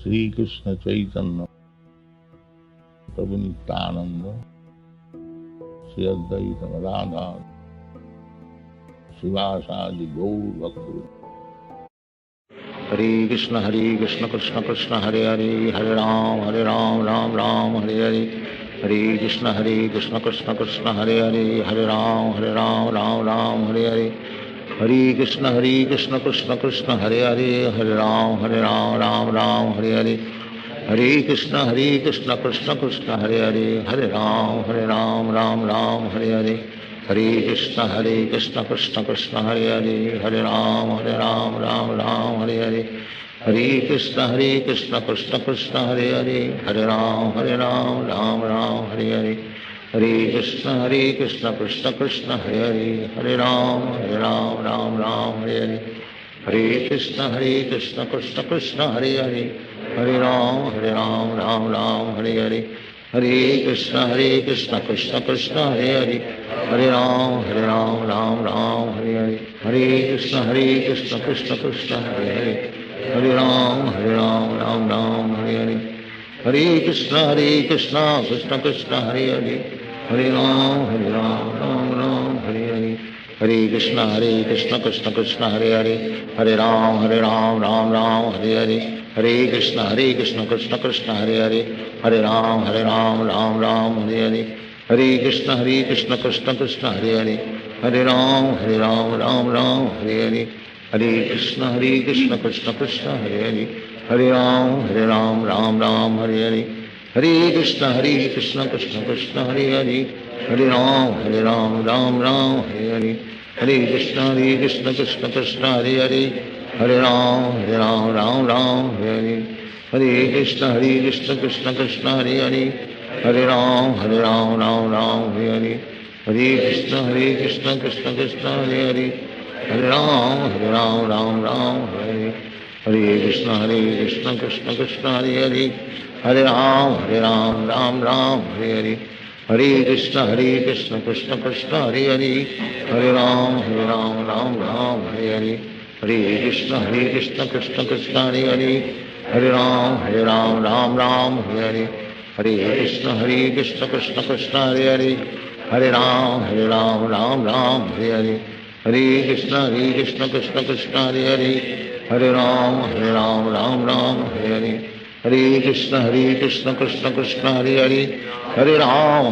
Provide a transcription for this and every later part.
श्री कृष्ण चैतन्य प्रभु नित्यानंद श्री अद्वैत गदाधर शिवासादि गौर भक्त। हरे कृष्ण कृष्ण कृष्ण हरे हरे, हरे राम राम राम हरे हरे। हरे कृष्ण कृष्ण कृष्ण हरे हरे, हरे राम राम राम हरे हरे। हरे कृष्ण कृष्ण कृष्ण हरे हरे, हरे राम राम राम हरे हरे। हरे कृष्ण कृष्ण कृष्ण हरे हरे, हरे राम राम राम हरे हरे। हरे कृष्ण कृष्ण कृष्ण हरे हरे, हरे राम राम राम हरे हरे। हरे कृष्ण कृष्ण कृष्ण हरे हरे, हरे राम राम हरे हरे। हरे कृष्ण कृष्ण कृष्ण हरे हरे, हरे राम राम राम हरे हरे। हरे कृष्ण कृष्ण कृष्ण हरे हरे, हरे राम राम राम हरे हरे। हरे कृष्ण कृष्ण कृष्ण हरे हरे, हरे राम राम राम हरे हरे। हरे कृष्ण कृष्ण कृष्ण हरे हरे, हरे राम राम राम हरे हरे। हरे कृष्ण कृष्ण कृष्ण हरे हरे, हरे राम राम राम हरे हरे। हरे कृष्ण कृष्ण कृष्ण हरे हरे, हरे राम राम राम हरे हरे। हरे कृष्ण कृष्ण कृष्ण हरे हरे, हरे राम राम राम हरे हरे। हरे कृष्ण कृष्ण कृष्ण हरे हरे, हरे राम राम राम हरे हरे। हरे कृष्ण कृष्ण कृष्ण हरे हरे, हरे राम राम हरे हरे। हरे कृष्ण कृष्ण कृष्ण हरे हरे, हरे राम राम राम हरे हरे। हरे कृष्ण कृष्ण कृष्ण हरे हरे, हरे राम राम राम हरे हरे। हरे कृष्ण कृष्ण कृष्ण हरे हरे, हरे राम राम हरे हरे। हरे कृष्ण कृष्ण कृष्ण हरे हरे, हरे राम राम हरे हरे। हरे कृष्ण कृष्ण कृष्ण हरे हरे, हरे राम राम हरे हरे। हरे कृष्ण कृष्ण कृष्ण हरे हरे, हरे राम राम राम हरे हरे। हरे कृष्ण कृष्ण कृष्ण हरे हरे, हरे राम राम हरे हरे। हरे कृष्ण कृष्ण कृष्ण हरे हरे, हरे राम राम हरे हरे। हरे कृष्ण कृष्ण कृष्ण हरे हरे, हरे राम राम हरे हरे। हरे कृष्ण कृष्ण कृष्ण हरे हरे, हरे राम राम हरे हरे। हरे कृष्ण कृष्ण कृष्ण हरे हरे, हरे राम राम हरे हरे। हरे कृष्ण कृष्ण कृष्ण हरे हरे, हरे राम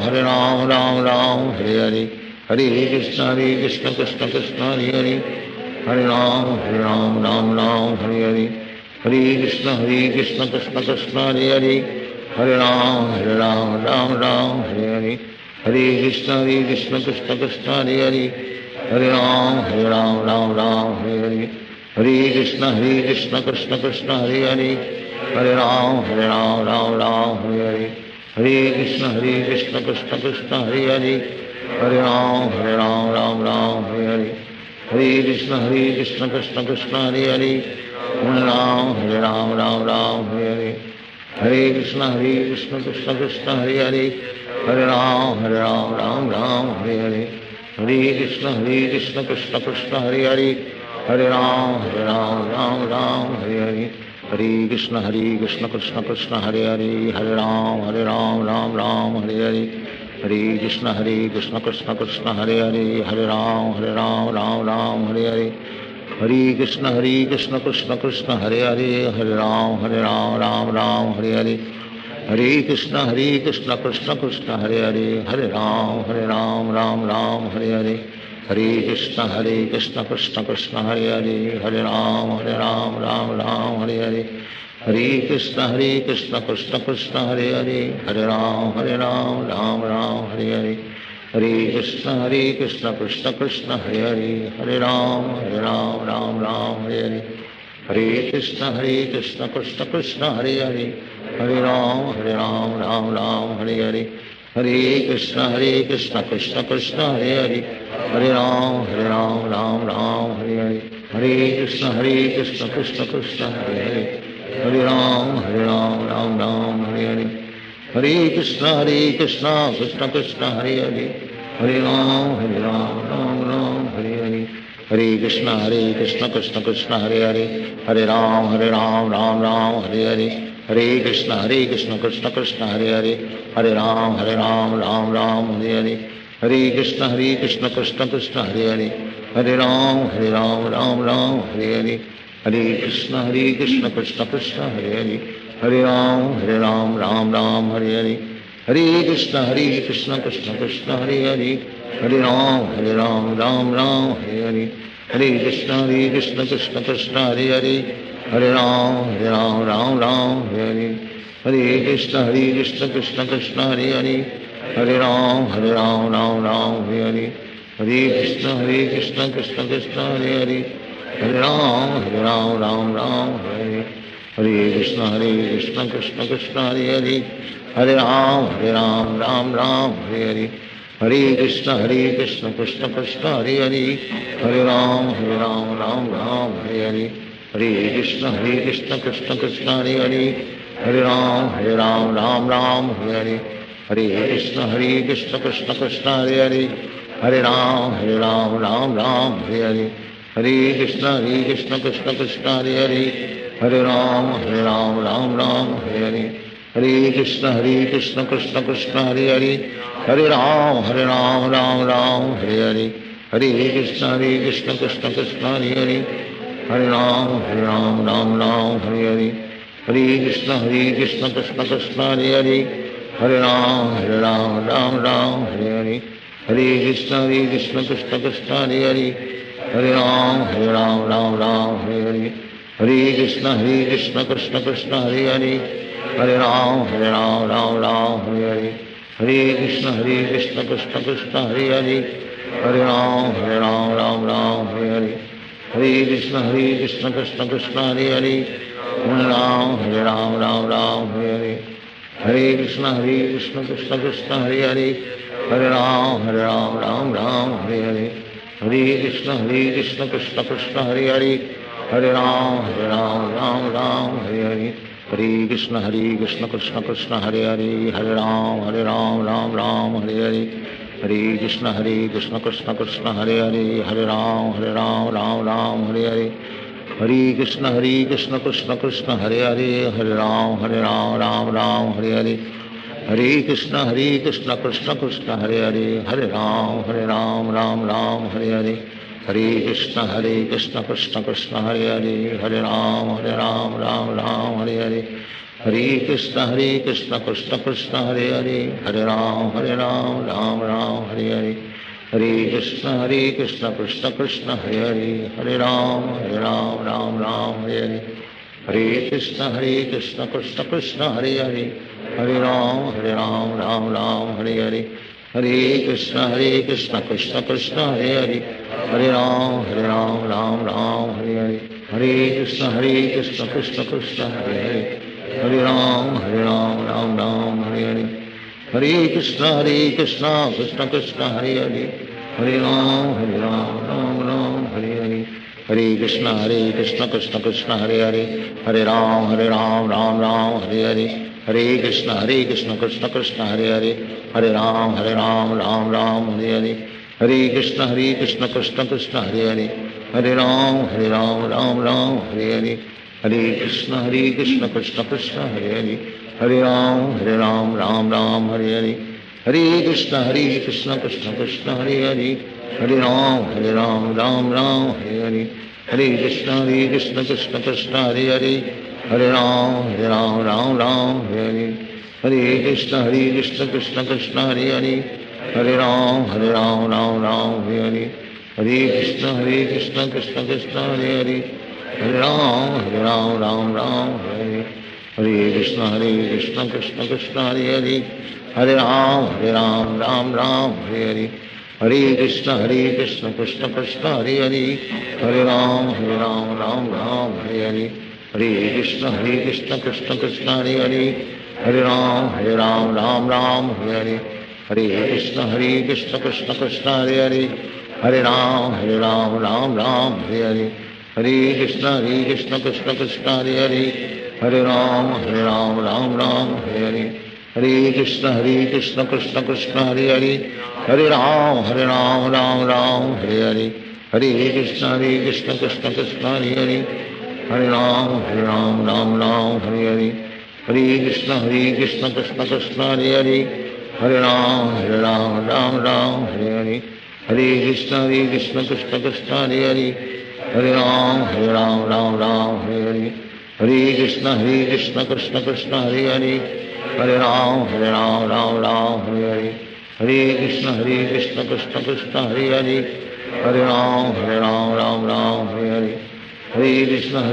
राम हरे हरे। हरे कृष्ण कृष्ण कृष्ण हरे हरे, हरे राम राम हरे हरे। हरे कृष्ण कृष्ण कृष्ण हरे हरे, हरे राम राम हरे हरे। हरे कृष्ण कृष्ण कृष्ण हरे हरे, हरे राम राम हरे हरे। हरे कृष्ण कृष्ण कृष्ण हरे हरे, हरे राम राम हरे हरे। हरे कृष्ण कृष्ण कृष्ण हरे हरे, हरे राम राम हरे हरे। हरे कृष्ण कृष्ण कृष्ण हरे हरे, हरे राम राम हरे हरे। हरे कृष्ण कृष्ण कृष्ण हरे हरे, हरे राम राम हरे हरे। हरे कृष्ण कृष्ण कृष्ण हरे हरे, हरे राम राम हरे हरे। हरे कृष्ण कृष्ण कृष्ण हरे हरे, हरे राम राम हरे हरे। हरे कृष्ण कृष्ण कृष्ण हरे हरे, हरे राम राम हरे हरे। हरे कृष्ण कृष्ण कृष्ण हरे हरे, हरे राम राम हरे हरे। हरे कृष्ण कृष्ण कृष्ण हरे हरे, हरे राम राम हरे हरे। हरे कृष्ण कृष्ण कृष्ण हरे हरे, हरे राम राम हरे हरे। हरे कृष्ण कृष्ण कृष्ण हरे हरे, हरे राम राम हरे हरे। हरे कृष्ण कृष्ण कृष्ण हरे हरे, हरे राम राम हरे हरे। हरे कृष्ण कृष्ण कृष्ण हरे हरे, हरे राम राम हरे हरे। हरे कृष्ण कृष्ण कृष्ण हरे हरे, हरे राम हरे हरे। हरे कृष्ण कृष्ण कृष्ण हरे हरे, हरे राम राम हरे हरे। हरे कृष्ण कृष्ण कृष्ण हरे हरे, हरे राम राम राम हरे हरे, हरे कृष्ण कृष्ण कृष्ण हरे हरे, हरे राम राम राम हरे हरे, हरे कृष्ण कृष्ण कृष्ण हरे हरे, हरे राम राम हरे हरे, हरे कृष्ण कृष्ण कृष्ण हरे हरे, हरे राम राम हरे हरे, हरे कृष्ण कृष्ण कृष्ण हरे हरे, हरे राम राम हरे हरे, हरे कृष्ण कृष्ण कृष्ण हरे हरे, हरे राम राम हरे हरे, हरे कृष्ण कृष्ण कृष्ण हरे हरे, हरे राम राम हरे, हरे कृष्ण कृष्ण कृष्ण हरे हरे, हरे राम राम हरे हरे, हरे कृष्ण कृष्ण कृष्ण हरे हरे, हरे राम राम हरे हरे, हरे कृष्ण कृष्ण कृष्ण हरे हरे, हरे राम राम हरे हरे, हरे कृष्ण कृष्ण कृष्ण हरे हरे, हरे राम राम हरे हरे, हरे कृष्ण कृष्ण कृष्ण हरे हरे, हरे राम राम हरे हरे, हरे कृष्ण कृष्ण कृष्ण हरे हरे, हरे राम राम हरे हरे, हरे कृष्ण कृष्ण कृष्ण हरे हरे, हरे राम राम हरे हरे, हरे कृष्ण कृष्ण कृष्ण हरे हरे, हरे राम राम हरे हरे, हरे कृष्ण कृष्ण कृष्ण हरे हरे, हरे राम राम हरे हरे, हरे कृष्ण कृष्ण कृष्ण हरे हरे, हरे राम राम हरे हरे, हरे कृष्ण कृष्ण कृष्ण हरे हरे, हरे राम राम हरे हरे, हरे कृष्ण कृष्ण कृष्ण हरे हरे, हरे राम राम हरे हरे, हरे कृष्ण कृष्ण कृष्ण हरे हरे, हरे राम राम हरे हरे, हरे कृष्ण कृष्ण कृष्ण हरे हरे, हरे राम राम हरे हरे, हरे कृष्ण कृष्ण कृष्ण हरे हरे, हरे राम राम हरे हरे, हरे कृष्ण कृष्ण कृष्ण हरे हरे, हरे राम राम हरे हरे, हरे कृष्ण कृष्ण कृष्ण हरे हरे, हरे राम राम हरे हरे, हरे कृष्ण कृष्ण कृष्ण हरे हरे, हरे राम राम हरे हरे, हरे कृष्ण कृष्ण कृष्ण हरे हरे, हरे राम राम हरे हरे, हरे कृष्ण कृष्ण कृष्ण हरे हरे, हरे राम राम हरे हरे, हरे कृष्ण कृष्ण कृष्ण हरे हरे, हरे राम राम हरे हरे, हरे कृष्ण कृष्ण कृष्ण हरे हरे, हरे राम राम हरे हरे, हरे कृष्ण कृष्ण कृष्ण हरे हरे, हरे राम राम हरे हरे, हरे कृष्ण कृष्ण कृष्ण हरे हरे, हरे राम राम हरे हरे, हरे कृष्ण कृष्ण कृष्ण हरे हरे, हरे राम हरे हरे, हरे कृष्ण कृष्ण कृष्ण हरे हरे, हरे राम राम हरे हरे, हरे कृष्ण कृष्ण कृष्ण हरे हरे, हरे राम राम हरे हरे, हरे कृष्ण कृष्ण कृष्ण हरे हरे, हरे राम राम हरे हरे, हरे कृष्ण कृष्ण कृष्ण हरे हरे, हरे राम राम हरे हरे, हरे कृष्ण कृष्ण कृष्ण हरे हरे, हरे राम राम हरे हरे, हरे कृष्ण कृष्ण कृष्ण हरे हरे, हरे राम राम हरे हरे, हरे कृष्ण कृष्ण कृष्ण हरे हरे, हरे राम राम हरे हरे, हरे कृष्ण कृष्ण कृष्ण हरे हरे, हरे राम हरे हरे, हरे कृष्ण कृष्ण कृष्ण हरे हरे, हरे राम राम हरे हरे, हरे कृष्ण कृष्ण कृष्ण हरे हरे, हरे राम राम हरे हरे, हरे कृष्ण कृष्ण कृष्ण हरे हरे, हरे राम राम हरे हरे, हरे कृष्ण कृष्ण कृष्ण हरे हरे, हरे राम राम हरे हरे, हरे कृष्ण कृष्ण कृष्ण हरे हरे, हरे राम राम हरे हरे, हरे कृष्ण कृष्ण कृष्ण हरे हरे, हरे राम हरे हरे, हरे कृष्ण कृष्ण कृष्ण हरे हरे, हरे राम राम हरे हरे, हरे कृष्ण कृष्ण कृष्ण हरे हरे, हरे राम राम राम हरे हरे, हरे कृष्ण कृष्ण कृष्ण हरे हरे, हरे राम राम राम हरे हरे, हरे कृष्ण कृष्ण कृष्ण हरे हरे, हरे राम राम राम हरे हरे, हरे कृष्ण कृष्ण कृष्ण हरे हरे, हरे राम राम हरे हरे, हरे कृष्ण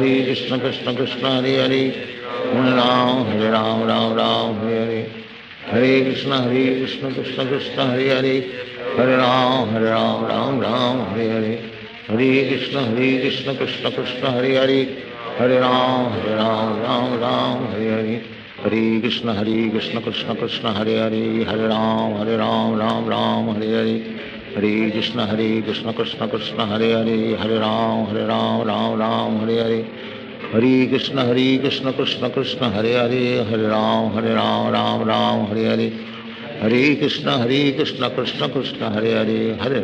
कृष्ण कृष्ण हरे हरे, हरे राम राम हरे हरे, हरे कृष्ण कृष्ण कृष्ण हरे हरे, हरे राम राम हरे हरे, हरे कृष्ण कृष्ण कृष्ण हरे हरे, हरे राम राम हरे हरे, हरे कृष्ण कृष्ण कृष्ण हरे हरे, हरे राम राम हरे हरे, हरे कृष्ण कृष्ण कृष्ण हरे हरे, हरे राम राम हरे हरे, हरे कृष्ण कृष्ण कृष्ण हरे हरे, हरे राम राम हरे हरे, हरे कृष्ण कृष्ण कृष्ण हरे हरे, हरे राम राम हरे हरे, हरे कृष्ण कृष्ण कृष्ण हरे हरे, हरे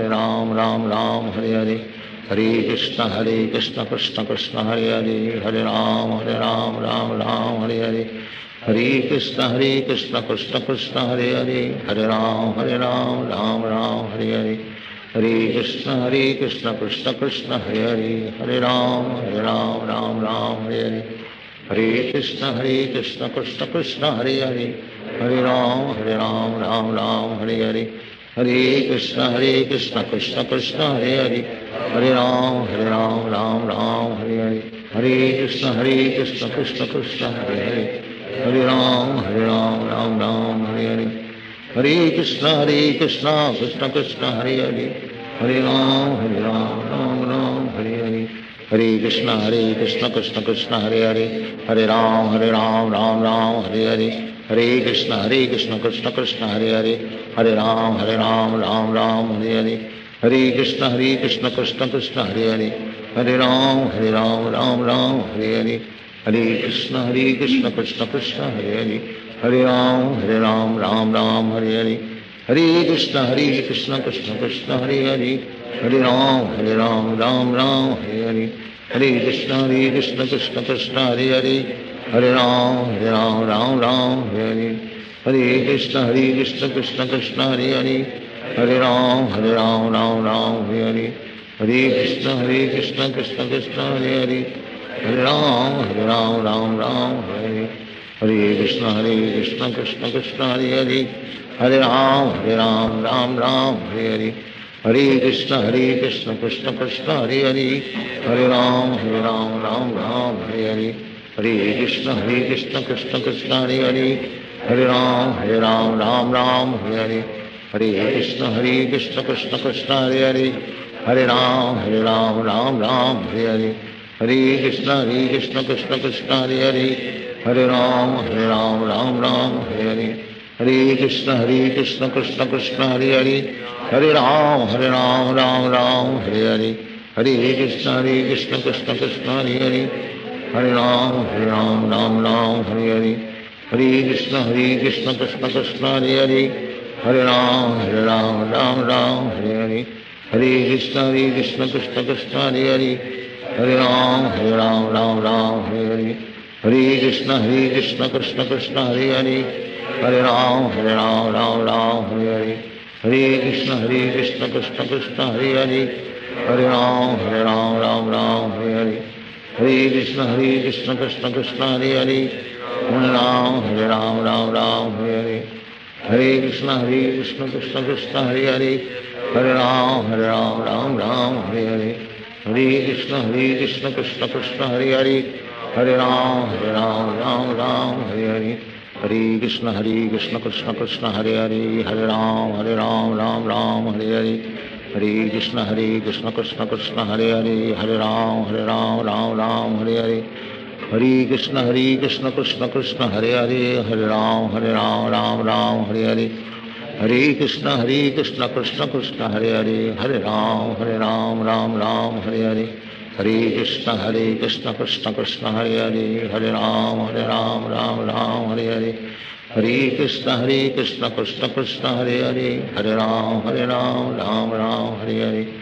राम राम हरे हरे, हरे कृष्ण कृष्ण कृष्ण हरे हरे, हरे राम राम हरे हरे, हरे कृष्ण कृष्ण कृष्ण हरे हरे, हरे राम राम हरे हरे, हरे कृष्ण कृष्ण कृष्ण हरे हरे, हरे राम राम हरे हरे, हरे कृष्ण कृष्ण कृष्ण हरे हरे, हरे राम राम हरे हरे, हरे कृष्ण कृष्ण कृष्ण हरे हरे, हरे राम राम हरे हरे, हरे कृष्ण कृष्ण कृष्ण हरे हरे, हरे राम राम हरे हरे, हरे कृष्ण कृष्ण कृष्ण हरे हरे, हरे राम राम हरे हरे, हरे कृष्ण कृष्ण कृष्ण हरे हरे, हरे राम राम हरे हरे, हरे कृष्ण कृष्ण कृष्ण हरे हरे, हरे राम राम हरे हरे, हरे कृष्ण कृष्ण कृष्ण हरे हरे, हरे राम राम हरे हरे, हरे कृष्ण कृष्ण कृष्ण हरे हरे, हरे राम राम हरे हरे, हरे कृष्ण कृष्ण कृष्ण हरे हरे, हरे राम राम हरे हरे, हरे कृष्ण कृष्ण कृष्ण हरे हरे, हरे राम राम हरे हरे, हरे कृष्ण कृष्ण कृष्ण हरे हरे, हरे राम राम हरे हरे, हरे कृष्ण कृष्ण कृष्ण हरे हरे, हरे राम राम हरे हरे, हरे कृष्ण कृष्ण कृष्ण हरे हरे, हरे राम राम हरे हरे, हरे कृष्ण कृष्ण कृष्ण हरे हरे, हरे राम राम हरे हरे, हरे कृष्ण कृष्ण कृष्ण हरे हरे, हरे राम राम हरे हरे, हरे कृष्ण कृष्ण कृष्ण हरे हरे, हरे राम राम हरे हरे, हरे कृष्ण कृष्ण कृष्ण हरे हरे, हरे राम राम हरे हरे, हरे कृष्ण कृष्ण कृष्ण हरे हरे, हरे राम राम हरे हरे, हरे कृष्ण कृष्ण कृष्ण हरे हरे, हरे राम राम हरे हरे, हरे कृष्ण कृष्ण कृष्ण हरे हरे, हरे राम राम हरे हरे, हरे कृष्ण कृष्ण कृष्ण हरे हरे, हरे राम राम हरे हरे, हरे कृष्ण कृष्ण कृष्ण हरे हरे, हरे राम राम हरे हरे, हरे कृष्ण कृष्ण कृष्ण हरे हरे, हरे राम हरे हरे, हरे कृष्ण कृष्ण कृष्ण हरे हरे, हरे राम हरे हरे, हरे कृष्ण कृष्ण कृष्ण हरे हरे, हरे राम हरे हरे, हरे कृष्ण कृष्ण कृष्ण हरे हरे, हरे राम हरे हरे, हरे कृष्ण कृष्ण कृष्ण हरे हरे, हरे राम हरे हरे, हरे कृष्ण कृष्ण कृष्ण हरे हरे, हरे राम राम हरे हरे, हरे कृष्ण कृष्ण कृष्ण हरे हरे, हरे राम राम हरे हरे, हरे कृष्ण कृष्ण कृष्ण हरे हरे, हरे राम राम हरे हरे, हरे कृष्ण कृष्ण कृष्ण हरे हरे, हरे राम राम हरे हरे,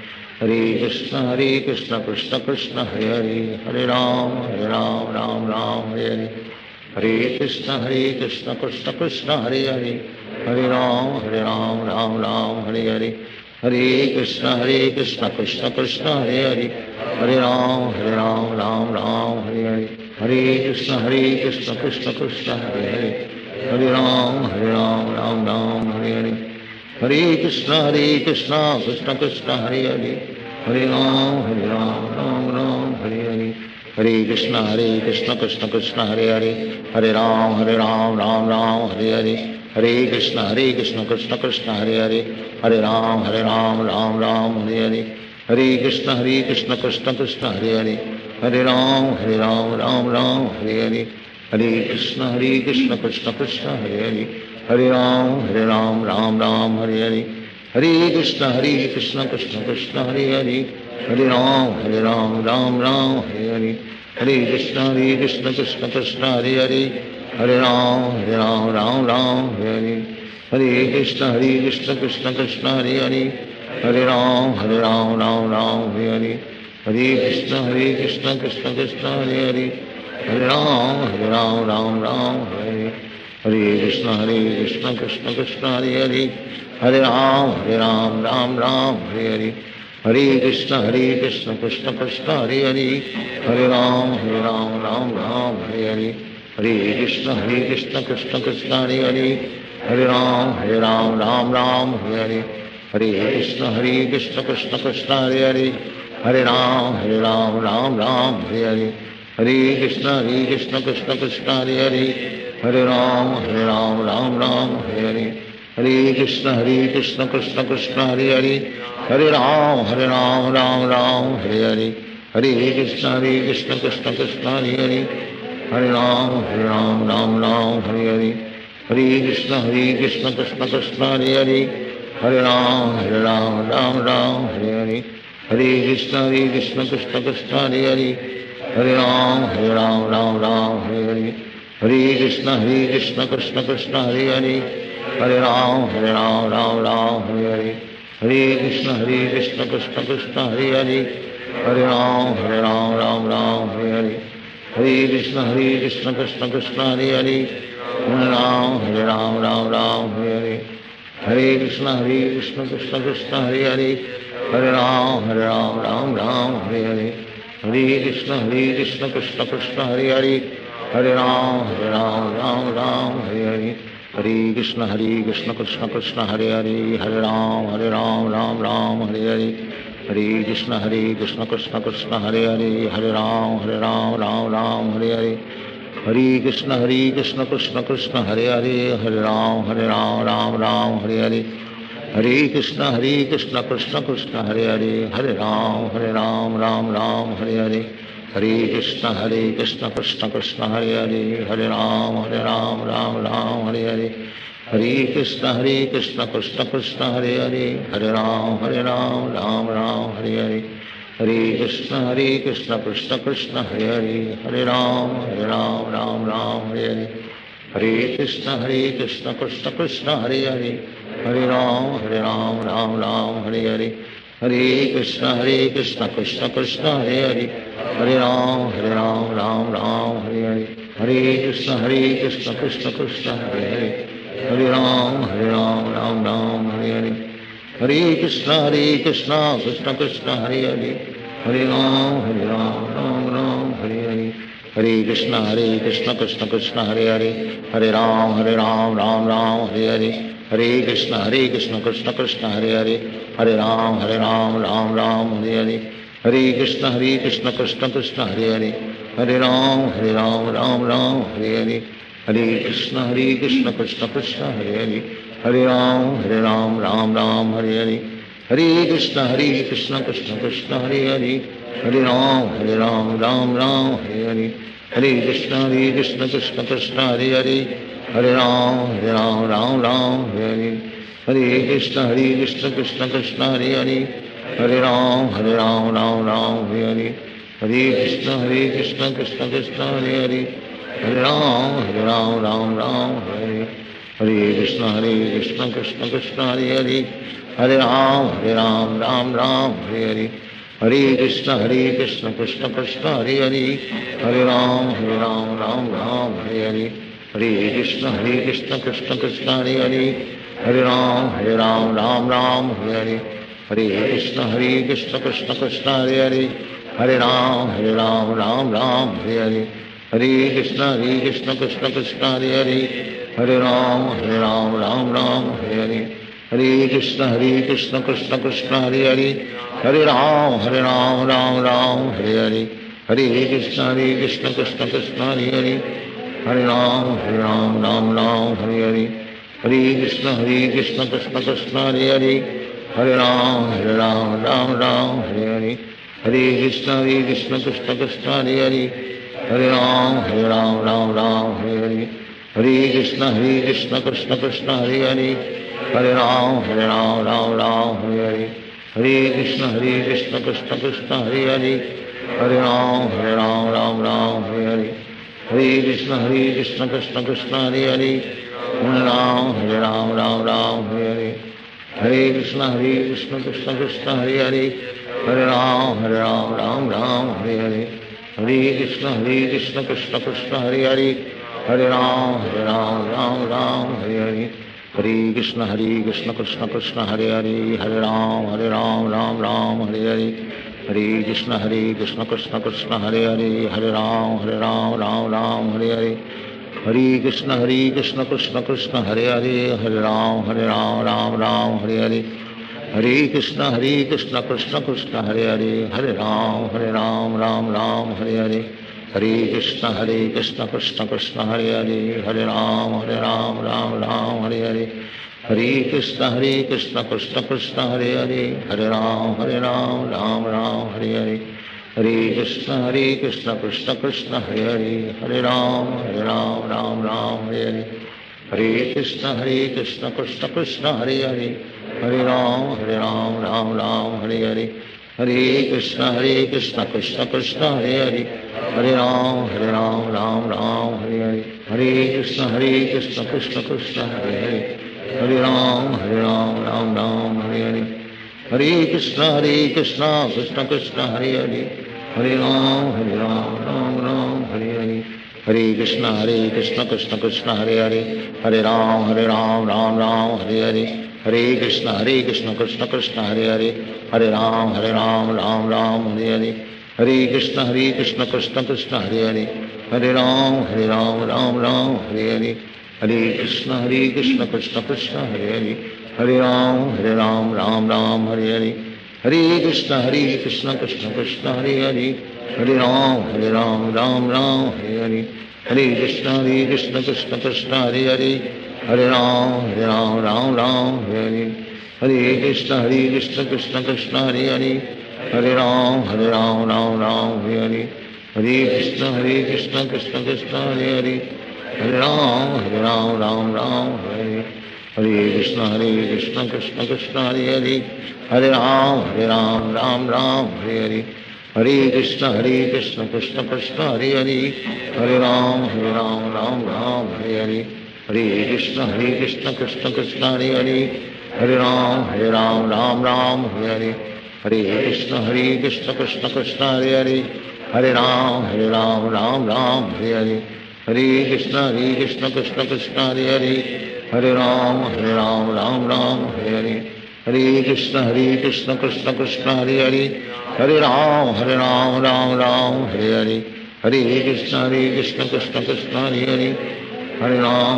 हरे कृष्ण कृष्ण कृष्ण कृष्ण हरे हरे, हरे राम राम हरे हरे, हरे कृष्ण कृष्ण कृष्ण हरे हरे, हरे राम राम राम हरे हरे, हरे कृष्ण कृष्ण कृष्ण हरे हरे, हरे राम राम राम हरे हरे, हरे कृष्ण कृष्ण कृष्ण हरे हरे, हरे राम राम राम हरे हरे, हरे कृष्ण कृष्ण कृष्ण हरे हरे, हरे राम राम हरे हरे, हरे कृष्ण कृष्ण कृष्ण हरे हरे, हरे राम राम राम हरे हरे, हरे कृष्ण कृष्ण कृष्ण हरे हरे, हरे राम राम राम हरे हरे, हरे कृष्ण कृष्ण कृष्ण हरे हरे, हरे राम राम राम हरे हरे, हरे कृष्ण कृष्ण कृष्ण हरे हरे, हरे राम राम हरे हरे, हरे कृष्ण कृष्ण कृष्ण हरे हरे, हरे राम राम हरे हरे, हरे कृष्ण कृष्ण कृष्ण हरे हरे, हरे राम राम हरे हरे, हरे कृष्ण कृष्ण कृष्ण हरे हरे, हरे राम राम हरे हरे, हरे कृष्ण कृष्ण कृष्ण हरे हरे, हरे राम राम हरे हरे, हरे कृष्ण कृष्ण कृष्ण हरे हरे, हरे राम राम हरे हरे, हरे कृष्ण कृष्ण कृष्ण हरे हरे, हरे राम राम हरे हरे, हरे कृष्ण कृष्ण कृष्ण हरे हरे, हरे राम राम हरे हरे, हरे कृष्ण कृष्ण कृष्ण हरे हरे, हरे राम राम हरे हरे, हरे कृष्ण कृष्ण कृष्ण हरे हरे, हरे राम राम हरे हरे, हरे कृष्ण कृष्ण कृष्ण हरे हरे, हरे राम राम हरे हरे, हरे कृष्ण कृष्ण कृष्ण हरे हरे, हरे राम राम हरे हरे, हरे कृष्ण कृष्ण कृष्ण हरे हरे, हरे राम राम हरे हरे, हरे कृष्ण कृष्ण कृष्ण हरे हरे, हरे राम राम हरे हरे, हरे कृष्ण कृष्ण कृष्ण हरे हरे, हरे राम राम हरे हरे, हरे कृष्ण कृष्ण कृष्ण हरे हरे, हरे राम राम हरे हरे, हरे कृष्ण कृष्ण कृष्ण हरे हरे, हरे राम राम हरे हरे, हरे कृष्ण कृष्ण कृष्ण हरे हरे, हरे राम राम हरे हरे, हरे कृष्ण कृष्ण कृष्ण हरे हरे, हरे राम राम हरे हरे, हरे कृष्ण कृष्ण कृष्ण हरे हरे, हरे राम राम हरे हरे, हरे कृष्ण कृष्ण कृष्ण हरे हरे, हरे राम राम हरे हरे, हरे कृष्ण कृष्ण कृष्ण हरे हरे, हरे राम राम हरे हरे, हरे कृष्ण कृष्ण कृष्ण हरे हरे, हरे राम राम हरे हरे, हरे कृष्ण कृष्ण कृष्ण हरे हरे, हरे राम राम हरे हरे, हरे कृष्ण कृष्ण कृष्ण हरे हरे, हरे राम राम हरे हरे, हरे कृष्ण कृष्ण कृष्ण हरे हरे, हरे राम राम हरे हरे, हरे कृष्ण कृष्ण कृष्ण हरे हरे, हरे राम राम हरे हरे, हरे कृष्ण कृष्ण कृष्ण हरे हरे, हरे राम राम हरे हरे, हरे कृष्ण कृष्ण कृष्ण हरे हरे, हरे राम राम हरे हरे, हरे कृष्ण कृष्ण कृष्ण हरे हरे, हरे राम राम हरे हरे, हरे कृष्ण कृष्ण कृष्ण हरे हरे, हरे राम राम हरे हरे, हरे कृष्ण कृष्ण कृष्ण हरे हरे, हरे राम राम हरे हरे, हरे कृष्ण कृष्ण कृष्ण हरे हरे, हरे राम राम हरे हरे, हरे कृष्ण कृष्ण कृष्ण हरे हरे, हरे राम राम हरे हरे, हरे कृष्ण कृष्ण कृष्ण हरे हरे, हरे राम राम हरे हरे, हरे कृष्ण कृष्ण कृष्ण हरे हरे, हरे राम राम हरे हरे, हरे कृष्ण कृष्ण कृष्ण हरे हरे, हरे राम राम हरे हरे, हरे कृष्ण कृष्ण कृष्ण हरे हरे, हरे राम राम हरे, हरे कृष्ण कृष्ण कृष्ण कृष्ण हरे हरे, हरे राम राम हरे हरे, हरे कृष्ण कृष्ण कृष्ण हरे हरे, हरे राम राम राम हरे हरे, हरे कृष्ण कृष्ण कृष्ण हरे हरे, हरे राम राम हरे हरे, हरे कृष्ण कृष्ण कृष्ण हरे हरे, हरे राम राम हरे हरे, हरे कृष्ण कृष्ण कृष्ण हरे हरे, हरे राम राम हरे हरे, हरे कृष्ण कृष्ण कृष्ण हरे हरे, हरे राम राम हरे हरे, हरे कृष्ण कृष्ण कृष्ण हरे हरे, हरे राम राम हरे हरे, हरे कृष्ण कृष्ण कृष्ण हरे हरे, हरे राम राम हरे हरे, हरे कृष्ण कृष्ण कृष्ण हरे हरे, हरे राम राम हरे हरे, हरे कृष्ण कृष्ण कृष्ण हरे हरे, हरे राम राम हरे हरे, हरे कृष्ण कृष्ण कृष्ण हरे हरे, हरे राम राम हरे हरे, हरे कृष्ण कृष्ण कृष्ण हरे हरे, हरे राम हरे हरे, हरे कृष्ण कृष्ण कृष्ण हरे हरे, हरे राम राम हरे हरे, हरे कृष्ण कृष्ण कृष्ण हरे हरे, हरे राम राम हरे हरे, हरे कृष्ण कृष्ण कृष्ण हरे हरे, हरे राम राम हरे हरे, हरे कृष्ण कृष्ण कृष्ण हरे हरे, हरे राम राम हरे हरे, हरे कृष्ण कृष्ण कृष्ण हरे हरे, हरे राम राम हरे हरे, हरे कृष्ण कृष्ण कृष्ण हरे हरे, हरे राम राम हरे हरे, हरे कृष्ण कृष्ण कृष्ण हरे हरे, हरे राम राम हरे हरे, हरे कृष्ण कृष्ण कृष्ण हरे हरे, हरे राम राम हरे हरे, हरे कृष्ण कृष्ण कृष्ण हरे हरे, हरे राम राम हरे हरे, हरे कृष्ण कृष्ण कृष्ण हरे हरे, हरे राम राम हरे हरे, हरे कृष्ण कृष्ण कृष्ण हरे हरे, हरे राम राम हरे हरे, हरे कृष्ण कृष्ण कृष्ण हरे हरे, हरे राम राम हरे हरे, हरे कृष्ण कृष्ण कृष्ण हरे हरे, हरे राम राम हरे हरे, हरे कृष्ण कृष्ण कृष्ण हरे हरे, हरे राम राम हरे हरे, हरे कृष्ण कृष्ण कृष्ण हरे हरे, हरे राम राम हरे हरे, हरे कृष्ण कृष्ण कृष्ण हरे हरे, हरे राम राम हरे हरे, हरे कृष्ण कृष्ण कृष्ण हरे हरे, हरे राम राम हरे हरे, हरे कृष्ण कृष्ण कृष्ण हरे हरे, हरे राम राम हरे हरे, हरे कृष्ण कृष्ण कृष्ण हरे हरे, हरे राम राम हरे हरे, हरे कृष्ण कृष्ण कृष्ण हरे हरे, हरे राम राम हरे हरे, हरे कृष्ण कृष्ण कृष्ण हरे हरे, हरे राम राम हरे हरे, हरे कृष्ण कृष्ण कृष्ण हरे हरे, हरे राम राम हरे हरे, हरे कृष्ण कृष्ण कृष्ण हरे हरे, हरे राम राम हरे हरे, हरे कृष्ण कृष्ण कृष्ण हरे हरे, हरे राम राम हरे हरे, हरे कृष्ण कृष्ण कृष्ण हरे हरे, हरे राम राम हरे हरे, हरे कृष्ण कृष्ण कृष्ण हरे हरे, हरे राम राम हरे हरे, हरे कृष्ण कृष्ण कृष्ण हरे हरे,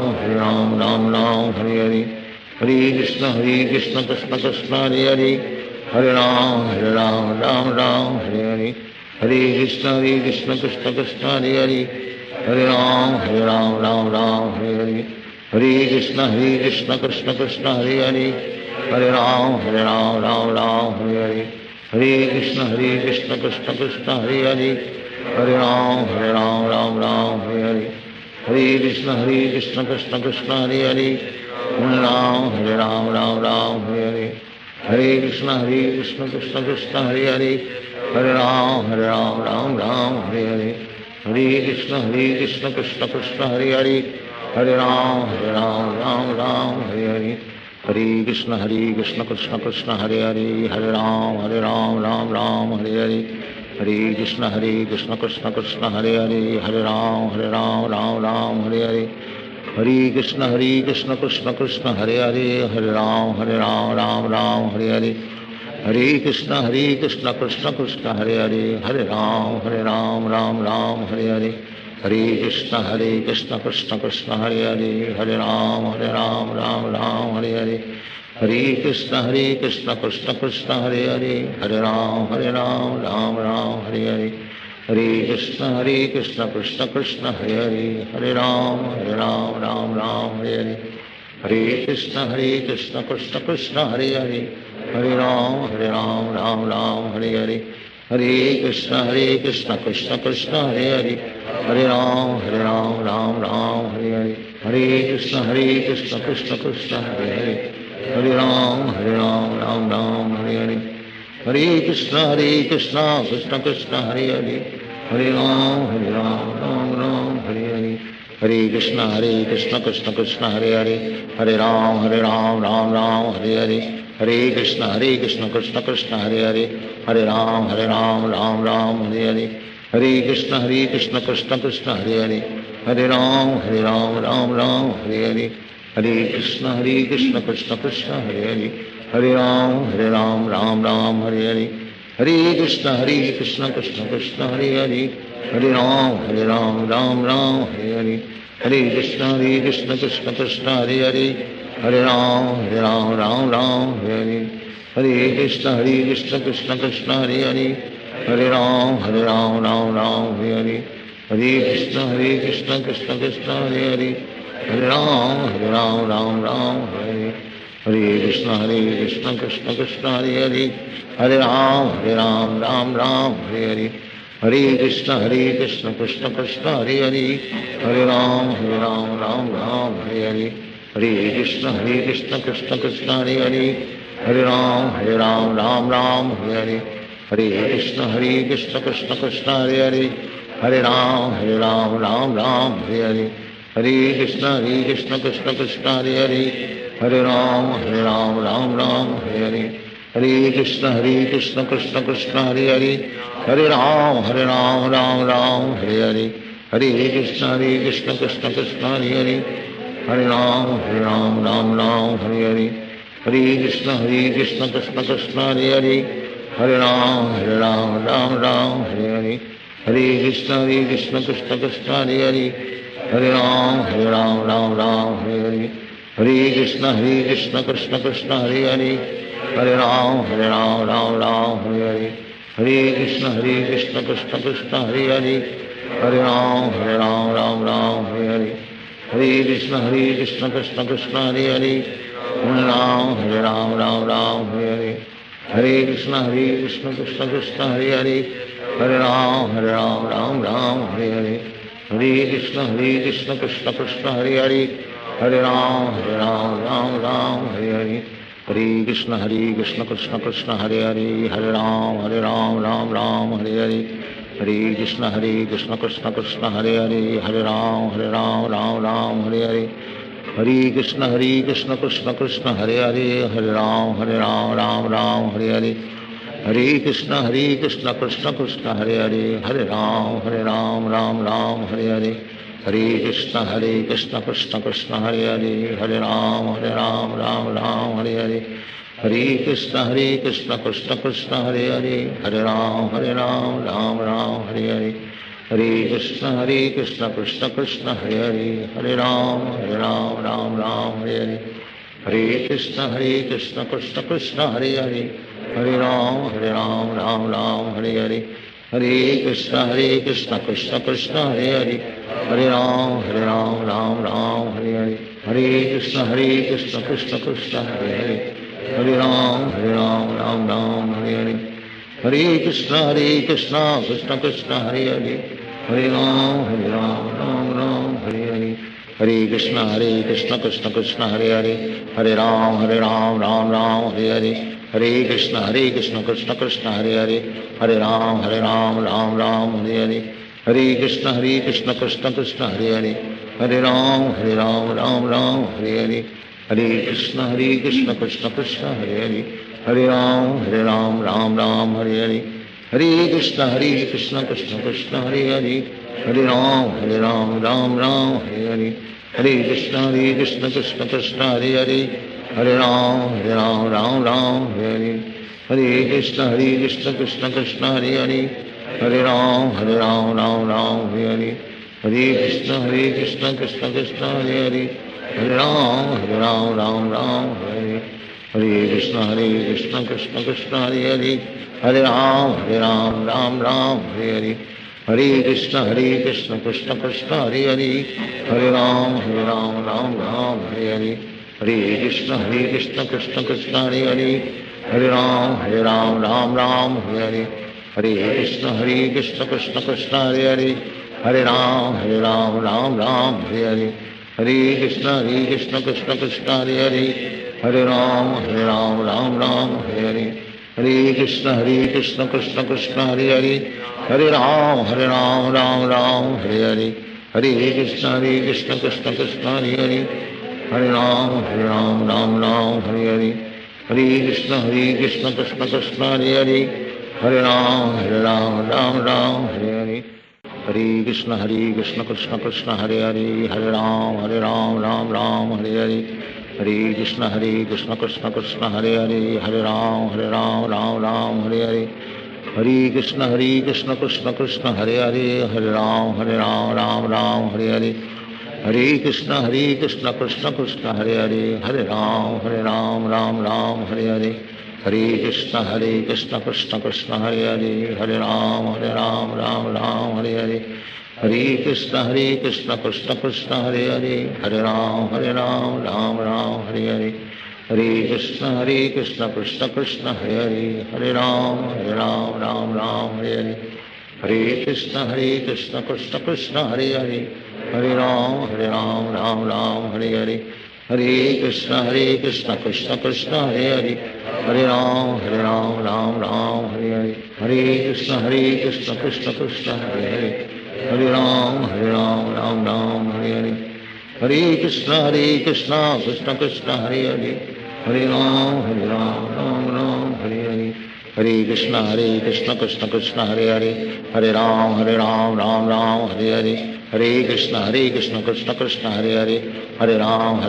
हरे राम राम हरे हरे, हरे कृष्ण कृष्ण कृष्ण हरे हरे, हरे राम राम हरे हरे, हरे कृष्ण कृष्ण कृष्ण हरे हरे, हरे राम हरे हरे, हरे कृष्ण कृष्ण कृष्ण हरे हरे, हरे राम राम हरे हरे, हरे कृष्ण कृष्ण कृष्ण हरे हरे, हरे राम राम हरे हरे, हरे कृष्ण कृष्ण कृष्ण हरे हरे, हरे राम राम हरे हरे, हरे कृष्ण कृष्ण कृष्ण हरे हरे, हरे राम राम हरे हरे, हरे कृष्ण कृष्ण कृष्ण हरे हरे, हरे राम राम हरे हरे, हरे कृष्ण कृष्ण कृष्ण हरे हरे, हरे राम राम हरे हरे, हरे कृष्ण कृष्ण कृष्ण हरे हरे, हरे राम राम राम हरे हरे, हरे कृष्ण कृष्ण कृष्ण हरे हरे, हरे राम राम हरे हरे, हरे कृष्ण कृष्ण कृष्ण हरे हरे, हरे राम राम हरे हरे, हरे कृष्ण कृष्ण कृष्ण हरे हरे, हरे राम राम हरे हरे, हरे कृष्ण कृष्ण कृष्ण हरे हरे, हरे राम राम हरे हरे, हरे कृष्ण कृष्ण कृष्ण हरे हरे, हरे राम राम हरे हरे, हरे कृष्ण कृष्ण कृष्ण हरे हरे, हरे राम राम हरे हरे, हरे कृष्ण कृष्ण कृष्ण हरे हरे, हरे राम राम हरे हरे, हरे कृष्ण कृष्ण कृष्ण हरे हरे, हरे राम राम हरे हरे, हरे कृष्ण कृष्ण कृष्ण हरे हरे, हरे राम राम हरे हरे, हरे कृष्ण कृष्ण कृष्ण हरे हरे, हरे राम हरे हरे, हरे कृष्ण कृष्ण कृष्ण हरे हरे, हरे राम राम हरे हरे, हरे कृष्ण कृष्ण कृष्ण हरे हरे, हरे राम राम हरे हरे, हरे कृष्ण कृष्ण कृष्ण हरे हरे, हरे राम राम हरे हरे, हरे कृष्ण कृष्ण कृष्ण हरे हरे, हरे राम राम हरे हरे, हरे कृष्ण कृष्ण कृष्ण हरे हरे, हरे राम राम हरे हरे, हरे कृष्ण कृष्ण कृष्ण हरे हरे, हरे राम राम हरे हरे, हरे कृष्ण कृष्ण कृष्ण हरे हरे, हरे राम राम हरे हरे, हरे कृष्ण कृष्ण कृष्ण हरे हरे, हरे राम राम हरे हरे, हरे कृष्ण कृष्ण कृष्ण हरे हरे, हरे राम राम हरे हरे, हरे कृष्ण कृष्ण कृष्ण हरे हरे, हरे राम राम हरे हरे, हरे कृष्ण कृष्ण कृष्ण हरे हरे, हरे राम राम हरे हरे, हरे कृष्ण कृष्ण कृष्ण हरे हरे, हरे राम राम हरे हरे, हरे कृष्ण कृष्ण कृष्ण हरे हरे, हरे राम राम हरे हरे, हरे कृष्ण कृष्ण कृष्ण हरे हरे, हरे राम राम हरे हरे, हरे कृष्ण कृष्ण कृष्ण हरे हरे, हरे राम राम हरे हरे, हरे कृष्ण कृष्ण कृष्ण हरे हरे, हरे राम राम हरे हरे, हरे कृष्ण कृष्ण कृष्ण हरे हरे, हरे राम राम हरे हरे, हरे कृष्ण कृष्ण कृष्ण हरे हरे, हरे राम हरे हरे, हरे कृष्ण कृष्ण कृष्ण हरे हरे, हरे राम राम हरे हरे, हरे कृष्ण कृष्ण कृष्ण हरे हरे, हरे राम हरे हरे, हरे कृष्ण कृष्ण कृष्ण हरे हरे, हरे राम राम हरे हरे, हरे कृष्ण कृष्ण कृष्ण हरे हरे, हरे राम राम हरे हरे, हरे कृष्ण कृष्ण कृष्ण हरे हरे, हरे राम राम हरे हरे, हरे कृष्ण कृष्ण कृष्ण हरे हरे, हरे राम राम हरे हरे, हरे कृष्ण कृष्ण कृष्ण हरे हरे, हरे राम राम हरे हरे, हरे कृष्ण कृष्ण कृष्ण हरे हरे, हरे राम राम हरे हरे, हरे कृष्ण कृष्ण कृष्ण हरे हरे, हरे राम राम हरे हरे, हरे कृष्ण कृष्ण कृष्ण हरे हरे, हरे राम राम हरे हरे, हरे कृष्ण कृष्ण कृष्ण हरे हरे, हरे राम राम हरे हरे, हरे कृष्ण कृष्ण कृष्ण हरे हरे, हरे राम हरे हरे, हरे कृष्ण कृष्ण कृष्ण हरे हरे, हरे राम हरे हरे, हरे कृष्ण कृष्ण कृष्ण हरे हरे, हरे राम हरे हरे, हरे कृष्ण कृष्ण कृष्ण हरे हरे, हरे राम हरे हरे, हरे कृष्ण कृष्ण कृष्ण हरे हरे, हरे राम राम हरे हरे, हरे कृष्ण कृष्ण कृष्ण हरे हरे, हरे राम राम हरे हरे, हरे कृष्ण कृष्ण कृष्ण हरे हरे, हरे राम राम हरे हरे, हरे कृष्ण कृष्ण कृष्ण हरे हरे, हरे राम राम राम हरे हरे, हरे कृष्ण कृष्ण कृष्ण हरे हरे, हरे राम राम राम हरे हरे, हरे कृष्ण कृष्ण कृष्ण हरे हरे, हरे राम राम राम हरे हरे, हरे कृष्ण कृष्ण कृष्ण हरे हरे, हरे राम राम राम हरे हरे, हरे कृष्ण कृष्ण कृष्ण हरे हरे, हरे राम राम हरे, हरे कृष्ण कृष्ण कृष्ण हरे हरे, हरे राम राम हरे हरे, हरे कृष्ण कृष्ण कृष्ण हरे हरे, हरे राम राम हरे हरे, हरे कृष्ण कृष्ण कृष्ण हरे हरे, हरे राम राम हरे हरे, हरे कृष्ण कृष्ण कृष्ण हरे हरे, हरे राम राम हरे हरे, हरे कृष्ण कृष्ण कृष्ण हरे हरे, हरे राम राम हरे हरे, हरे कृष्ण कृष्ण कृष्ण हरे हरे, हरे राम राम हरे हरे, हरे कृष्ण कृष्ण कृष्ण हरे हरे, हरे राम राम हरे हरे, हरे कृष्ण कृष्ण कृष्ण हरे हरे, हरे राम राम हरे हरे, हरे कृष्ण कृष्ण कृष्ण हरे हरे, हरे राम राम हरे हरे, हरे कृष्ण कृष्ण कृष्ण हरे हरे, हरे राम राम हरे हरे, हरे कृष्ण कृष्ण कृष्ण हरे हरे, हरे राम राम हरे हरे, हरे कृष्ण कृष्ण कृष्ण हरे हरे, हरे राम राम हरे हरे, हरे कृष्ण कृष्ण कृष्ण हरे हरे, हरे राम राम हरे हरे, हरे कृष्ण कृष्ण कृष्ण हरे हरे, हरे राम राम हरे हरे, हरे कृष्ण कृष्ण कृष्ण हरे हरे, हरे राम राम हरे हरे, हरे कृष्ण कृष्ण कृष्ण हरे हरे, हरे राम राम हरे हरे, हरे कृष्ण कृष्ण कृष्ण हरे हरे, हरे राम राम हरे हरे, हरे कृष्ण कृष्ण कृष्ण हरे हरे, हरे राम राम हरे हरे, हरे कृष्ण कृष्ण कृष्ण हरे हरे, हरे राम राम हरे हरे, हरे कृष्ण कृष्ण कृष्ण हरे हरे, हरे राम राम हरे हरे, हरे कृष्ण कृष्ण कृष्ण हरे हरे, हरे राम राम हरे हरे, हरे कृष्ण कृष्ण कृष्ण हरे हरे, हरे राम राम हरे हरे, हरे कृष्ण कृष्ण कृष्ण हरे हरे, हरे राम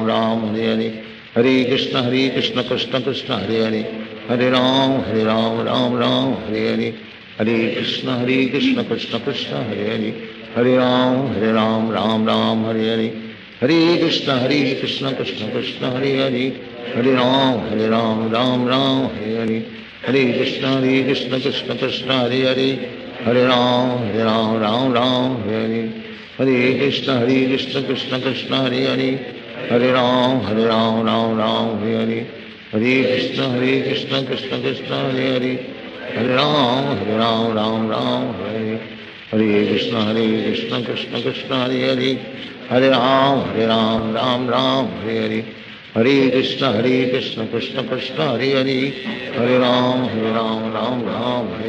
राम हरे हरे, हरे कृष्ण कृष्ण कृष्ण हरे हरे, हरे राम राम हरे हरे, हरे कृष्ण कृष्ण कृष्ण हरे हरे, हरे राम राम हरे हरे, हरे कृष्ण कृष्ण कृष्ण हरे हरे, हरे राम राम हरे हरे, हरे कृष्ण कृष्ण कृष्ण हरे हरे, हरे राम राम हरे हरे, हरे कृष्ण कृष्ण कृष्ण हरे हरे, हरे राम राम हरे हरे, हरे कृष्ण कृष्ण कृष्ण हरे हरे, हरे राम राम हरे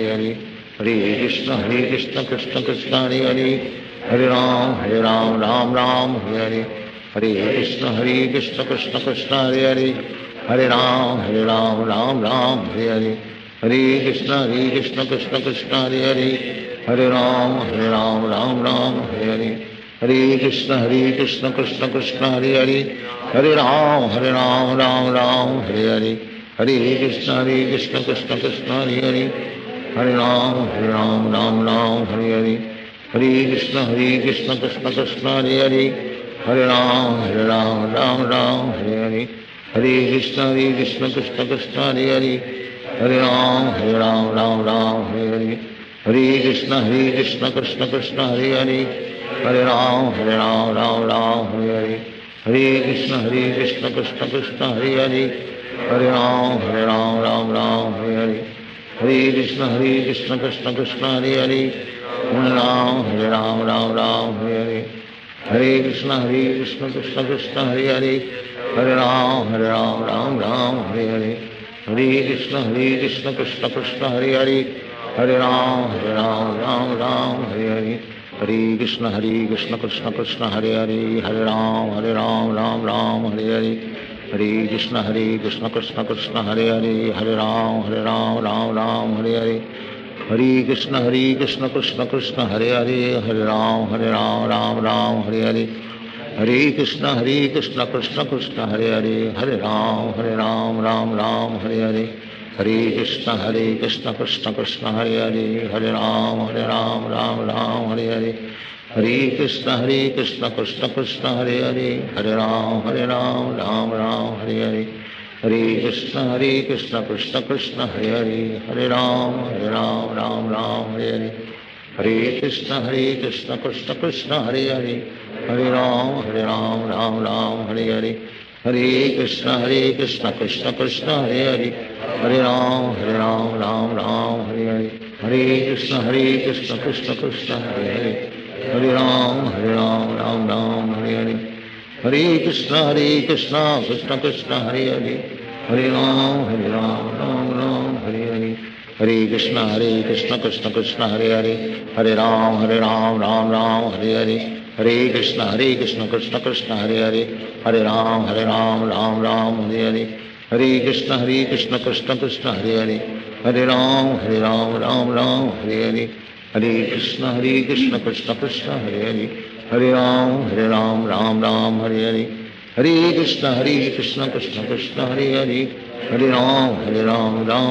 हरे, हरे कृष्ण कृष्ण कृष्ण हरे हरे, हरे राम राम हरे हरे, हरे कृष्ण कृष्ण कृष्ण हरे हरे, हरे राम राम हरे हरे, हरे कृष्ण कृष्ण कृष्ण हरे हरे, हरे राम राम हरे हरे, हरे कृष्ण कृष्ण कृष्ण हरे हरे, हरे राम राम हरे हरे, हरे कृष्ण कृष्ण कृष्ण हरे हरे, हरे राम राम हरे हरे, हरे कृष्ण कृष्ण कृष्ण हरे हरे, हरे राम राम हरे हरे, हरे कृष्ण कृष्ण कृष्ण हरे हरे, हरे राम राम हरे हरे, हरे कृष्ण कृष्ण कृष्ण हरे हरे, हरे राम राम हरे हरे, हरे कृष्ण कृष्ण कृष्ण हरे हरे, हरे राम राम हरे हरे, हरे कृष्ण कृष्ण कृष्ण हरे हरे, हरे राम राम हरे हरे, हरे कृष्ण कृष्ण कृष्ण हरे हरे, हरे राम राम हरे हरे, हरे कृष्ण कृष्ण कृष्ण हरे हरे, हरे राम राम हरे हरे, हरे कृष्ण कृष्ण कृष्ण हरे हरे, हरे राम राम राम हरे हरे, हरे कृष्ण कृष्ण कृष्ण हरे हरे, हरे राम राम हरे हरे, हरे कृष्ण कृष्ण कृष्ण हरे हरे, हरे राम राम हरे हरे, हरे कृष्ण कृष्ण कृष्ण हरे हरे, हरे राम राम हरे हरे, हरे कृष्ण कृष्ण कृष्ण हरे हरे, हरे राम राम हरे हरे, हरे कृष्ण कृष्ण कृष्ण हरे हरे, हरे राम राम हरे हरे, हरे कृष्ण कृष्ण कृष्ण हरे हरे, हरे राम राम हरे हरे, हरे कृष्ण कृष्ण कृष्ण हरे हरे, हरे राम राम हरे हरे, हरे कृष्ण कृष्ण कृष्ण हरे हरे, हरे राम राम हरे हरे, हरे कृष्ण कृष्ण कृष्ण हरे हरे, हरे राम राम हरे हरे, हरे कृष्ण कृष्ण कृष्ण हरे हरे, हरे राम हरे हरे, हरे कृष्ण कृष्ण कृष्ण हरे हरे, हरे राम राम हरे हरे, हरे कृष्ण कृष्ण कृष्ण हरे हरे, हरे राम राम हरे हरे, हरे कृष्ण कृष्ण कृष्ण हरे हरे, हरे राम राम हरे हरे, हरे कृष्ण कृष्ण कृष्ण हरे हरे, हरे राम राम हरे हरे, हरे कृष्ण कृष्ण कृष्ण हरे हरे, हरे राम राम हरे हरे, हरे कृष्ण कृष्ण कृष्ण हरे हरे, हरे राम राम हरे हरे, हरे कृष्ण कृष्ण कृष्ण हरे हरे, हरे राम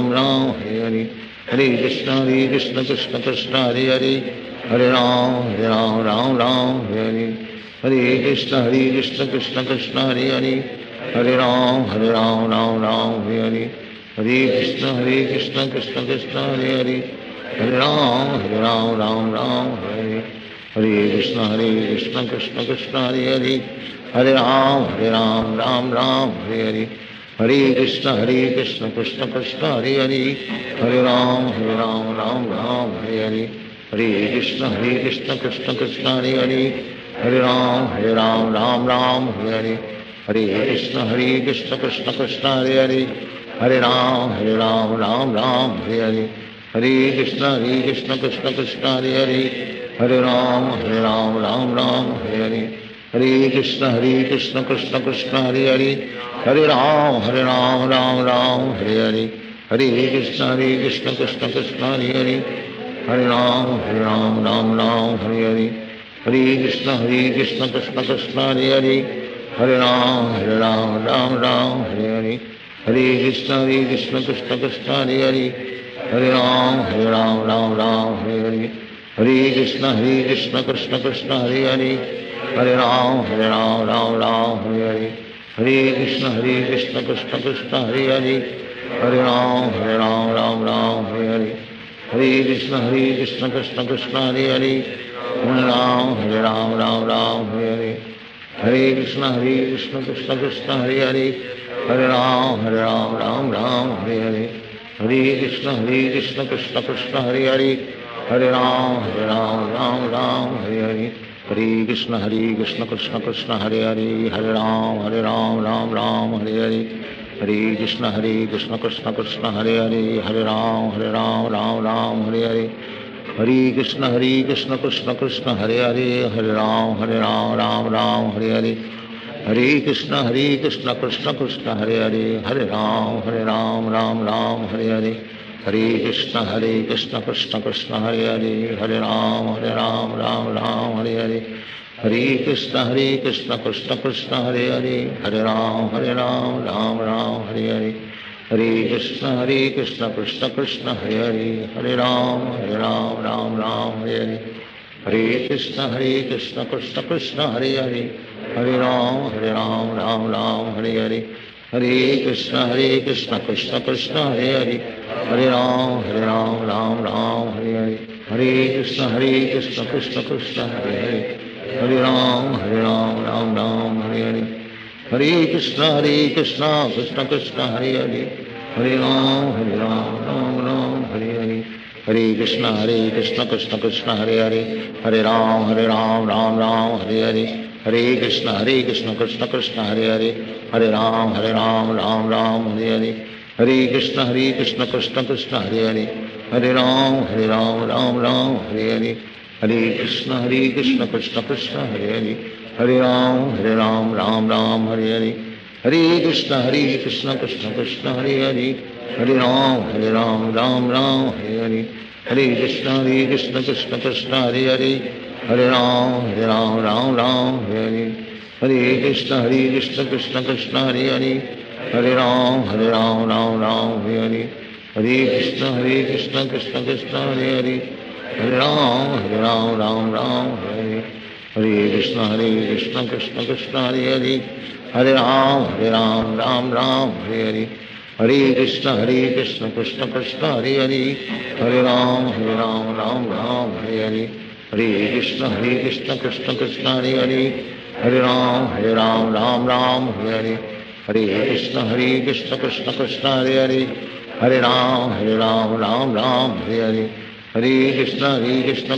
राम हरे हरे, हरे कृष्ण कृष्ण कृष्ण हरे हरे, हरे राम राम हरे हरे, हरे कृष्ण कृष्ण कृष्ण हरे हरे, हरे राम राम हरे हरे, हरे कृष्ण कृष्ण कृष्ण हरे हरे, हरे राम राम हरे हरे, हरे कृष्ण कृष्ण कृष्ण हरे हरे, हरे राम राम हरे हरे, हरे कृष्ण कृष्ण कृष्ण हरे हरे, हरे राम राम हरे हरे, हरे कृष्ण कृष्ण कृष्ण हरे हरे, हरे राम राम हरे हरे, हरे कृष्ण कृष्ण कृष्ण हरे हरे, हरे राम राम हरे हरे, हरे कृष्ण कृष्ण कृष्ण हरे हरे, हरे राम राम हरे हरे, हरे कृष्ण कृष्ण कृष्ण हरे हरे, हरे राम राम हरे हरे, हरे कृष्ण कृष्ण कृष्ण हरे हरे, हरे राम राम हरे हरे, हरे कृष्ण कृष्ण कृष्ण हरे हरे, हरे राम राम हरे हरे, हरे कृष्ण कृष्ण कृष्ण हरे हरे, हरे राम राम हरे हरे, हरे कृष्ण कृष्ण कृष्ण हरे हरे, हरे राम हरे हरे, हरे कृष्ण कृष्ण कृष्ण हरे हरे, हरे राम राम हरे हरे, हरे कृष्ण कृष्ण कृष्ण हरे हरे, हरे राम राम हरे हरे, हरे कृष्ण कृष्ण कृष्ण हरे हरे, हरे राम राम हरे हरे, हरे कृष्ण कृष्ण कृष्ण हरे हरे, हरे राम राम हरे हरे, हरे कृष्ण कृष्ण कृष्ण हरे हरे, हरे राम राम हरे हरे, हरे कृष्ण कृष्ण कृष्ण हरे हरे, हरे राम राम हरे हरे, हरे कृष्ण कृष्ण कृष्ण हरे हरे, हरे राम राम हरे हरे, हरे कृष्ण कृष्ण कृष्ण हरे हरे, हरे राम राम हरे हरे, हरे कृष्ण कृष्ण कृष्ण हरे हरे, हरे राम राम हरे हरे, हरे कृष्ण कृष्ण कृष्ण हरे हरे, हरे राम हरे हरे, हरे कृष्ण कृष्ण कृष्ण हरे हरे, हरे राम हरे हरे, हरे कृष्ण कृष्ण कृष्ण हरे हरे, हरे राम हरे हरे, हरे कृष्ण कृष्ण कृष्ण हरे हरे, हरे राम हरे हरे, हरे कृष्ण कृष्ण कृष्ण हरे हरे, हरे राम राम हरे हरे, हरे कृष्ण कृष्ण कृष्ण हरे हरे, हरे राम राम हरे हरे, हरे कृष्ण कृष्ण कृष्ण हरे हरे, हरे राम राम हरे हरे, हरे कृष्ण कृष्ण कृष्ण हरे हरे, हरे राम राम राम हरे हरे, हरे कृष्ण कृष्ण कृष्ण हरे हरे, हरे राम राम राम हरे हरे, हरे कृष्ण कृष्ण कृष्ण हरे हरे, हरे राम राम राम हरे हरे, हरे कृष्ण कृष्ण कृष्ण हरे हरे, हरे राम राम राम हरे हरे, हरे कृष्ण कृष्ण कृष्ण हरे हरे, हरे राम राम राम हरे हरे, हरे कृष्ण कृष्ण कृष्ण हरे हरे, हरे राम राम राम हरे हरे, हरे कृष्ण कृष्ण कृष्ण हरे हरे, हरे राम राम राम हरे हरे, हरे कृष्ण कृष्ण कृष्ण हरे हरे, हरे राम राम राम हरे हरे, हरे कृष्ण कृष्ण कृष्ण हरे हरे, हरे राम राम राम हरे हरे, हरे कृष्ण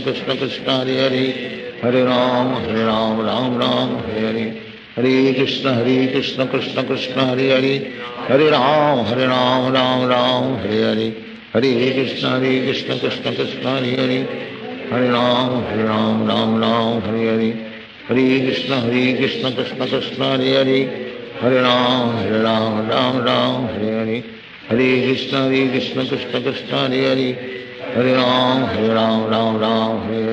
कृष्ण कृष्ण हरे हरे, हरे राम राम राम हरे हरे, हरे कृष्ण कृष्ण कृष्ण हरे हरे, हरे राम राम राम हरे हरे, हरे कृष्ण कृष्ण कृष्ण हरे हरे, हरे राम राम राम हरे हरे, हरे कृष्ण कृष्ण कृष्ण हरे हरे, हरे राम राम राम हरे हरे, हरे कृष्ण कृष्ण कृष्ण हरे हरे, हरे राम राम राम हरे हरे, हरे कृष्ण कृष्ण कृष्ण हरे हरे, हरे राम राम राम हरे हरे,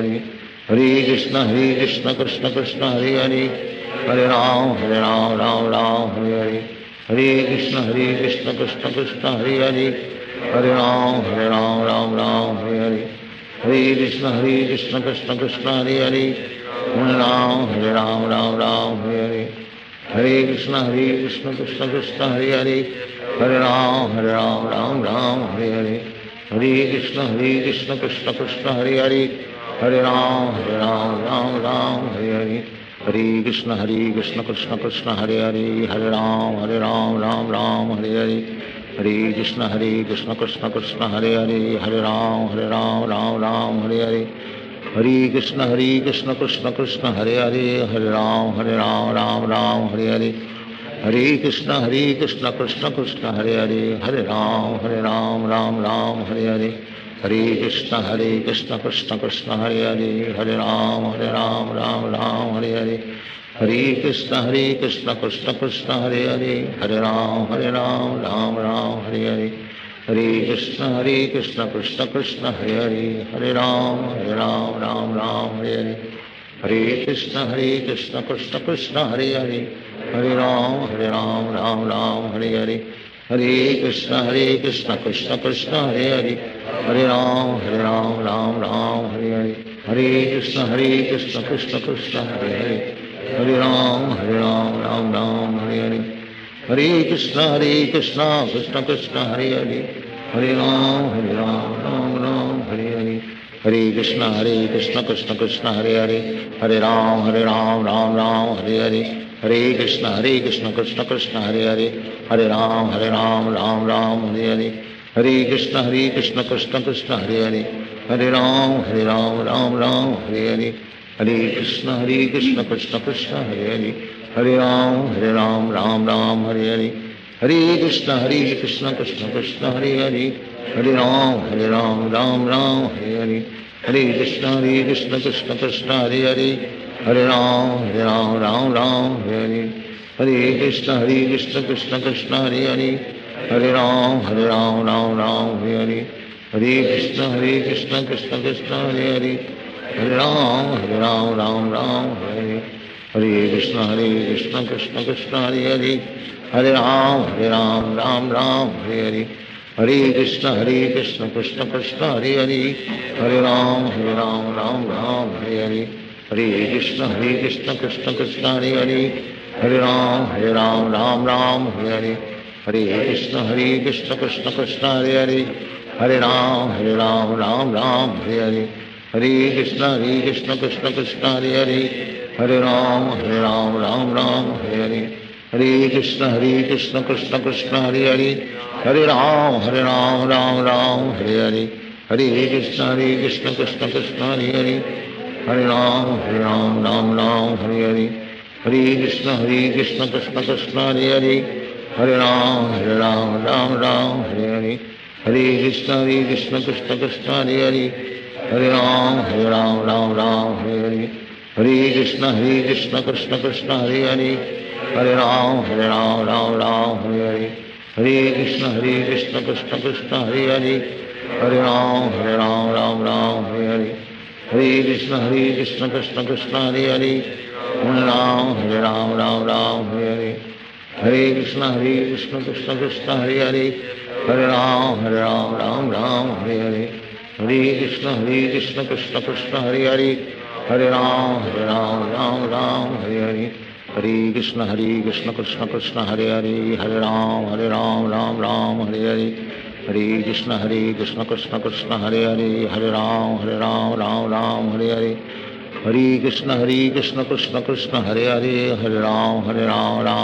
हरे कृष्ण कृष्ण कृष्ण हरे हरे, हरे राम राम राम हरे हरे, हरे कृष्ण कृष्ण कृष्ण हरे हरे, हरे राम राम राम हरे हरे, हरे कृष्ण कृष्ण कृष्ण हरे हरे, हरे राम राम राम हरे हरे, हरे कृष्ण कृष्ण कृष्ण हरे हरे, हरे राम राम राम हरे हरे, हरे कृष्ण कृष्ण कृष्ण हरे हरे, हरे राम राम राम हरे हरे, हरे कृष्ण कृष्ण कृष्ण हरे हरे, हरे राम राम राम हरे हरे, हरे कृष्ण कृष्ण कृष्ण हरे हरे, हरे राम राम राम हरे हरे, हरे कृष्ण कृष्ण कृष्ण हरे हरे, हरे राम राम राम हरे हरे, हरे कृष्ण कृष्ण कृष्ण हरे हरे, हरे राम राम राम हरे हरे, हरे कृष्ण कृष्ण कृष्ण हरे हरे, हरे राम राम राम हरे हरे, हरे कृष्ण कृष्ण कृष्ण हरे हरे, हरे राम राम राम हरे हरे, हरे कृष्ण कृष्ण कृष्ण हरे हरे, हरे राम राम राम हरे हरे, हरे कृष्ण कृष्ण कृष्ण हरे हरे, हरे राम राम राम हरे हरे, हरे कृष्ण कृष्ण कृष्ण हरे हरे, हरे राम राम राम हरे हरे, हरे कृष्ण कृष्ण कृष्ण हरे हरे, हरे राम राम राम हरे हरे, हरे कृष्ण कृष्ण कृष्ण हरे हरे, हरे राम राम राम हरे हरे, हरे कृष्ण कृष्ण कृष्ण हरे हरे, हरे राम राम राम हरे हरे, हरे कृष्ण कृष्ण कृष्ण हरे हरे, हरे राम राम राम हरे हरे, हरे कृष्ण कृष्ण कृष्ण हरे हरे, हरे राम राम राम हरे हरे, हरे कृष्ण कृष्ण कृष्ण हरे हरे, हरे राम राम राम हरे हरे, हरे कृष्ण कृष्ण कृष्ण हरे हरे, हरे राम राम राम हरे हरे, हरे कृष्ण कृष्ण कृष्ण हरे हरे, हरे राम राम राम हरे हरे, हरे कृष्ण कृष्ण कृष्ण हरे हरे, हरे राम राम राम हरे हरे, हरे कृष्ण कृष्ण कृष्ण हरे हरे, हरे राम राम राम हरे हरे, हरे कृष्ण कृष्ण कृष्ण हरे हरे, हरे राम राम राम हरे हरे, हरे कृष्ण कृष्ण कृष्ण हरे हरे, हरे राम राम राम हरे हरे, हरे कृष्ण कृष्ण कृष्ण हरे हरे, हरे राम राम राम हरे हरे, हरे कृष्ण कृष्ण कृष्ण हरे हरे, हरे राम राम राम हरे हरे, हरे कृष्ण कृष्ण कृष्ण हरे हरे, हरे राम राम राम हरे हरे, हरे कृष्ण कृष्ण कृष्ण हरे हरे, हरे राम राम राम हरे हरे, हरे कृष्ण कृष्ण कृष्ण हरे हरे, हरे राम राम राम हरे हरे, हरे कृष्ण कृष्ण कृष्ण हरे हरे, हरे राम राम राम हरे हरे, हरे कृष्ण कृष्ण कृष्ण हरे हरे, हरे राम राम राम हरे हरे, हरे कृष्ण कृष्ण कृष्ण हरे हरे, हरे राम राम राम हरे हरे, हरे कृष्ण कृष्ण कृष्ण हरे हरे, हरे राम राम हरे हरे, हरे कृष्ण कृष्ण कृष्ण हरे हरे, हरे राम राम हरे हरे, हरे कृष्ण कृष्ण कृष्ण हरे हरे, हरे राम राम हरे हरे, हरे कृष्ण कृष्ण कृष्ण हरे हरे, हरे राम राम हरे हरे, हरे कृष्ण कृष्ण कृष्ण हरे हरे, हरे राम राम हरे हरे, हरे कृष्ण कृष्ण कृष्ण हरे हरे, हरे राम राम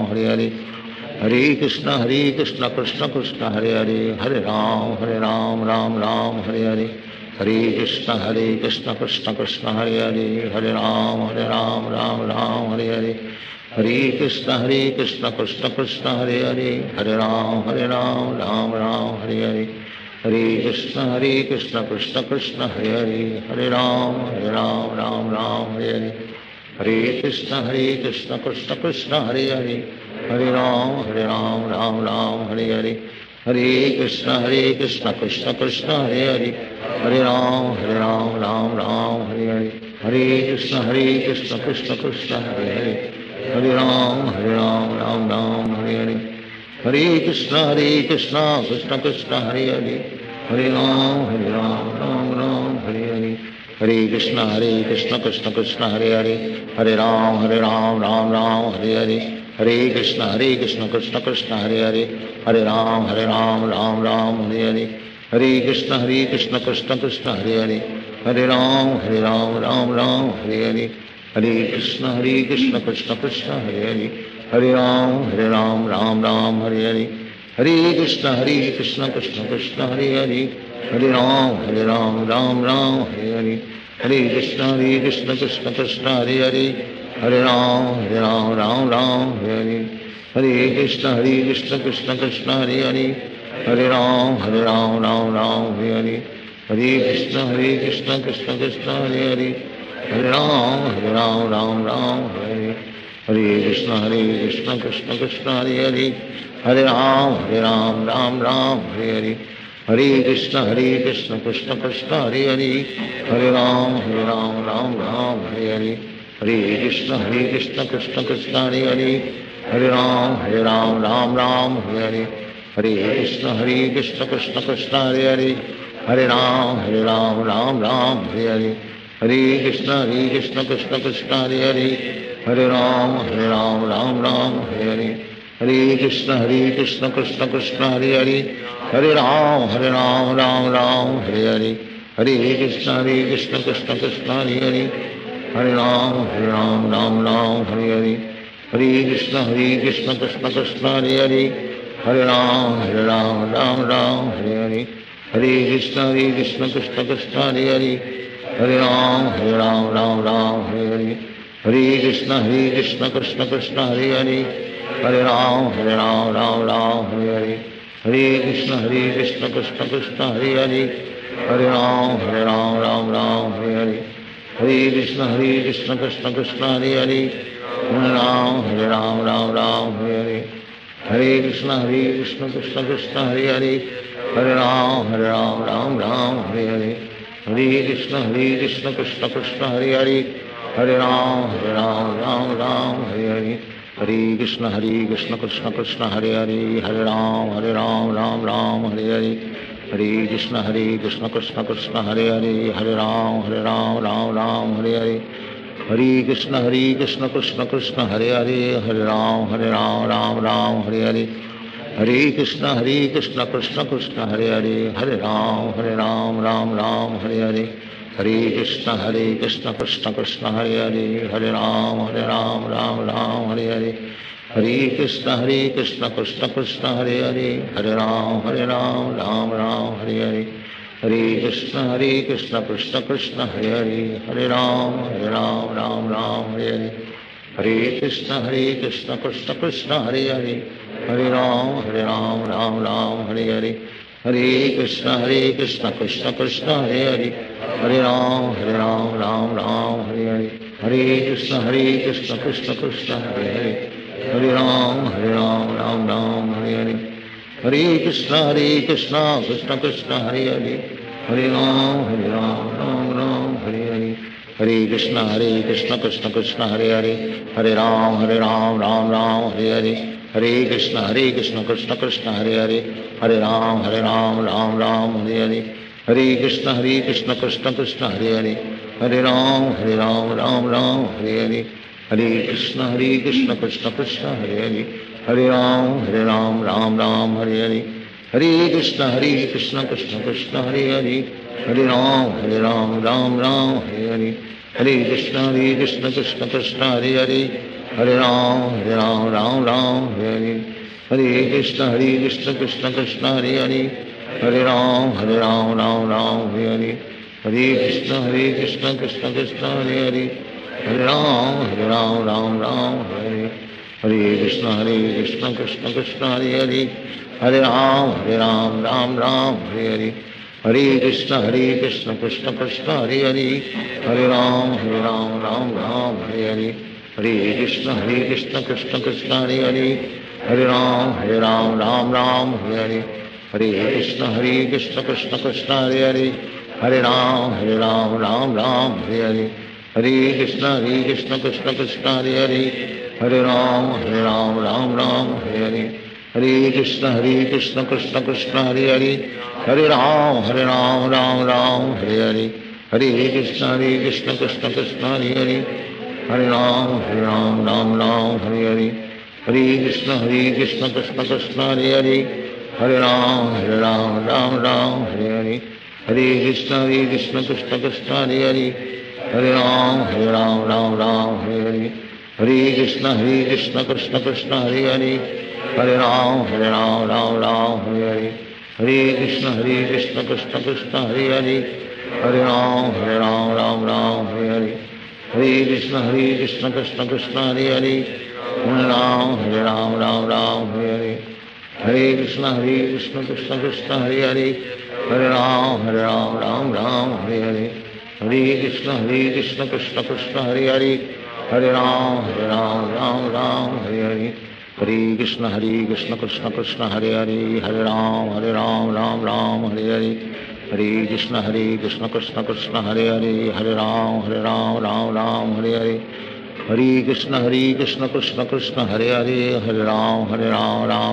हरे हरे, हरे कृष्ण कृष्ण कृष्ण हरे हरे, हरे राम राम हरे हरे, हरे कृष्ण कृष्ण कृष्ण हरे हरे, हरे राम राम हरे हरे, हरे कृष्ण कृष्ण कृष्ण हरे हरे, हरे राम राम हरे हरे, हरे कृष्ण कृष्ण कृष्ण हरे हरे, हरे राम राम हरे हरे, हरे कृष्ण कृष्ण कृष्ण हरे हरे, हरे राम राम हरे हरे, हरे कृष्ण कृष्ण कृष्ण हरे हरे, हरे राम राम हरे हरे, हरे कृष्ण कृष्ण कृष्ण हरे हरे, हरे राम राम हरे हरे, हरे कृष्ण कृष्ण कृष्ण हरे हरे, हरे राम राम हरे हरे, हरे कृष्ण कृष्ण कृष्ण हरे हरे, हरे राम राम हरे हरे, हरे कृष्ण कृष्ण कृष्ण हरे हरे, हरे राम राम हरे हरे, हरे कृष्ण कृष्ण कृष्ण हरे हरे, हरे राम राम हरे हरे, हरे कृष्ण कृष्ण कृष्ण हरे हरे, हरे राम राम हरे हरे, हरे कृष्ण कृष्ण कृष्ण हरे हरे, हरे राम राम हरे हरे, हरे कृष्ण कृष्ण कृष्ण हरे हरे, हरे राम राम हरे हरे, हरे कृष्ण कृष्ण कृष्ण हरे हरे, हरे राम राम हरे हरे, हरे कृष्ण कृष्ण कृष्ण हरे हरे, हरे राम राम हरे हरे, हरे कृष्ण कृष्ण कृष्ण हरे हरे, हरे राम राम हरे हरे, हरे कृष्ण कृष्ण कृष्ण हरे हरे, हरे राम राम हरे हरे, हरे कृष्ण कृष्ण कृष्ण हरे हरे, हरे राम राम हरे हरे, हरे कृष्ण कृष्ण कृष्ण हरे हरे, हरे राम राम हरे हरे, हरे कृष्ण कृष्ण कृष्ण हरे हरे, हरे राम राम हरे हरे, हरे कृष्ण कृष्ण कृष्ण हरे हरे, हरे राम हरे हरे, हरे कृष्ण कृष्ण कृष्ण हरे हरे, हरे राम राम हरे हरे, हरे कृष्ण कृष्ण कृष्ण हरे हरे, हरे राम राम हरे हरे, हरे कृष्ण कृष्ण कृष्ण हरे हरे, हरे राम राम हरे हरे, हरे कृष्ण कृष्ण कृष्ण हरे हरे, हरे राम राम हरे हरे, हरे कृष्ण कृष्ण कृष्ण हरे हरे, हरे राम राम हरे हरे, हरे कृष्ण कृष्ण कृष्ण हरे हरे, हरे राम हरे हरे, हरे कृष्ण कृष्ण कृष्ण हरे हरे, हरे राम राम हरे हरे, हरे कृष्ण कृष्ण कृष्ण हरे हरे, हरे राम राम हरे हरे, हरे कृष्ण कृष्ण कृष्ण हरे हरे, हरे राम राम हरे हरे, हरे कृष्ण कृष्ण कृष्ण हरे हरे, हरे राम राम हरे हरे, हरे कृष्ण कृष्ण कृष्ण हरे हरे, हरे राम राम हरे हरे, हरे कृष्ण कृष्ण कृष्ण हरे हरे, हरे राम राम हरे हरे, हरे कृष्ण कृष्ण कृष्ण हरे हरे, हरे राम राम हरे हरे, हरे कृष्ण कृष्ण कृष्ण हरे हरे, हरे राम राम हरे हरे, हरे कृष्ण कृष्ण कृष्ण हरे हरे, हरे राम राम हरे हरे, हरे कृष्ण कृष्ण कृष्ण कृष्ण हरे हरे, हरे राम राम हरे हरे, हरे कृष्ण कृष्ण कृष्ण हरे हरे, हरे राम राम राम हरे हरे, हरे कृष्ण कृष्ण कृष्ण हरे हरे, हरे राम राम राम हरे हरे, हरे कृष्ण कृष्ण कृष्ण हरे हरे, हरे राम राम हरे हरे, हरे कृष्ण कृष्ण कृष्ण हरे हरे, हरे राम राम राम हरे हरे, हरे कृष्ण कृष्ण कृष्ण हरे हरे, हरे राम राम राम हरे हरे, हरे कृष्ण कृष्ण कृष्ण हरे हरे, हरे राम राम राम हरे हरे, हरे कृष्ण कृष्ण कृष्ण हरे हरे, हरे राम राम हरे हरे, हरे कृष्ण कृष्ण कृष्ण हरे हरे, हरे राम राम हरे हरे, हरे कृष्ण कृष्ण कृष्ण हरे हरे, हरे राम राम हरे हरे, हरे कृष्ण कृष्ण कृष्ण हरे हरे, हरे राम राम हरे हरे, हरे कृष्ण कृष्ण कृष्ण हरे हरे, हरे राम राम हरे हरे, हरे कृष्ण कृष्ण कृष्ण हरे हरे, हरे राम राम हरे हरे, हरे कृष्ण कृष्ण कृष्ण हरे हरे, हरे राम राम हरे हरे, हरे कृष्ण कृष्ण कृष्ण हरे हरे, हरे राम राम हरे हरे, हरे कृष्ण कृष्ण कृष्ण हरे हरे, हरे राम राम हरे हरे, हरे कृष्ण कृष्ण कृष्ण हरे हरे, हरे राम राम हरे हरे, हरे कृष्ण कृष्ण कृष्ण हरे हरे, हरे राम राम हरे हरे, हरे कृष्ण कृष्ण कृष्ण हरे हरे, हरे राम राम हरे हरे, हरे कृष्ण कृष्ण कृष्ण हरे हरे, हरे राम राम हरे हरे, हरे कृष्ण कृष्ण कृष्ण हरे हरे, हरे राम राम हरे हरे, हरे कृष्ण कृष्ण कृष्ण हरे हरे, हरे राम राम हरे हरे, हरे कृष्ण कृष्ण कृष्ण हरे हरे, हरे राम राम हरे हरे, हरे कृष्ण कृष्ण कृष्ण हरे हरे, हरे राम हरे हरे, हरे कृष्ण कृष्ण कृष्ण हरे हरे, हरे राम राम हरे हरे, हरे कृष्ण कृष्ण कृष्ण हरे हरे, हरे राम राम हरे हरे, हरे कृष्ण कृष्ण कृष्ण हरे हरे, हरे राम राम हरे हरे, हरे कृष्ण कृष्ण कृष्ण हरे हरे, हरे राम राम हरे हरे, हरे कृष्ण कृष्ण कृष्ण हरे हरे, हरे राम राम हरे हरे, हरे कृष्ण कृष्ण कृष्ण हरे हरे, हरे राम राम हरे हरे, हरे कृष्ण कृष्ण कृष्ण हरे हरे, हरे राम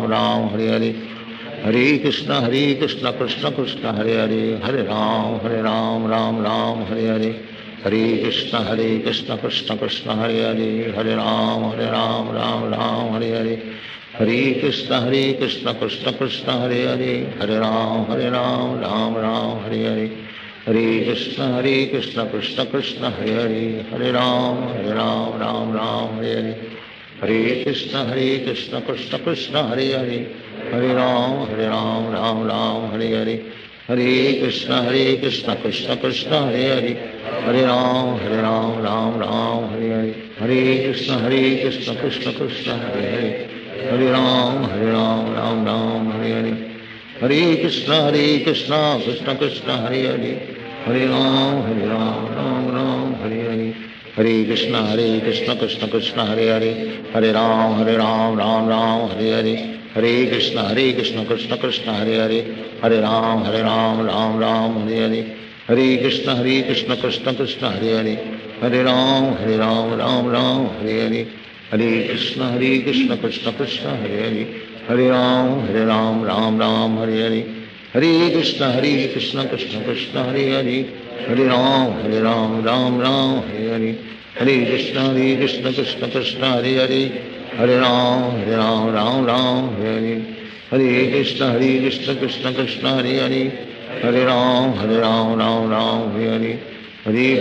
राम हरे हरे, हरे कृष्ण कृष्ण कृष्ण हरे हरे, हरे राम राम हरे हरे, हरे कृष्ण कृष्ण कृष्ण हरे हरे, हरे राम राम हरे हरे, हरे कृष्ण कृष्ण कृष्ण हरे हरे, हरे राम राम हरे हरे, हरे कृष्ण कृष्ण कृष्ण हरे हरे, हरे राम राम हरे हरे, हरे कृष्ण कृष्ण कृष्ण हरे हरे, हरे राम राम हरे हरे, हरे कृष्ण कृष्ण कृष्ण हरे हरे, हरे राम राम हरे हरे, हरे कृष्ण कृष्ण कृष्ण हरे हरे, हरे राम राम हरे हरे, हरे कृष्ण कृष्ण कृष्ण हरे हरे, हरे राम राम हरे हरे, हरे कृष्ण कृष्ण कृष्ण हरे हरे, हरे राम राम हरे हरे, हरे कृष्ण कृष्ण कृष्ण हरे हरे, हरे राम राम हरे हरे, हरे कृष्ण कृष्ण कृष्ण हरे हरे, हरे राम राम हरे हरे, हरे कृष्ण कृष्ण कृष्ण हरे हरे, हरे राम राम हरे हरे, हरे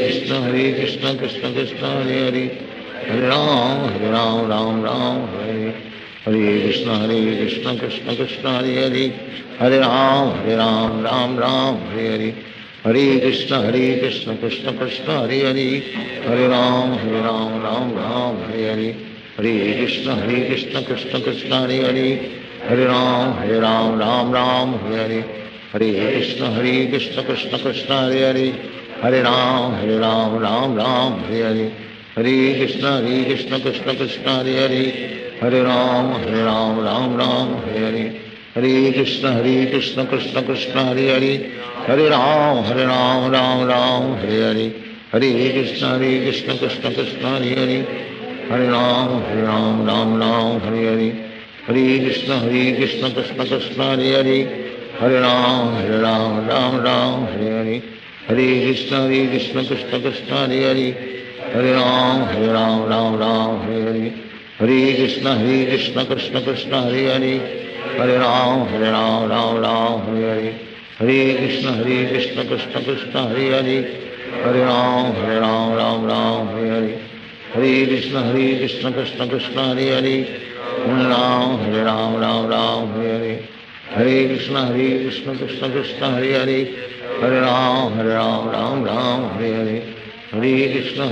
कृष्ण कृष्ण कृष्ण हरे हरे, हरे राम राम हरे हरे, हरे कृष्ण कृष्ण कृष्ण हरे हरे, हरे राम राम हरे हरे, हरे कृष्ण कृष्ण कृष्ण हरे हरे, हरे राम हरे हरे, हरे कृष्ण कृष्ण कृष्ण हरे हरे, हरे राम राम हरे हरे, हरे कृष्ण कृष्ण कृष्ण हरे हरे, हरे राम राम हरे हरे, हरे कृष्ण कृष्ण कृष्ण हरे हरे, हरे राम राम राम हरे हरे, हरे कृष्ण कृष्ण कृष्ण हरे हरे, हरे राम राम राम हरे हरे, हरे कृष्ण कृष्ण कृष्ण हरे हरे, हरे राम राम राम हरे हरे, हरे कृष्ण कृष्ण कृष्ण हरे हरे, हरे राम राम राम हरे हरे, हरे कृष्ण कृष्ण कृष्ण हरे हरे, हरे राम राम राम हरे हरे, हरे कृष्ण कृष्ण कृष्ण हरे हरे, हरे राम राम राम हरे हरे, हरे कृष्ण कृष्ण कृष्ण हरे हरे, हरे राम राम राम हरे हरे, हरे कृष्ण कृष्ण कृष्ण हरे हरे, हरे राम राम राम हरे हरे, हरे कृष्ण कृष्ण कृष्ण हरे हरे, हरे राम राम हरे हरे, हरे कृष्ण कृष्ण कृष्ण हरे हरे, हरे राम राम राम हरे हरे, हरे कृष्ण कृष्ण कृष्ण हरे हरे, हरे राम राम राम हरे हरे, हरे कृष्ण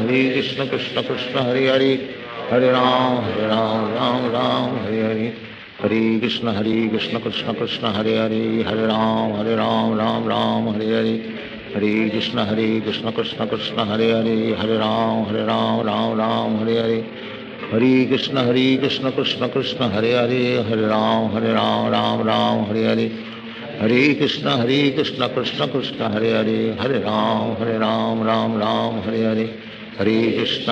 कृष्ण कृष्ण हरे हरे, हरे राम राम हरे हरे, हरे कृष्ण कृष्ण कृष्ण हरे हरे, हरे राम राम हरे हरे, हरे कृष्ण कृष्ण कृष्ण हरे हरे, हरे राम राम हरे हरे, हरे कृष्ण कृष्ण कृष्ण हरे हरे, हरे राम राम हरे हरे, हरे कृष्ण कृष्ण कृष्ण हरे हरे, हरे राम राम हरे हरे, हरे कृष्ण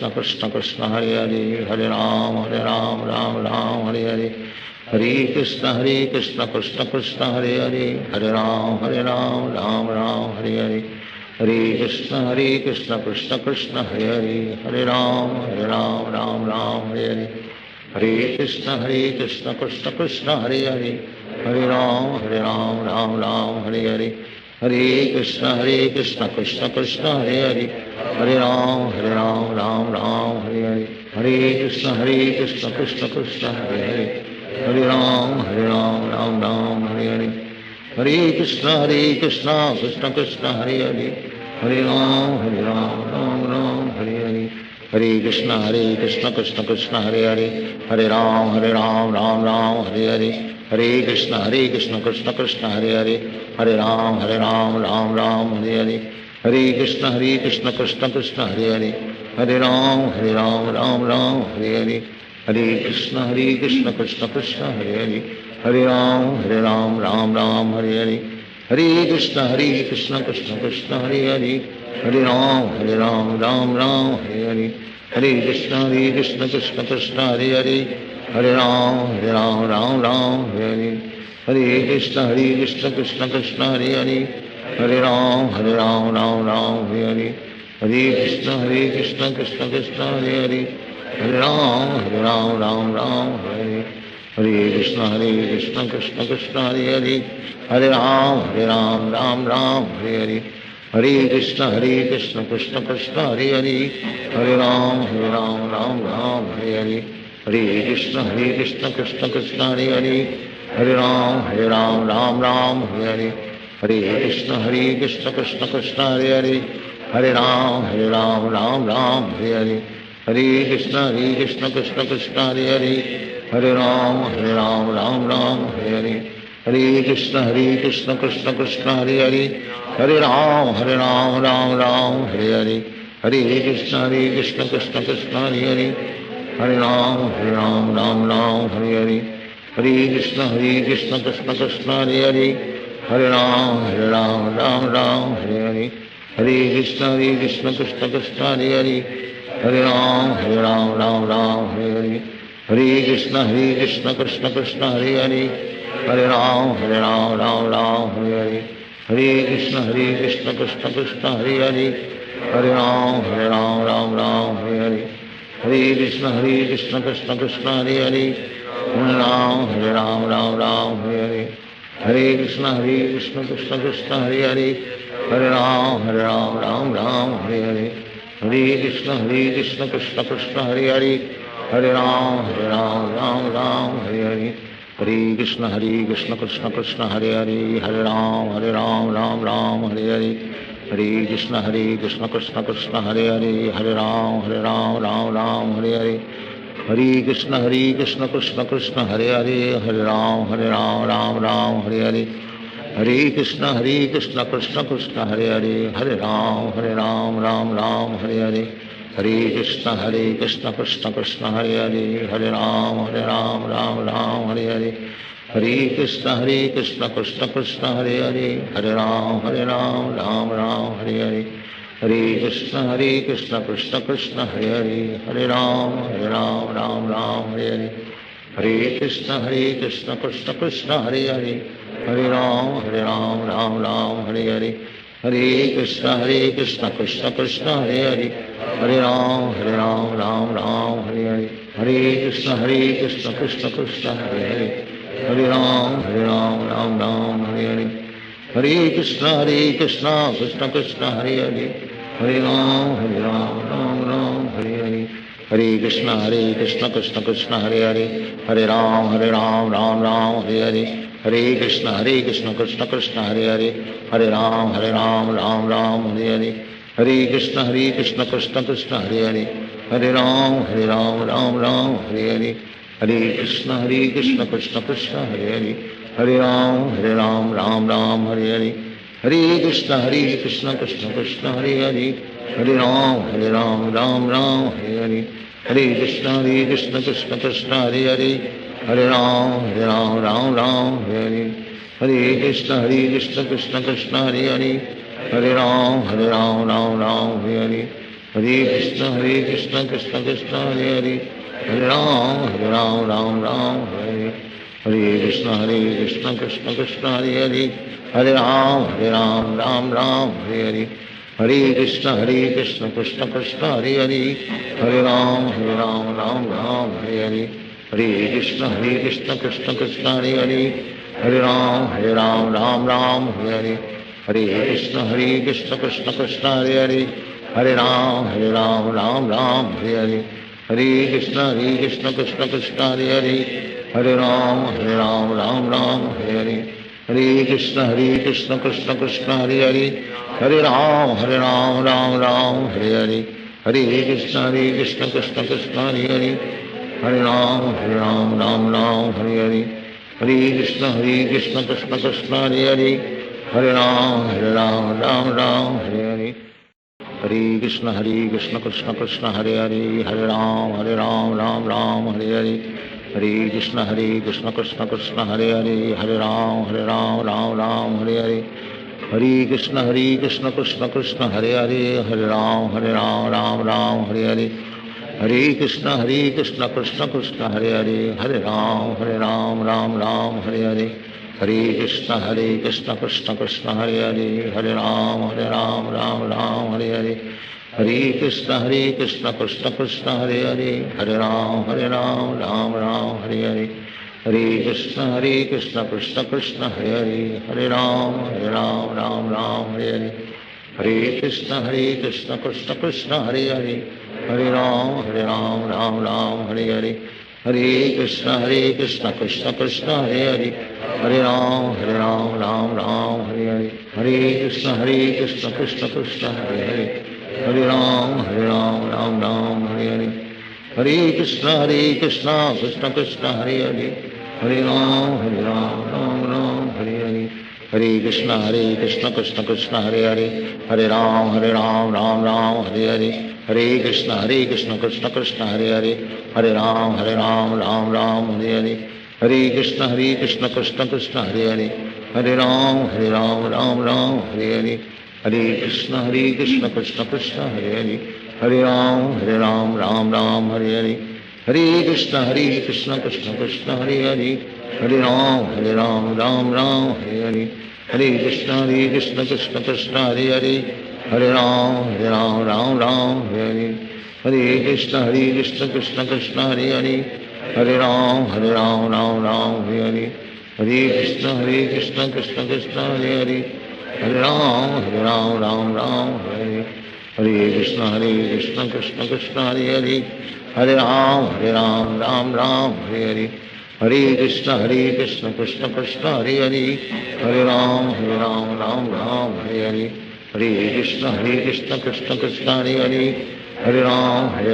कृष्ण कृष्ण हरे हरे, हरे राम राम हरे हरे, हरे कृष्ण कृष्ण कृष्ण हरे हरे, हरे राम राम हरे हरे, हरे कृष्ण कृष्ण कृष्ण हरे हरे, हरे राम राम हरे हरे, हरे कृष्ण कृष्ण कृष्ण हरे हरे, हरे राम राम हरे हरे, हरे कृष्ण कृष्ण कृष्ण हरे हरे, हरे राम राम हरे हरे, हरे कृष्ण कृष्ण कृष्ण हरे हरे, हरे राम राम हरे हरे, हरे कृष्ण कृष्ण कृष्ण हरे हरे, हरे राम राम राम हरे हरे, हरे कृष्ण कृष्ण कृष्ण हरे हरे, हरे राम राम राम हरे हरे, हरे कृष्ण कृष्ण कृष्ण हरे हरे, हरे राम राम हरे हरे, हरे कृष्ण कृष्ण कृष्ण हरे हरे, हरे राम राम हरे हरे, हरे कृष्ण कृष्ण कृष्ण हरे हरे, हरे राम राम हरे हरे, हरे कृष्ण कृष्ण कृष्ण हरे हरे, हरे राम राम हरे हरे, हरे कृष्ण कृष्ण कृष्ण हरे हरे, हरे राम राम हरे हरे, हरे कृष्ण कृष्ण कृष्ण हरे हरे, हरे राम राम हरे हरे, हरे कृष्ण कृष्ण कृष्ण हरे हरे, हरे राम राम हरे हरे, हरे कृष्ण कृष्ण कृष्ण हरे हरे, हरे राम राम हरे हरे, हरे कृष्ण कृष्ण कृष्ण हरे हरे, हरे राम राम हरे हरे, हरे कृष्ण कृष्ण कृष्ण हरे हरे, हरे राम राम हरे हरे, हरे कृष्ण कृष्ण कृष्ण हरे हरे, हरे राम राम हरे हरे, हरे कृष्ण कृष्ण कृष्ण हरे हरे, हरे राम राम हरे हरे, हरे कृष्ण कृष्ण कृष्ण हरे हरे, हरे राम राम हरे हरे, हरे कृष्ण कृष्ण कृष्ण हरे हरे, हरे राम राम हरे हरे, हरे कृष्ण कृष्ण कृष्ण हरे हरे, हरे राम राम हरे हरे, हरे कृष्ण कृष्ण कृष्ण हरे हरे, हरे राम राम हरे हरे, हरे कृष्ण कृष्ण कृष्ण हरे हरे, हरे राम राम हरे हरे, हरे कृष्ण कृष्ण कृष्ण हरे हरे, हरे राम हरे हरे, हरे कृष्ण कृष्ण कृष्ण हरे हरे, हरे राम राम हरे हरे, हरे कृष्ण कृष्ण कृष्ण हरे हरे, हरे राम राम हरे हरे, हरे कृष्ण कृष्ण कृष्ण हरे हरे, हरे राम राम हरे हरे, हरे कृष्ण कृष्ण कृष्ण हरे हरे, हरे राम राम हरे हरे, हरे कृष्ण कृष्ण कृष्ण हरे हरे, हरे राम राम हरे हरे, हरे कृष्ण कृष्ण कृष्ण हरे हरे, हरे राम राम राम हरे हरे, हरे कृष्ण कृष्ण कृष्ण हरे हरे, हरे राम राम राम हरे हरे, हरे कृष्ण कृष्ण कृष्ण हरे हरे, हरे राम राम राम हरे हरे, हरे कृष्ण कृष्ण हरे हरे, हरे राम राम राम हरे हरे, हरे कृष्ण कृष्ण कृष्ण हरे हरे, हरे राम राम राम हरे हरे, हरे कृष्ण कृष्ण कृष्ण हरे हरे, हरे राम राम राम हरे हरे, हरे कृष्ण कृष्ण कृष्ण हरे हरे, हरे राम राम राम हरे हरे, हरे कृष्ण कृष्ण कृष्ण हरे हरे, हरे राम राम हरे हरे, हरे कृष्ण कृष्ण कृष्ण हरे हरे, हरे राम राम राम हरे हरे, हरे कृष्ण कृष्ण कृष्ण हरे हरे, हरे राम राम राम हरे हरे, हरे कृष्ण कृष्ण कृष्ण हरे हरे, हरे राम राम राम हरे हरे, हरे कृष्ण कृष्ण कृष्ण हरे हरे, हरे राम राम हरे हरे, हरे कृष्ण कृष्ण कृष्ण हरे हरे, हरे राम राम हरे हरे, हरे कृष्ण कृष्ण कृष्ण हरे हरे, हरे राम राम हरे हरे, हरे कृष्ण कृष्ण कृष्ण हरे हरे, हरे राम राम हरे हरे, हरे कृष्ण कृष्ण कृष्ण हरे हरे, हरे राम राम हरे हरे, हरे कृष्ण कृष्ण कृष्ण हरे हरे, हरे राम राम हरे हरे, हरे कृष्ण कृष्ण कृष्ण हरे हरे, हरे राम राम हरे हरे, हरे कृष्ण कृष्ण कृष्ण हरे हरे, हरे राम राम हरे हरे, हरे कृष्ण कृष्ण कृष्ण हरे हरे, हरे राम राम हरे हरे, हरे कृष्ण कृष्ण कृष्ण हरे हरे, हरे राम राम हरे हरे, हरे कृष्ण कृष्ण कृष्ण हरे हरे, हरे राम राम हरे हरे, हरे कृष्ण कृष्ण कृष्ण हरे हरे, हरे राम राम हरे हरे, हरे कृष्ण कृष्ण कृष्ण हरे हरे, हरे राम राम हरे हरे, हरे कृष्ण कृष्ण कृष्ण हरे हरे, हरे राम राम हरे हरे, हरे कृष्ण कृष्ण कृष्ण हरे हरे, हरे राम राम हरे हरे, हरे कृष्ण कृष्ण कृष्ण हरे हरे, हरे राम राम हरे हरे, हरे कृष्ण कृष्ण कृष्ण हरे हरे, हरे राम राम हरे हरे, हरे कृष्ण कृष्ण कृष्ण हरे हरे, हरे राम राम हरे हरे, हरे कृष्ण कृष्ण कृष्ण हरे हरे, हरे राम राम हरे हरे, हरे कृष्ण कृष्ण कृष्ण हरे हरे, हरे राम राम हरे हरे, हरे कृष्ण कृष्ण कृष्ण हरे हरे, हरे राम राम हरे हरे, हरे कृष्ण कृष्ण कृष्ण हरे हरे, हरे राम राम हरे हरे, हरे कृष्ण कृष्ण कृष्ण हरे हरे, हरे राम राम हरे हरे, हरे कृष्ण कृष्ण कृष्ण हरे हरे, हरे राम हरे हरे, हरे कृष्ण कृष्ण कृष्ण हरे हरे, हरे राम राम हरे हरे, हरे कृष्ण कृष्ण कृष्ण हरे हरे, हरे राम राम हरे हरे, हरे कृष्ण कृष्ण कृष्ण हरे हरे, हरे राम हरे हरे, हरे कृष्ण कृष्ण कृष्ण हरे हरे, हरे राम राम हरे हरे, हरे कृष्ण कृष्ण कृष्ण हरे हरे, हरे राम राम हरे हरे, हरे कृष्ण कृष्ण कृष्ण हरे हरे, हरे राम राम हरे हरे, हरे कृष्ण कृष्ण कृष्ण हरे हरे, हरे राम राम हरे हरे, हरे कृष्ण कृष्ण कृष्ण हरे हरे, हरे राम राम हरे हरे, हरे कृष्ण कृष्ण कृष्ण हरे हरे, हरे राम राम हरे हरे, हरे कृष्ण कृष्ण कृष्ण हरे हरे, हरे राम राम हरे हरे, हरे कृष्ण कृष्ण कृष्ण हरे हरे, हरे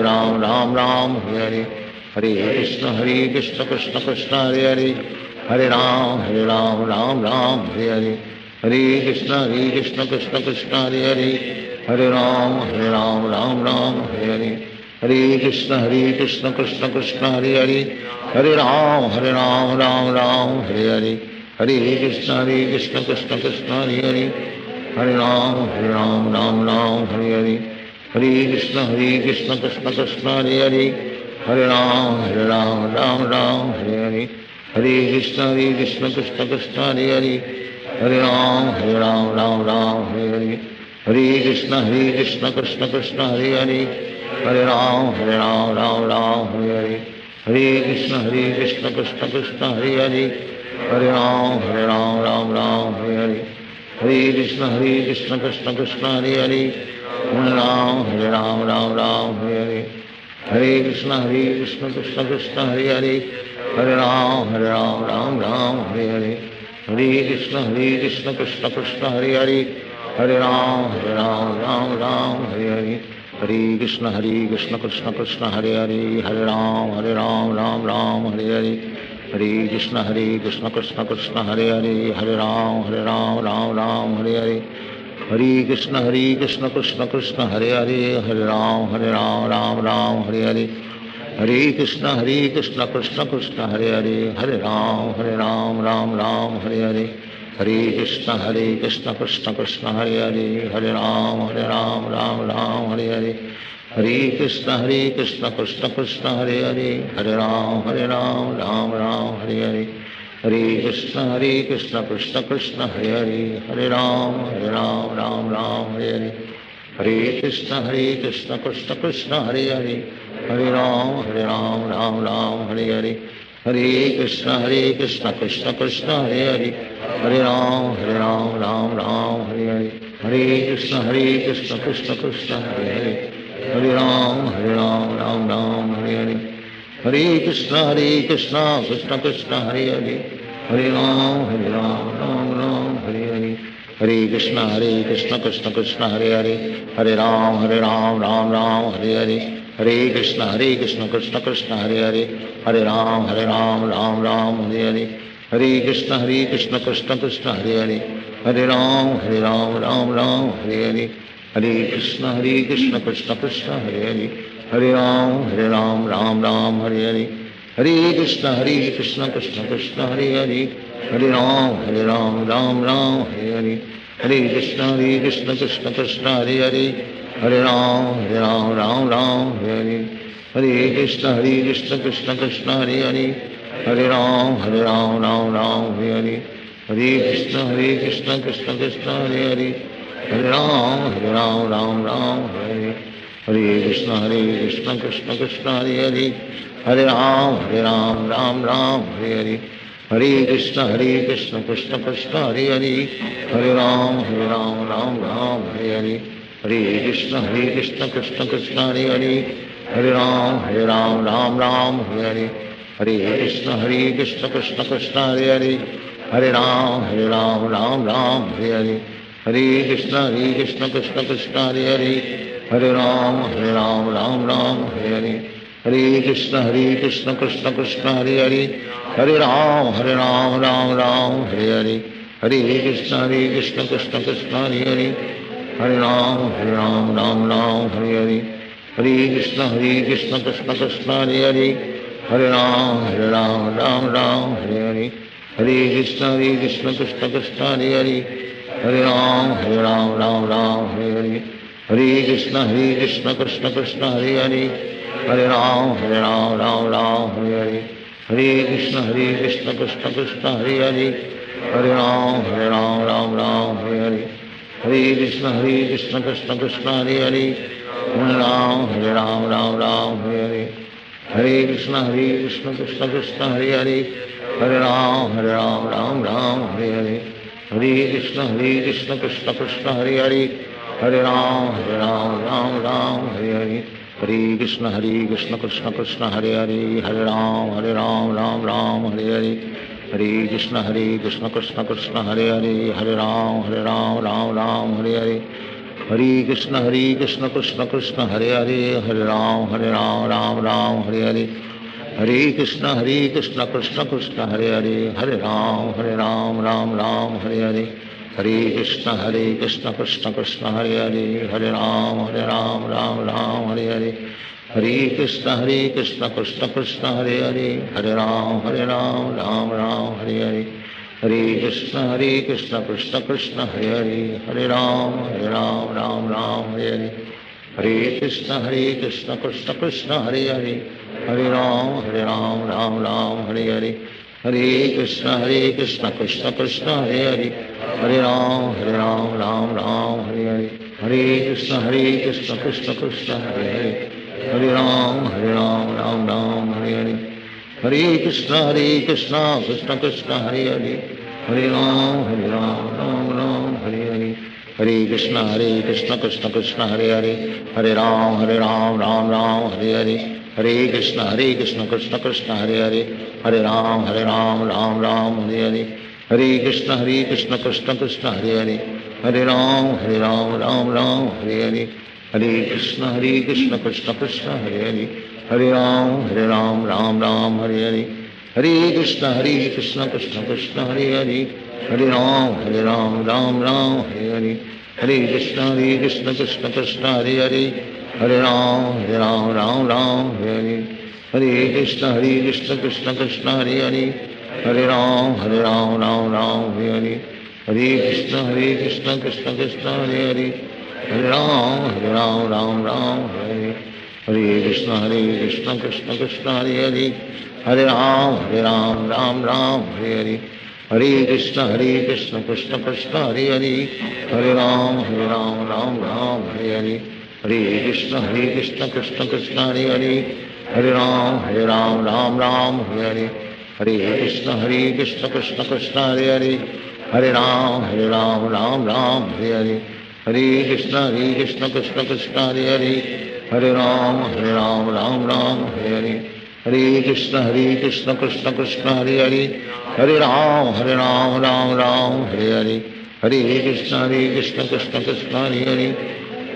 राम राम हरे हरे, हरे कृष्ण कृष्ण कृष्ण हरे हरे, हरे राम राम हरे हरे, हरे कृष्ण कृष्ण कृष्ण हरे हरे, हरे राम राम राम हरे हरे, हरे कृष्ण कृष्ण कृष्ण हरे हरे, हरे राम राम राम हरे हरे, हरे कृष्ण कृष्ण कृष्ण हरे हरे, हरे राम राम राम हरे हरे, हरे कृष्ण कृष्ण कृष्ण हरे हरे, हरे राम राम हरे हरे, हरे कृष्ण कृष्ण कृष्ण हरे हरे, हरे राम राम हरे हरे, हरे कृष्ण कृष्ण कृष्ण हरे हरे, हरे राम राम हरे हरे, हरे कृष्ण कृष्ण कृष्ण हरे हरे, हरे राम राम हरे हरे, हरे कृष्ण कृष्ण कृष्ण हरे हरे, हरे राम राम हरे हरे, हरे कृष्ण कृष्ण कृष्ण हरे हरे, हरे राम राम हरे हरे, हरे कृष्ण कृष्ण कृष्ण हरे हरे, हरे राम राम हरे हरे, हरे कृष्ण कृष्ण कृष्ण हरे हरे, हरे राम राम हरे हरे, हरे कृष्ण कृष्ण कृष्ण हरे हरे, हरे राम राम हरे हरे, हरे कृष्ण कृष्ण कृष्ण हरे हरे, हरे राम राम हरे हरे, हरे कृष्ण कृष्ण कृष्ण हरे हरे, हरे राम राम हरे हरे, हरे कृष्ण कृष्ण कृष्ण हरे हरे, हरे राम राम हरे हरे, हरे कृष्ण कृष्ण कृष्ण हरे हरे, हरे राम राम हरे हरे, हरे कृष्ण कृष्ण कृष्ण हरे हरे, हरे राम राम हरे हरे, हरे कृष्ण कृष्ण कृष्ण हरे हरे, हरे राम राम हरे हरे, हरे कृष्ण कृष्ण कृष्ण हरे हरे, हरे राम राम हरे हरे, हरे कृष्ण कृष्ण कृष्ण हरे हरे, हरे राम राम हरे हरे, हरे कृष्ण कृष्ण कृष्ण हरे हरे, हरे राम राम हरे हरे, हरे कृष्ण कृष्ण कृष्ण हरे हरे, हरे राम राम हरे हरे, हरे कृष्ण कृष्ण कृष्ण हरे हरे, हरे राम राम हरे हरे, हरे कृष्ण कृष्ण कृष्ण हरे हरे, हरे राम राम हरे हरे, हरे कृष्ण कृष्ण कृष्ण हरे हरे, हरे राम राम हरे हरे, हरे कृष्ण कृष्ण कृष्ण हरे हरे, हरे राम राम हरे हरे, हरे कृष्ण कृष्ण कृष्ण हरे हरे, हरे राम राम हरे हरे, हरे कृष्ण कृष्ण कृष्ण हरे हरे, हरे राम राम हरे हरे, हरे कृष्ण कृष्ण कृष्ण हरे हरे, हरे राम राम हरे हरे, हरे कृष्ण कृष्ण कृष्ण हरे हरे, हरे राम राम हरे हरे, हरे कृष्ण कृष्ण कृष्ण हरे हरे, हरे राम राम हरे हरे, हरे कृष्ण कृष्ण कृष्ण हरे हरे, हरे राम राम हरे हरे, हरे कृष्ण कृष्ण कृष्ण हरे हरे, हरे राम राम हरे हरे, हरे कृष्ण कृष्ण कृष्ण हरे हरे, हरे राम राम हरे हरे, हरे कृष्ण कृष्ण कृष्ण हरे हरे, हरे राम राम हरे हरे, हरे कृष्ण कृष्ण कृष्ण हरे हरे, हरे राम राम हरे हरे, हरे कृष्ण कृष्ण कृष्ण हरे हरे, हरे राम राम हरे हरे, हरे कृष्ण कृष्ण कृष्ण हरे हरे, हरे राम राम हरे हरे, हरे कृष्ण कृष्ण कृष्ण हरे हरे, हरे राम राम हरे हरे, हरे कृष्ण कृष्ण कृष्ण हरे हरे, हरे राम राम हरे हरे, हरे कृष्ण कृष्ण कृष्ण हरे हरे, हरे राम राम हरे हरे, हरे कृष्ण कृष्ण कृष्ण हरे हरे, हरे राम राम हरे हरे, हरे कृष्ण कृष्ण कृष्ण हरे हरे, हरे राम राम हरे हरे, हरे कृष्ण कृष्ण कृष्ण हरे हरे, हरे राम राम हरे हरे, हरे कृष्ण कृष्ण कृष्ण हरे हरे, हरे राम राम हरे हरे, हरे कृष्ण कृष्ण कृष्ण हरे हरे, हरे राम राम हरे हरे, हरे कृष्ण कृष्ण कृष्ण हरे हरे, हरे राम राम हरे हरे, हरे कृष्ण कृष्ण कृष्ण हरे हरे, हरे राम राम राम हरे हरे, हरे कृष्ण कृष्ण कृष्ण हरे हरे, हरे राम राम राम हरे हरे, हरे कृष्ण कृष्ण कृष्ण हरे हरे, हरे राम राम राम हरे हरे, हरे कृष्ण कृष्ण कृष्ण हरे हरे, हरे राम राम राम हरे हरे, हरे कृष्ण कृष्ण कृष्ण हरे हरे, हरे राम राम हरे हरे, हरे कृष्ण कृष्ण कृष्ण हरे हरे, हरे राम राम राम हरे हरे, हरे कृष्ण कृष्ण कृष्ण हरे हरे, हरे राम राम हरे हरे, हरे कृष्ण कृष्ण कृष्ण हरे हरे, हरे राम राम राम हरे हरे, हरे कृष्ण कृष्ण कृष्ण हरे हरे, हरे राम राम राम हरे हरे, हरे कृष्ण कृष्ण कृष्ण हरे हरे, हरे राम राम हरे हरे, हरे कृष्ण कृष्ण कृष्ण हरे हरे, हरे राम राम हरे हरे, हरे कृष्ण कृष्ण कृष्ण हरे हरे, हरे राम राम हरे हरे, हरे कृष्ण कृष्ण कृष्ण हरे हरे, हरे राम राम हरे हरे, हरे कृष्ण कृष्ण कृष्ण हरे हरे, हरे राम राम हरे हरे, हरे कृष्ण कृष्ण कृष्ण हरे हरे, हरे राम राम हरे, हरे कृष्ण कृष्ण कृष्ण हरे हरे, हरे राम राम हरे हरे, हरे कृष्ण कृष्ण कृष्ण हरे हरे, हरे राम राम हरे हरे, हरे कृष्ण कृष्ण कृष्ण हरे हरे, हरे राम राम हरे हरे, हरे कृष्ण कृष्ण कृष्ण हरे हरे, हरे राम राम हरे हरे, हरे कृष्ण कृष्ण कृष्ण हरे हरे, हरे राम राम हरे हरे, हरे कृष्ण कृष्ण कृष्ण हरे हरे, हरे राम राम हरे हरे, हरे कृष्ण कृष्ण कृष्ण हरे हरे, हरे राम राम हरे हरे, हरे कृष्ण कृष्ण कृष्ण हरे हरे, हरे राम राम हरे हरे, हरे कृष्ण कृष्ण कृष्ण हरे हरे,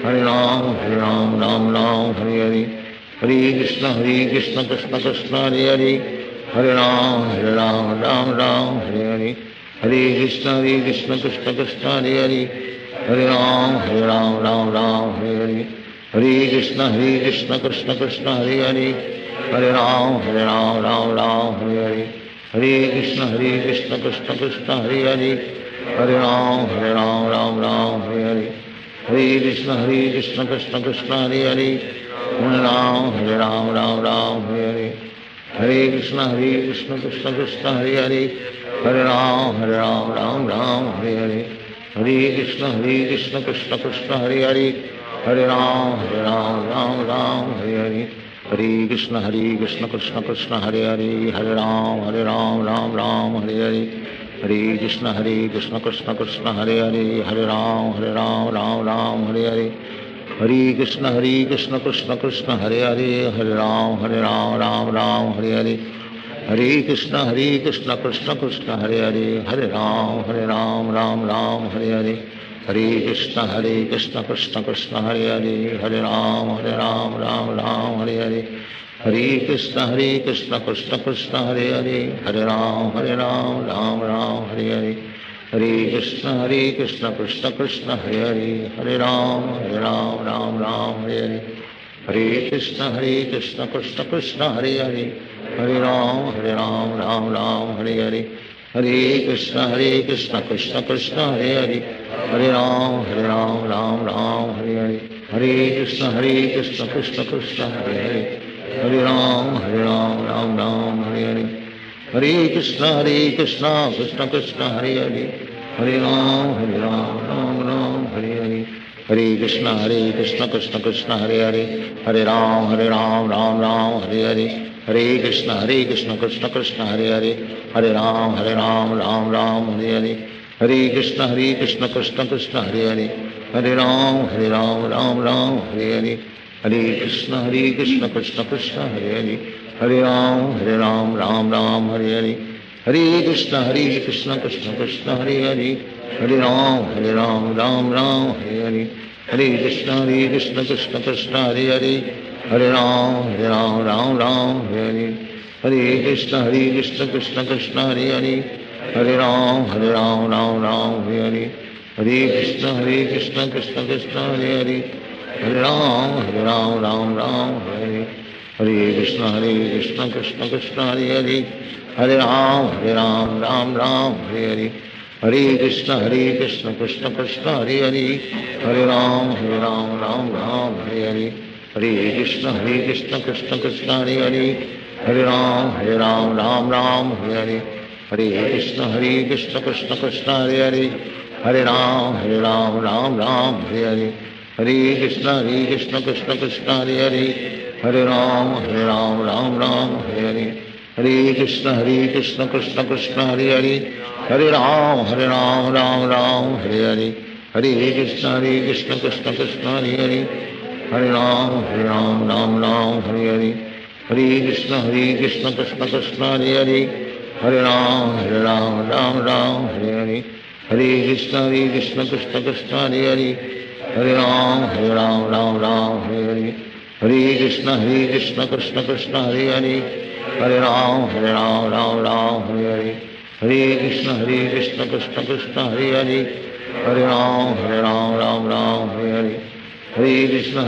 हरे राम राम हरे हरे, हरे कृष्ण कृष्ण कृष्ण हरे हरे, हरे राम राम हरे हरे, हरे कृष्ण कृष्ण कृष्ण हरे हरे, हरे राम राम हरे हरे, हरे कृष्ण कृष्ण कृष्ण हरे हरे, हरे राम राम हरे हरे, हरे कृष्ण कृष्ण कृष्ण हरे हरे, हरे राम राम हरे हरे, हरे कृष्ण कृष्ण कृष्ण हरे हरे, हरे राम राम हरे हरे, हरे कृष्ण कृष्ण कृष्ण हरे हरे, हरे राम राम हरे हरे, हरे कृष्ण कृष्ण कृष्ण हरे हरे, हरे राम राम हरे हरे, हरे कृष्ण कृष्ण कृष्ण हरे हरे, हरे राम राम हरे हरे, हरे कृष्ण कृष्ण कृष्ण हरे हरे, हरे राम राम हरे हरे, हरे कृष्ण कृष्ण कृष्ण हरे हरे, हरे राम राम हरे हरे, हरे कृष्ण कृष्ण कृष्ण हरे हरे, हरे राम राम हरे हरे, हरे कृष्ण कृष्ण कृष्ण हरे हरे, हरे राम राम हरे हरे, हरे कृष्ण कृष्ण कृष्ण हरे हरे, हरे राम राम हरे हरे, हरे कृष्ण कृष्ण कृष्ण हरे हरे, हरे राम राम हरे हरे, हरे कृष्ण कृष्ण कृष्ण हरे हरे, हरे राम राम हरे हरे, हरे कृष्ण कृष्ण कृष्ण हरे हरे, हरे राम राम हरे हरे, हरे कृष्ण कृष्ण कृष्ण हरे हरे, हरे राम राम हरे हरे, हरे कृष्ण कृष्ण कृष्ण हरे हरे, हरे राम राम हरे हरे, हरे कृष्ण कृष्ण कृष्ण हरे हरे, हरे राम हरे हरे, हरे कृष्ण कृष्ण कृष्ण हरे हरे, हरे राम राम हरे हरे, हरे कृष्ण कृष्ण कृष्ण हरे हरे, हरे राम राम हरे हरे, हरे कृष्ण कृष्ण कृष्ण हरे हरे, हरे राम राम हरे हरे, हरे कृष्ण कृष्ण कृष्ण हरे हरे, हरे राम राम हरे हरे, हरे कृष्ण कृष्ण कृष्ण हरे हरे, हरे राम राम हरे हरे, हरे कृष्ण कृष्ण कृष्ण हरे हरे, हरे राम राम हरे हरे, हरे कृष्ण कृष्ण कृष्ण हरे हरे, हरे राम राम हरे हरे, हरे कृष्ण कृष्ण कृष्ण हरे हरे, हरे राम राम हरे हरे, हरे कृष्ण कृष्ण कृष्ण हरे हरे, हरे राम राम हरे हरे, हरे कृष्ण कृष्ण कृष्ण हरे हरे, हरे राम राम हरे हरे, हरे कृष्ण कृष्ण कृष्ण हरे हरे, हरे राम राम हरे हरे, हरे कृष्ण कृष्ण कृष्ण हरे हरे, हरे राम राम हरे हरे, हरे कृष्ण कृष्ण कृष्ण हरे हरे, हरे राम राम हरे हरे, हरे कृष्ण कृष्ण कृष्ण हरे हरे, हरे राम राम हरे हरे, हरे कृष्ण कृष्ण कृष्ण हरे हरे, हरे राम राम हरे हरे, हरे कृष्ण कृष्ण कृष्ण हरे हरे, हरे राम राम हरे हरे, हरे कृष्ण कृष्ण कृष्ण हरे हरे, हरे राम राम हरे हरे, हरे कृष्ण कृष्ण कृष्ण हरे हरे, हरे राम राम हरे हरे, हरे कृष्ण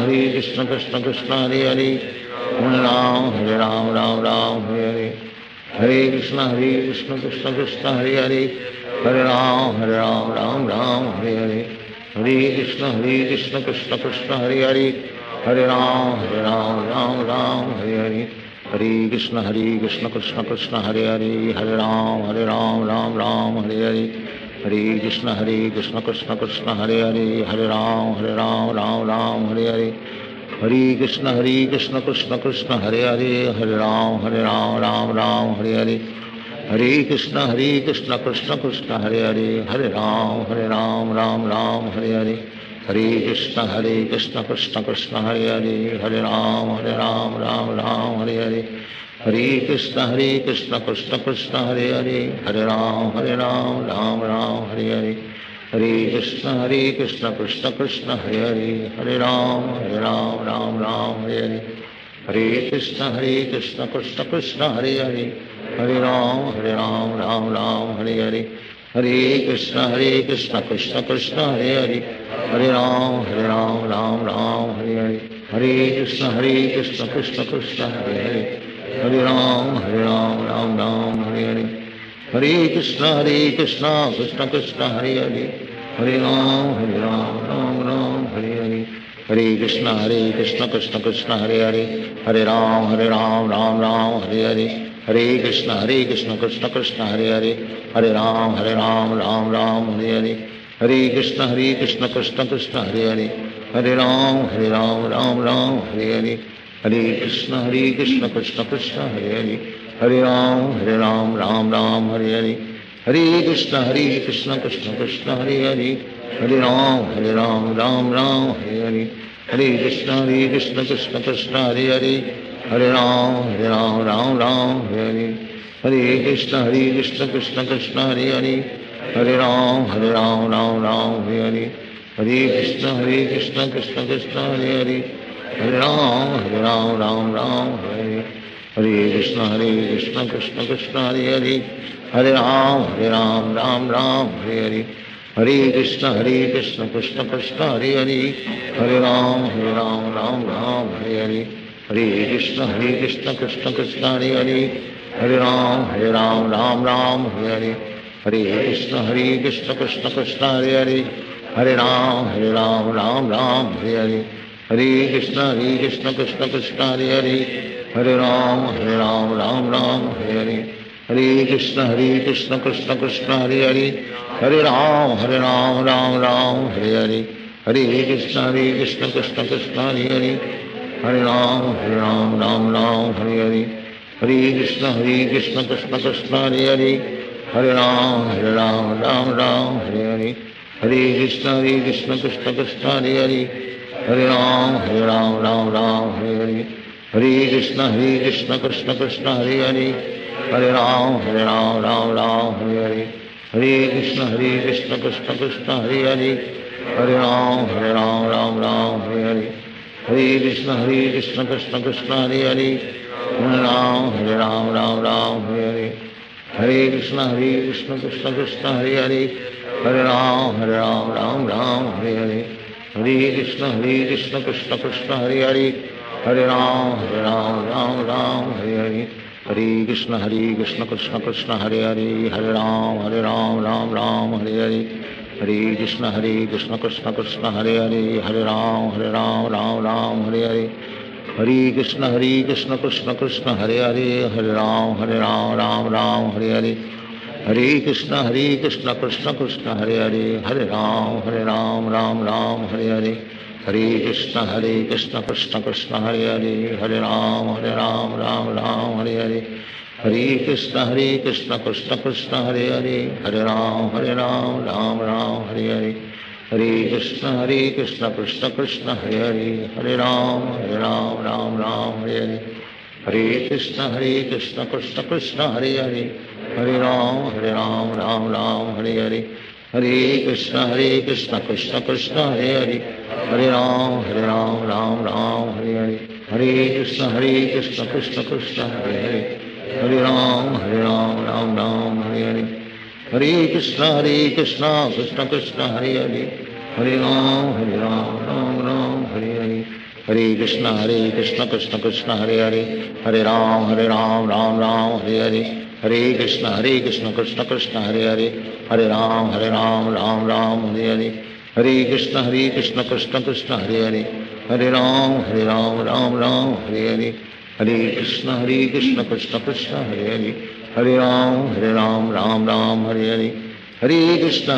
कृष्ण कृष्ण हरे हरे, हरे राम राम हरे हरे, हरे कृष्ण कृष्ण कृष्ण हरे हरे, हरे राम राम हरे हरे, हरे कृष्ण कृष्ण कृष्ण हरे हरे, हरे राम राम हरे हरे, हरे कृष्ण कृष्ण कृष्ण हरे हरे, हरे राम राम हरे हरे, हरे कृष्ण कृष्ण कृष्ण हरे हरे, हरे राम राम हरे हरे, हरे कृष्ण कृष्ण कृष्ण हरे हरे, हरे राम राम हरे हरे, हरे कृष्ण कृष्ण कृष्ण हरे हरे, हरे राम राम हरे हरे, हरे कृष्ण कृष्ण कृष्ण हरे हरे, हरे राम राम हरे हरे, हरे कृष्ण कृष्ण कृष्ण हरे हरे, हरे राम राम हरे हरे, हरे कृष्ण कृष्ण कृष्ण हरे हरे, हरे राम राम हरे हरे, हरे कृष्ण कृष्ण कृष्ण हरे हरे, हरे राम राम हरे हरे, हरे कृष्ण कृष्ण कृष्ण हरे हरे, हरे राम राम हरे हरे, हरे कृष्ण कृष्ण कृष्ण हरे हरे, हरे राम राम हरे हरे, हरे कृष्ण कृष्ण कृष्ण हरे हरे, हरे राम राम हरे हरे, हरे कृष्ण कृष्ण कृष्ण हरे हरे, हरे राम राम हरे हरे, हरे कृष्ण कृष्ण कृष्ण हरे हरे, हरे राम राम हरे हरे, हरे कृष्ण कृष्ण कृष्ण हरे हरे, हरे राम राम हरे हरे, हरे कृष्ण कृष्ण कृष्ण हरे हरे, हरे राम राम हरे हरे, हरे कृष्ण कृष्ण कृष्ण हरे हरे, हरे राम राम हरे हरे, हरे कृष्ण कृष्ण कृष्ण हरे हरे, हरे राम राम हरे हरे, हरे कृष्ण कृष्ण कृष्ण हरे हरे, हरे राम राम हरे हरे, हरे कृष्ण कृष्ण कृष्ण हरे हरे, हरे राम राम हरे हरे, हरे कृष्ण कृष्ण कृष्ण हरे हरे, हरे राम राम हरे हरे, हरे कृष्ण कृष्ण कृष्ण हरे हरे, हरे राम राम हरे हरे, हरे कृष्ण कृष्ण कृष्ण हरे हरे, हरे राम राम हरे हरे, हरे कृष्ण कृष्ण कृष्ण हरे हरे, हरे राम राम हरे हरे, हरे कृष्ण कृष्ण कृष्ण हरे हरे, हरे राम राम हरे हरे, हरे कृष्ण कृष्ण कृष्ण हरे हरे, हरे राम हरे हरे, हरे कृष्ण कृष्ण कृष्ण हरे हरे, हरे राम हरे हरे, हरे कृष्ण कृष्ण कृष्ण हरे हरे, हरे राम हरे हरे, हरे कृष्ण कृष्ण कृष्ण हरे हरे, हरे राम हरे हरे, हरे कृष्ण कृष्ण कृष्ण हरे हरे, हरे राम हरे हरे, हरे कृष्ण कृष्ण कृष्ण हरे हरे, हरे राम राम राम हरे हरे, हरे कृष्ण कृष्ण कृष्ण हरे हरे, हरे राम राम राम हरे हरे, हरे कृष्ण कृष्ण कृष्ण हरे हरे, हरे राम राम राम हरे हरे, हरे कृष्ण कृष्ण कृष्ण हरे हरे, हरे राम राम राम हरे हरे, हरे कृष्ण कृष्ण कृष्ण हरे हरे, हरे राम राम राम हरे हरे, हरे कृष्ण कृष्ण कृष्ण हरे हरे, हरे राम राम राम हरे हरे, हरे कृष्ण कृष्ण कृष्ण हरे हरे, हरे राम राम राम हरे हरे, हरे कृष्ण कृष्ण कृष्ण हरे हरे, हरे राम राम राम हरे हरे, हरे कृष्ण कृष्ण कृष्ण हरे हरे, हरे राम राम राम हरे हरे, हरे कृष्ण कृष्ण कृष्ण हरे हरे, हरे राम राम हरे हरे, हरे कृष्ण कृष्ण कृष्ण हरे हरे, हरे राम राम हरे हरे, हरे कृष्ण कृष्ण कृष्ण हरे हरे, हरे राम राम हरे हरे, हरे कृष्ण कृष्ण कृष्ण हरे हरे, हरे राम राम हरे हरे, हरे कृष्ण कृष्ण कृष्ण हरे हरे, हरे राम राम राम हरे हरे, हरे कृष्ण कृष्ण कृष्ण हरे हरे, हरे राम राम राम हरे हरे, हरे कृष्ण कृष्ण कृष्ण हरे हरे, हरे राम राम हरे हरे, हरे कृष्ण कृष्ण कृष्ण हरे हरे, हरे राम राम हरे हरे, हरे कृष्ण कृष्ण कृष्ण हरे हरे, हरे राम राम हरे हरे, हरे कृष्ण कृष्ण कृष्ण हरे हरे, हरे राम राम हरे हरे, हरे कृष्ण कृष्ण कृष्ण हरे हरे, हरे राम राम हरे हरे, हरे कृष्ण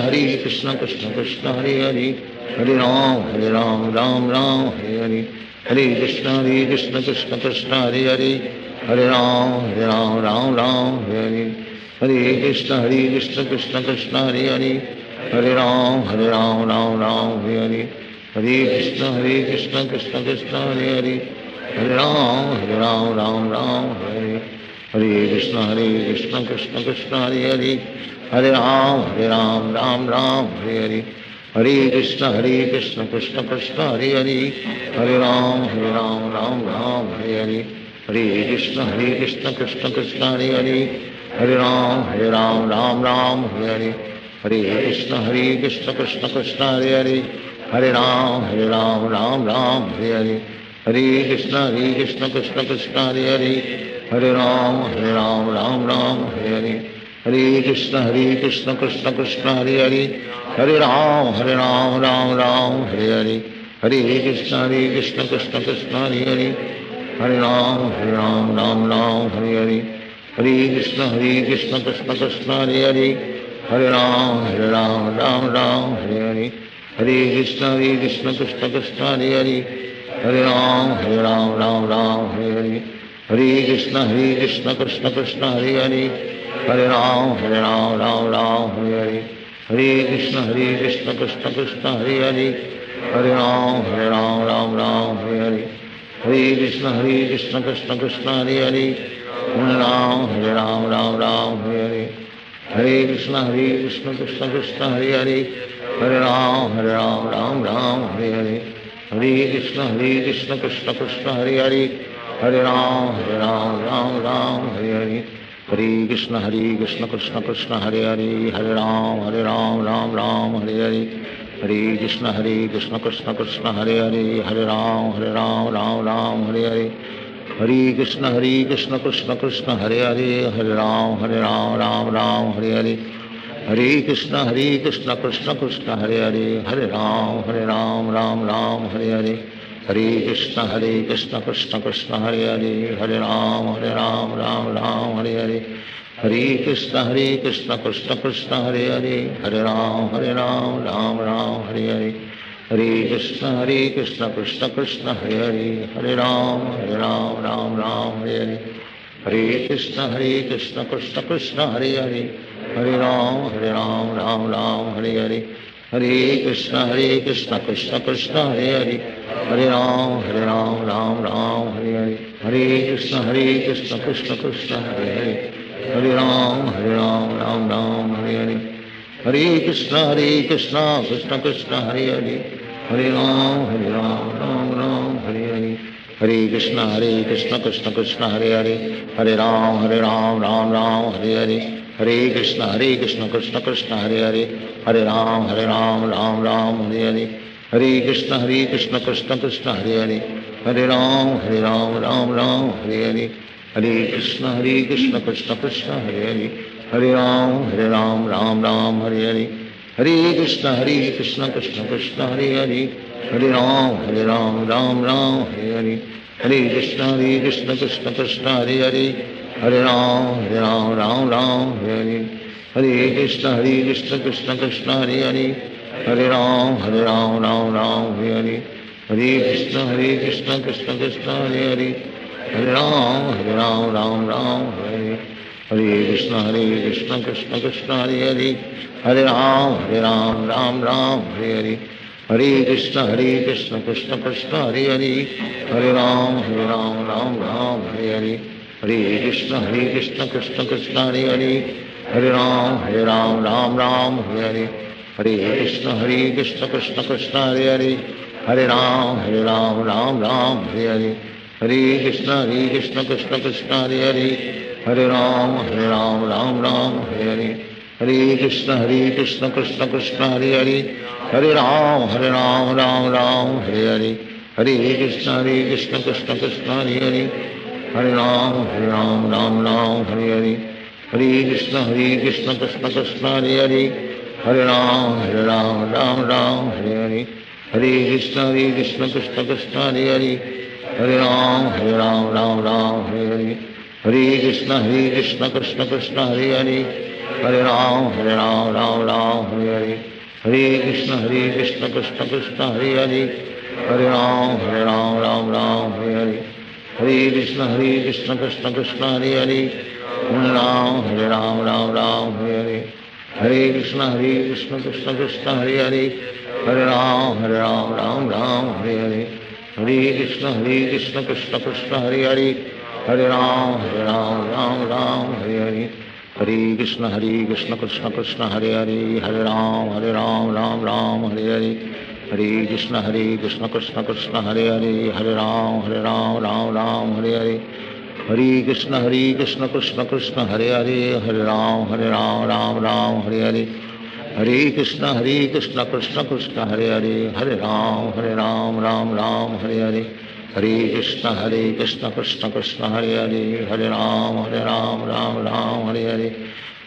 कृष्ण कृष्ण हरे हरे, हरे राम राम हरे, हरे कृष्ण कृष्ण कृष्ण हरे हरे, हरे राम राम हरे हरे, हरे कृष्ण कृष्ण कृष्ण हरे हरे, हरे राम राम हरे हरे, हरे कृष्ण कृष्ण कृष्ण हरे हरे, हरे राम राम हरे हरे, हरे कृष्ण कृष्ण कृष्ण हरे हरे, हरे राम राम हरे हरे, हरे कृष्ण कृष्ण कृष्ण हरे हरे, हरे राम राम हरे हरे, हरे कृष्ण कृष्ण कृष्ण हरे हरे, हरे राम राम हरे हरे, हरे कृष्ण कृष्ण कृष्ण हरे हरे, हरे राम राम हरे हरे, हरे कृष्ण कृष्ण कृष्ण हरे हरे, हरे राम राम हरे हरे, हरे कृष्ण कृष्ण कृष्ण हरे हरे, हरे राम राम हरे हरे, हरे कृष्ण कृष्ण कृष्ण हरे हरे, हरे राम राम हरे हरे, हरे कृष्ण कृष्ण कृष्ण हरे हरे, हरे राम राम हरे हरे, हरे कृष्ण कृष्ण कृष्ण हरे हरे, हरे राम हरे हरे, हरे कृष्ण कृष्ण कृष्ण हरे हरे, हरे राम राम हरे हरे, हरे कृष्ण कृष्ण कृष्ण हरे हरे, हरे राम राम हरे हरे, हरे कृष्ण कृष्ण कृष्ण हरे हरे, हरे राम राम हरे हरे, हरे कृष्ण कृष्ण कृष्ण हरे हरे, हरे राम राम हरे हरे, हरे कृष्ण कृष्ण कृष्ण हरे हरे, हरे राम राम हरे हरे, हरे कृष्ण कृष्ण कृष्ण हरे हरे, हरे राम राम हरे हरे, हरे कृष्ण कृष्ण कृष्ण हरे हरे, हरे राम राम हरे हरे, हरे कृष्ण कृष्ण कृष्ण हरे हरे, हरे राम राम हरे हरे, हरे कृष्ण कृष्ण कृष्ण हरे हरे, हरे राम राम हरे हरे, हरे कृष्ण कृष्ण कृष्ण हरे हरे, हरे राम राम हरे हरे, हरे कृष्ण कृष्ण कृष्ण हरे हरे, हरे राम राम हरे हरे, हरे कृष्ण कृष्ण कृष्ण हरे हरे, हरे राम राम हरे हरे, हरे कृष्ण कृष्ण कृष्ण हरे हरे, हरे राम हरे हरे, हरे कृष्ण कृष्ण कृष्ण हरे हरे, हरे राम राम हरे हरे, हरे कृष्ण कृष्ण कृष्ण हरे हरे, हरे राम राम राम हरे हरे, हरे कृष्ण कृष्ण कृष्ण हरे हरे, हरे राम राम राम हरे हरे, हरे कृष्ण कृष्ण कृष्ण हरे हरे, हरे राम राम राम हरे हरे, हरे कृष्ण कृष्ण कृष्ण हरे हरे, हरे राम राम राम हरे हरे, हरे कृष्ण कृष्ण कृष्ण हरे हरे, हरे राम राम राम हरे हरे, हरे कृष्ण कृष्ण कृष्ण हरे हरे, हरे राम राम राम हरे हरे, हरे कृष्ण कृष्ण कृष्ण हरे हरे, हरे राम राम राम हरे हरे, हरे कृष्ण कृष्ण कृष्ण हरे हरे, हरे राम राम राम हरे हरे, हरे कृष्ण कृष्ण कृष्ण हरे हरे, हरे राम राम राम हरे हरे, हरे कृष्ण कृष्ण कृष्ण हरे हरे, हरे राम राम राम हरे हरे, हरे कृष्ण कृष्ण कृष्ण हरे हरे, हरे राम राम राम हरे हरे, हरे कृष्ण कृष्ण कृष्ण हरे हरे, हरे राम राम राम हरे हरे, हरे कृष्ण कृष्ण कृष्ण हरे हरे, हरे राम राम राम हरे हरे, हरे कृष्ण कृष्ण कृष्ण हरे हरे, हरे राम राम राम हरे हरे, हरे कृष्ण कृष्ण कृष्ण हरे हरे, हरे राम राम राम हरे हरे, हरे कृष्ण कृष्ण कृष्ण हरे हरे, हरे राम राम राम हरे हरे, हरे कृष्ण कृष्ण कृष्ण हरे हरे, हरे राम राम हरे हरे, हरे कृष्ण कृष्ण कृष्ण हरे हरे, हरे राम राम हरे हरे, हरे कृष्ण कृष्ण कृष्ण हरे हरे, हरे राम राम हरे हरे, हरे कृष्ण कृष्ण कृष्ण हरे हरे, हरे राम राम हरे हरे, हरे कृष्ण कृष्ण कृष्ण हरे हरे, हरे राम राम हरे हरे, हरे कृष्ण कृष्ण कृष्ण हरे हरे, हरे राम राम हरे हरे, हरे कृष्ण कृष्ण कृष्ण हरे हरे, हरे राम राम हरे हरे, हरे कृष्ण कृष्ण कृष्ण हरे हरे, हरे राम राम हरे हरे, हरे कृष्ण कृष्ण कृष्ण हरे हरे, हरे राम राम हरे हरे, हरे कृष्ण कृष्ण कृष्ण हरे हरे, हरे राम राम हरे हरे, हरे कृष्ण कृष्ण कृष्ण हरे हरे, हरे राम राम हरे हरे,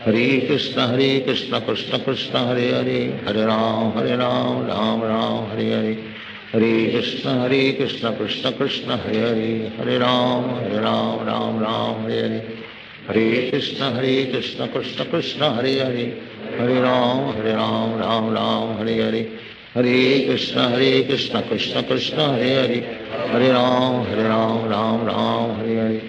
हरे कृष्ण कृष्ण कृष्ण हरे हरे, हरे राम राम हरे हरे, हरे कृष्ण कृष्ण कृष्ण हरे हरे, हरे राम राम हरे हरे, हरे कृष्ण कृष्ण कृष्ण हरे हरे, हरे राम राम हरे हरे, हरे कृष्ण कृष्ण कृष्ण हरे हरे, हरे राम राम हरे हरे, हरे कृष्ण कृष्ण कृष्ण हरे हरे, हरे राम राम हरे हरे,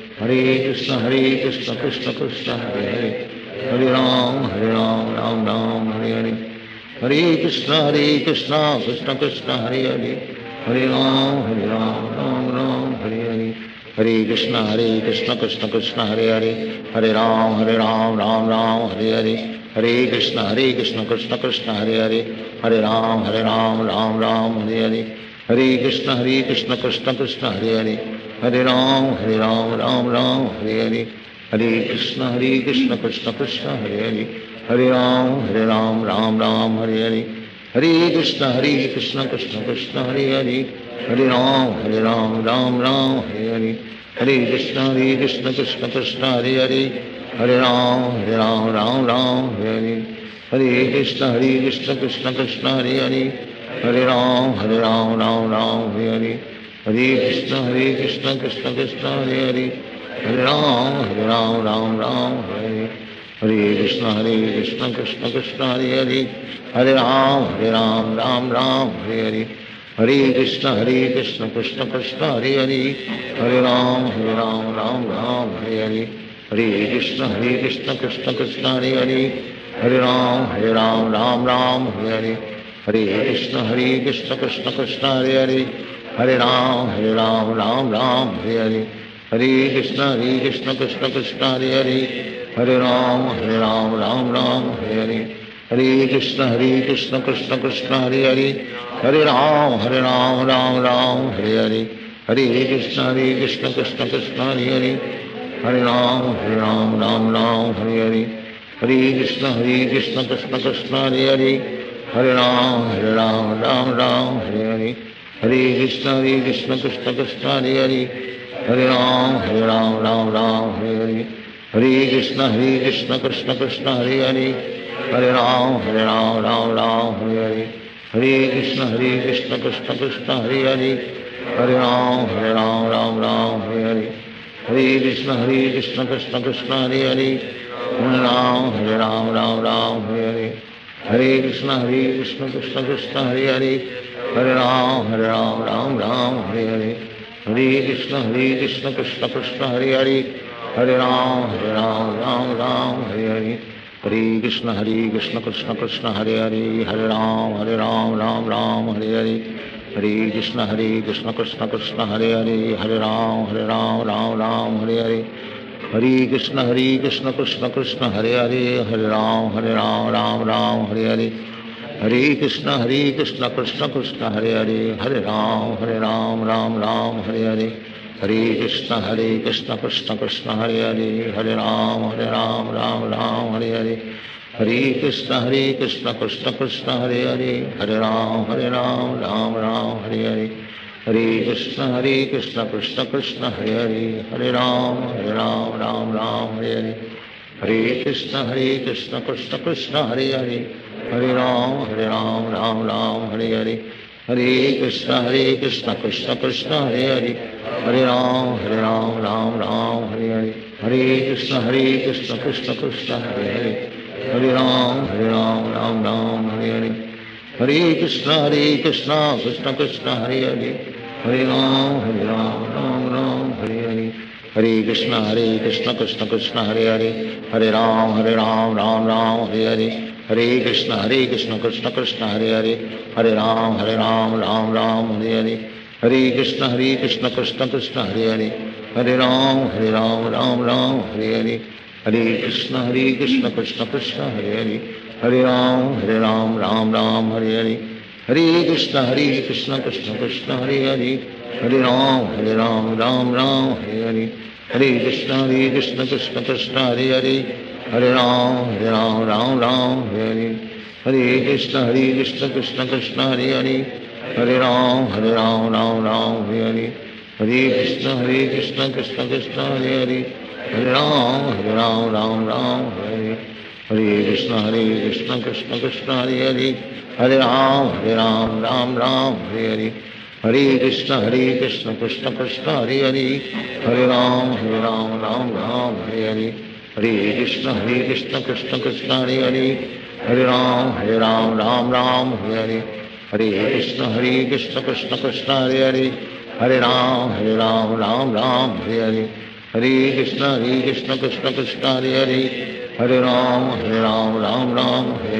हरे कृष्ण कृष्ण कृष्ण हरे हरे, हरे राम राम हरे हरे, हरे कृष्ण कृष्ण कृष्ण हरे हरे, हरे राम राम हरे हरे, हरे कृष्ण कृष्ण कृष्ण हरे हरे, हरे राम राम हरे हरे, हरे कृष्ण कृष्ण कृष्ण हरे हरे, हरे राम राम हरे हरे, हरे कृष्ण कृष्ण कृष्ण हरे हरे, हरे राम राम हरे हरे, हरे कृष्ण कृष्ण कृष्ण हरे हरे, हरे राम राम हरे हरे, हरे कृष्ण कृष्ण कृष्ण हरे हरे, हरे राम राम हरे हरे, हरे कृष्ण कृष्ण कृष्ण हरे हरे, हरे राम राम हरे हरे, हरे कृष्ण कृष्ण कृष्ण हरे हरे, हरे राम राम हरे हरे, हरे कृष्ण कृष्ण कृष्ण हरे हरे, हरे राम राम हरे हरे, हरे कृष्ण कृष्ण कृष्ण हरे हरे, हरे राम राम हरे हरे, हरे कृष्ण कृष्ण कृष्ण हरे हरे, हरे राम राम हरे हरे, हरे कृष्ण कृष्ण कृष्ण हरे हरे, हरे राम राम हरे हरे, हरे कृष्ण कृष्ण कृष्ण हरे हरे, हरे राम राम हरे हरे, हरे कृष्ण कृष्ण कृष्ण हरे हरे, हरे राम राम हरे हरे, हरे कृष्ण कृष्ण कृष्ण हरे हरे, हरे राम राम राम हरे हरे, हरे कृष्ण कृष्ण कृष्ण हरे हरे, हरे राम राम राम हरे हरे, हरे कृष्ण कृष्ण कृष्ण हरे हरे, हरे राम राम राम हरे हरे, हरे कृष्ण कृष्ण कृष्ण हरे हरे, हरे राम राम हरे हरे, हरे कृष्ण कृष्ण कृष्ण हरे हरे, हरे राम राम हरे हरे, हरे कृष्ण कृष्ण कृष्ण हरे हरे, हरे राम राम हरे हरे, हरे कृष्ण कृष्ण कृष्ण हरे हरे, हरे राम राम हरे हरे, हरे कृष्ण कृष्ण कृष्ण हरे हरे, हरे राम राम हरे हरे, हरे कृष्ण कृष्ण कृष्ण हरे हरे, हरे राम राम हरे हरे, हरे कृष्ण कृष्ण कृष्ण हरे हरे, हरे राम राम हरे हरे, हरे कृष्ण कृष्ण कृष्ण हरे हरे, हरे राम राम हरे हरे, हरे कृष्ण कृष्ण कृष्ण हरे हरे, हरे राम राम हरे हरे, हरे कृष्ण कृष्ण कृष्ण हरे हरे, हरे राम राम हरे हरे, हरे कृष्ण कृष्ण कृष्ण हरे हरे, हरे राम राम हरे हरे, हरे कृष्ण कृष्ण कृष्ण हरे हरे, हरे राम राम हरे हरे, हरे कृष्ण कृष्ण कृष्ण हरे हरे, हरे राम राम हरे हरे, हरे कृष्ण कृष्ण कृष्ण हरे हरे, हरे राम राम हरे हरे, हरे कृष्ण कृष्ण कृष्ण हरे हरे, हरे राम हरे हरे, हरे कृष्ण कृष्ण कृष्ण हरे हरे, हरे राम राम हरे हरे, हरे कृष्ण कृष्ण कृष्ण हरे हरे, हरे राम राम हरे हरे, हरे कृष्ण कृष्ण कृष्ण हरे हरे, हरे राम राम हरे हरे, हरे कृष्ण कृष्ण कृष्ण हरे हरे, हरे राम राम हरे हरे, हरे कृष्ण कृष्ण कृष्ण हरे हरे, हरे राम राम हरे हरे, हरे कृष्ण कृष्ण कृष्ण हरे हरे, हरे राम राम हरे हरे, हरे कृष्ण कृष्ण कृष्ण हरे हरे, हरे राम राम हरे हरे, हरे कृष्ण कृष्ण कृष्ण हरे हरे, हरे राम राम हरे हरे, हरे कृष्ण कृष्ण कृष्ण हरे हरे, हरे राम राम हरे हरे, हरे कृष्ण कृष्ण कृष्ण हरे हरे, हरे राम राम हरे हरे, हरे कृष्ण कृष्ण कृष्ण हरे हरे, हरे राम राम हरे हरे, हरे कृष्ण कृष्ण कृष्ण हरे हरे, हरे राम राम हरे हरे, हरे कृष्ण कृष्ण कृष्ण हरे हरे, हरे राम राम हरे हरे, हरे कृष्ण कृष्ण कृष्ण हरे हरे, हरे राम राम हरे हरे, हरे कृष्ण कृष्ण कृष्ण हरे हरे, हरे राम राम हरे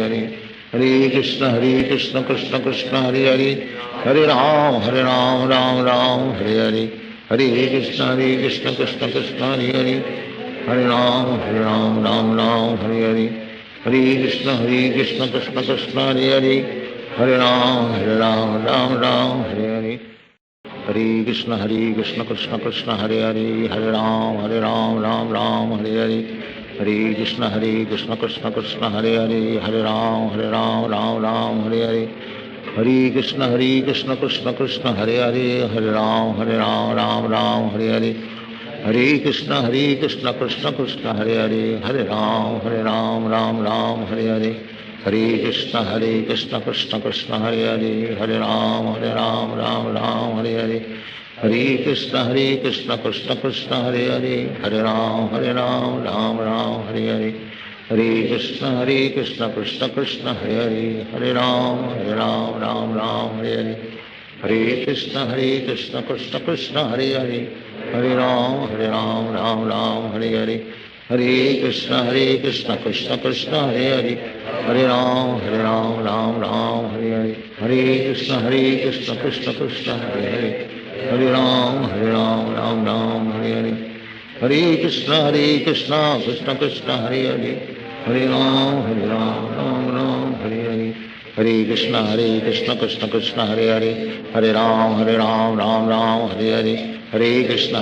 हरे, हरे कृष्ण कृष्ण कृष्ण हरे हरे, हरे राम राम हरे हरे, हरे कृष्ण कृष्ण कृष्ण हरे हरे, हरे राम राम हरे हरे, हरे कृष्ण कृष्ण कृष्ण हरे हरे, हरे राम राम हरे हरे, हरे कृष्ण कृष्ण कृष्ण हरे हरे, हरे राम राम हरे हरे, हरे कृष्ण कृष्ण कृष्ण हरे हरे, हरे राम राम हरे हरे, हरे कृष्ण कृष्ण कृष्ण हरे हरे, हरे राम राम हरे हरे, हरे कृष्ण कृष्ण कृष्ण हरे हरे, हरे राम राम हरे हरे, हरे कृष्ण कृष्ण कृष्ण हरे हरे, हरे राम राम हरे हरे, हरे कृष्ण कृष्ण कृष्ण हरे हरे, हरे राम राम हरे हरे, हरे कृष्ण कृष्ण कृष्ण हरे हरे, हरे राम राम हरे हरे, हरे कृष्ण कृष्ण कृष्ण हरे हरे, हरे राम राम हरे हरे, हरे कृष्ण कृष्ण कृष्ण हरे हरे, हरे राम हरे हरे, हरे कृष्ण कृष्ण कृष्ण हरे हरे, हरे राम राम हरे हरे, हरे कृष्ण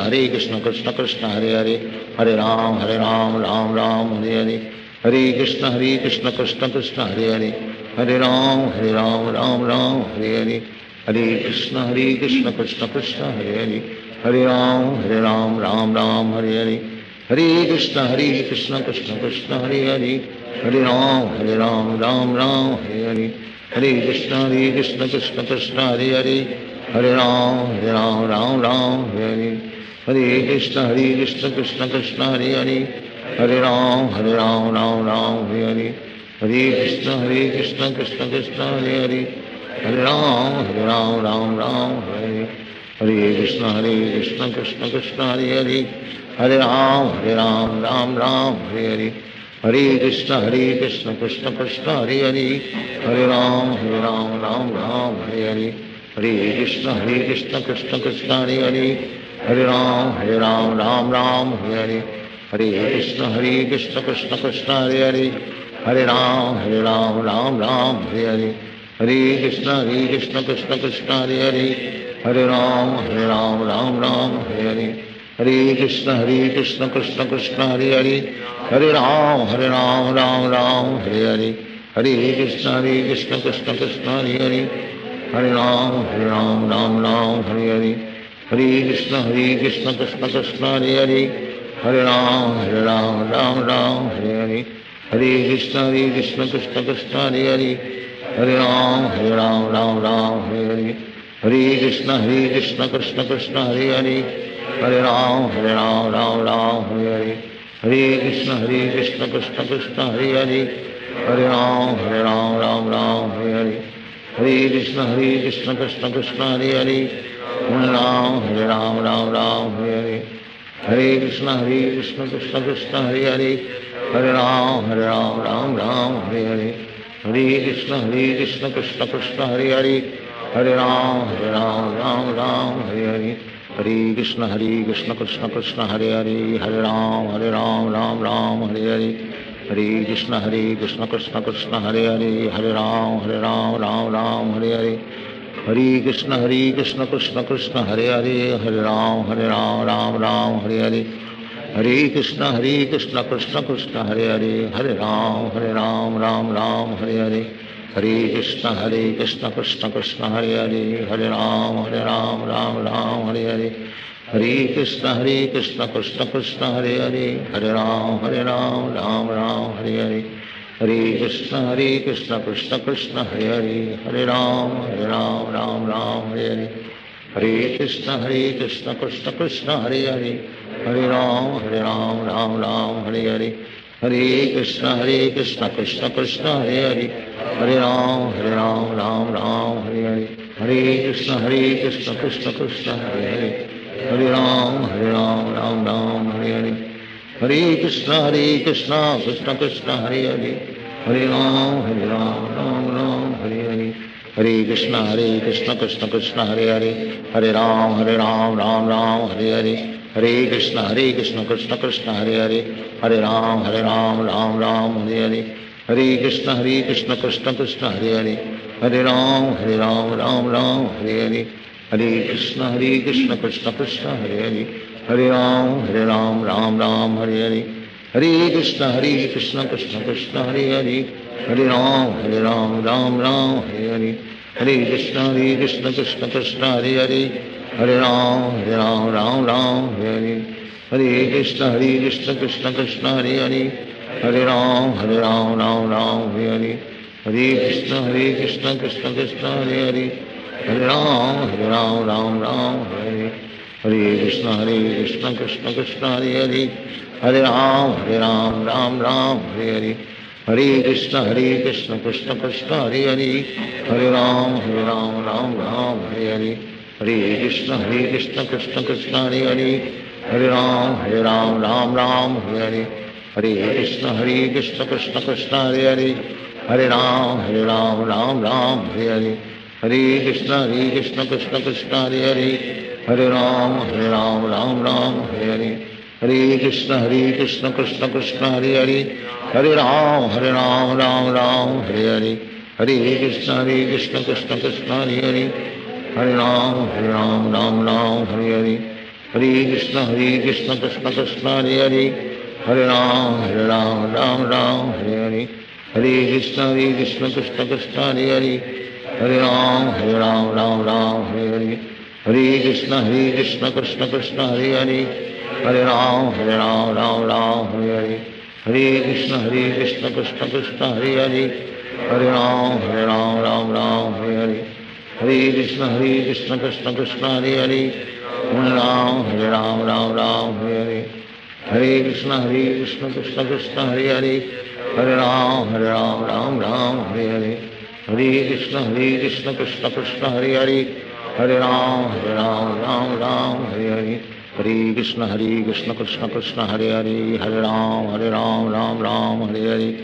कृष्ण कृष्ण हरे हरे, हरे राम राम राम हरे हरे, हरे कृष्ण कृष्ण कृष्ण हरे हरे, हरे राम राम राम हरे हरे, हरे कृष्ण कृष्ण कृष्ण हरे हरे, हरे राम राम राम हरे हरे, हरे कृष्ण कृष्ण कृष्ण हरे हरे, हरे राम राम राम हरे हरे, हरे कृष्ण कृष्ण कृष्ण हरे हरे, हरे राम राम राम हरे हरे, हरे कृष्ण कृष्ण कृष्ण हरे हरे, हरे राम राम राम हरे हरे, हरे कृष्ण कृष्ण कृष्ण हरे हरे, हरे राम राम राम हरे हरे, हरे कृष्ण कृष्ण कृष्ण हरे हरे, हरे राम राम राम हरे हरे, हरे कृष्ण कृष्ण कृष्ण हरे हरे, हरे राम राम राम हरे हरे, हरे कृष्ण कृष्ण कृष्ण हरे हरे, हरे राम राम राम हरे हरे, हरे कृष्ण कृष्ण कृष्ण हरे हरे, हरे राम राम राम हरे हरे, हरे कृष्ण कृष्ण कृष्ण हरे हरे, हरे राम राम राम हरे हरे, हरे कृष्ण कृष्ण कृष्ण हरे हरे, हरे राम राम राम हरे हरे, हरे कृष्ण कृष्ण कृष्ण हरे हरे, हरे राम राम राम हरे हरे, हरे कृष्ण कृष्ण कृष्ण हरे हरे, हरे राम राम राम हरे हरे, हरे कृष्ण कृष्ण कृष्ण हरे हरे, हरे राम राम राम हरे हरे, हरे कृष्ण कृष्ण कृष्ण हरे हरे, हरे राम राम राम हरे हरे, हरे कृष्ण कृष्ण कृष्ण हरे हरे, हरे राम राम राम हरे हरे, हरे कृष्ण कृष्ण कृष्ण हरे हरे, हरे राम राम राम हरे हरे, हरे कृष्ण कृष्ण कृष्ण हरे हरे, हरे राम राम राम हरे हरे, हरे कृष्ण कृष्ण कृष्ण हरे हरे, हरे राम राम हरे हरे, हरे कृष्ण कृष्ण कृष्ण हरे हरे, हरे राम राम राम हरे हरे, हरे कृष्ण कृष्ण कृष्ण हरे हरे, हरे राम राम हरे हरे, हरे कृष्ण कृष्ण कृष्ण हरे हरे, हरे राम राम राम हरे हरे, हरे कृष्ण कृष्ण कृष्ण हरे हरे, हरे राम राम राम हरे हरे, हरे कृष्ण कृष्ण कृष्ण हरे हरे, हरे राम राम राम हरे हरे, हरे कृष्ण कृष्ण कृष्ण हरे हरे, हरे राम राम राम हरे हरे, हरे कृष्ण कृष्ण कृष्ण हरे हरे, हरे राम राम राम हरे हरे, हरे कृष्ण कृष्ण कृष्ण हरे हरे, हरे राम राम राम हरे हरे, हरे कृष्ण कृष्ण कृष्ण हरे हरे, हरे राम राम राम हरे हरे, हरे कृष्ण कृष्ण कृष्ण हरे हरे, हरे राम राम राम हरे हरे, हरे कृष्ण कृष्ण कृष्ण हरे हरे, हरे राम राम राम हरे हरे, हरे कृष्ण कृष्ण कृष्ण हरे हरे, हरे राम राम राम हरे हरे, हरे कृष्ण कृष्ण कृष्ण हरे हरे, हरे राम राम राम हरे हरे, हरे कृष्ण कृष्ण कृष्ण हरे हरे, हरे राम राम राम हरे हरे, हरे कृष्ण कृष्ण कृष्ण हरे हरे, हरे राम राम हरे हरे, हरे कृष्ण कृष्ण कृष्ण हरे हरे, हरे राम राम राम हरे हरे, हरे कृष्ण कृष्ण कृष्ण हरे हरे, हरे राम राम राम हरे हरे, हरे कृष्ण कृष्ण कृष्ण हरे हरे, हरे राम राम राम हरे हरे, हरे कृष्ण कृष्ण कृष्ण हरे हरे, हरे राम राम राम हरे हरे, हरे कृष्ण कृष्ण कृष्ण हरे हरे, हरे राम राम राम हरे हरे, हरे कृष्ण कृष्ण कृष्ण हरे हरे, हरे राम राम राम हरे हरे, हरे कृष्ण कृष्ण कृष्ण हरे हरे, हरे राम राम हरे हरे, हरे कृष्ण कृष्ण कृष्ण हरे हरे, हरे राम राम हरे हरे, हरे कृष्ण कृष्ण कृष्ण हरे हरे, हरे राम राम हरे हरे, हरे कृष्ण कृष्ण कृष्ण हरे हरे, हरे राम राम हरे हरे, हरे कृष्ण कृष्ण कृष्ण हरे हरे, हरे राम राम राम हरे हरे, हरे Krishna Krishna Krishna Hare Hare, Hare Ram, Ram Ram, Hare Hare, Hare Krishna Krishna Krishna, Hare Hare, Hare Ram, Ram Ram, Hare Hare, Hare Krishna Krishna Krishna, Hare Hare, Hare Ram, Ram Ram, Hare Hare, Hare Krishna Krishna Krishna, Hare Hare, Hare Ram, Ram Ram, Hare Hare, Hare Krishna Krishna Krishna, Hare Hare, Hare Ram, Ram, Hare Hare, Hare Krishna Krishna Krishna, Hare Hare, Hare Ram, Ram, Hare Hare, Hare Krishna Krishna Krishna, Hare Hare, Hare Ram, Ram, Hare Hare, Hare Krishna Krishna Krishna, Hare Hare, Hare Ram, Ram, Hare Hare,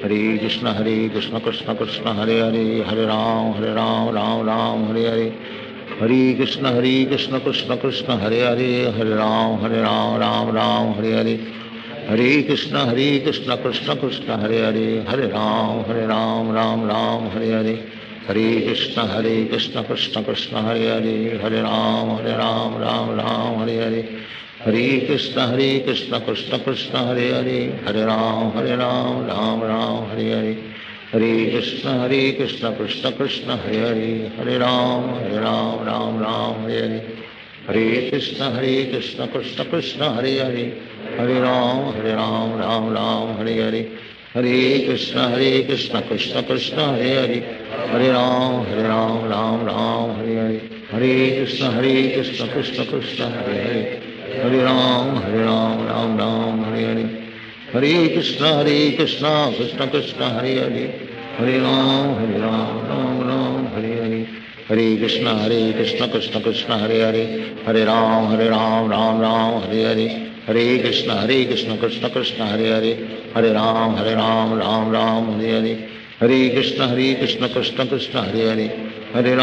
Hare Krishna Krishna Krishna, Hare Hare, Hare Ram, Ram, Hare Hare, Hare Krishna Krishna Krishna, Hare Hare, Hare Ram, Ram, Hare Hare, Hare Krishna Krishna Krishna, Hare Hare, Hare Ram, Ram, Hare Hare, Hare Krishna Krishna Krishna, Hare Hare, Hare Ram, Ram, Hare Hare, Hare Krishna Krishna Krishna, Hare Hare, Hare Ram, Ram, Hare Hare, Hare Krishna Krishna Hare Hare, Hare Ram, Ram, Hare Hare, Hare Krishna Krishna Hare Hare, Hare Ram, Ram, Hare Hare, Hare Krishna Krishna Krishna, Hare Hare, Hare Ram, Ram, Hare Hare, Hare Krishna Krishna Krishna, Hare Hare, Hare Ram, Ram, Hare Hare, Hare Krishna Krishna, Hare Hare, Hare Ram, Hare Hare, Hare Krishna Krishna Krishna, Hare Hare, Hare Ram, Ram, Hare Hare, Hare Krishna Krishna Krishna, Hare Hare, Hare Ram, Ram, Hare Hare, Hare Krishna Krishna Krishna, Hare Hare, Hare Ram, Ram, Hare Hare, Hare Krishna Krishna Krishna, Hare Hare, Hare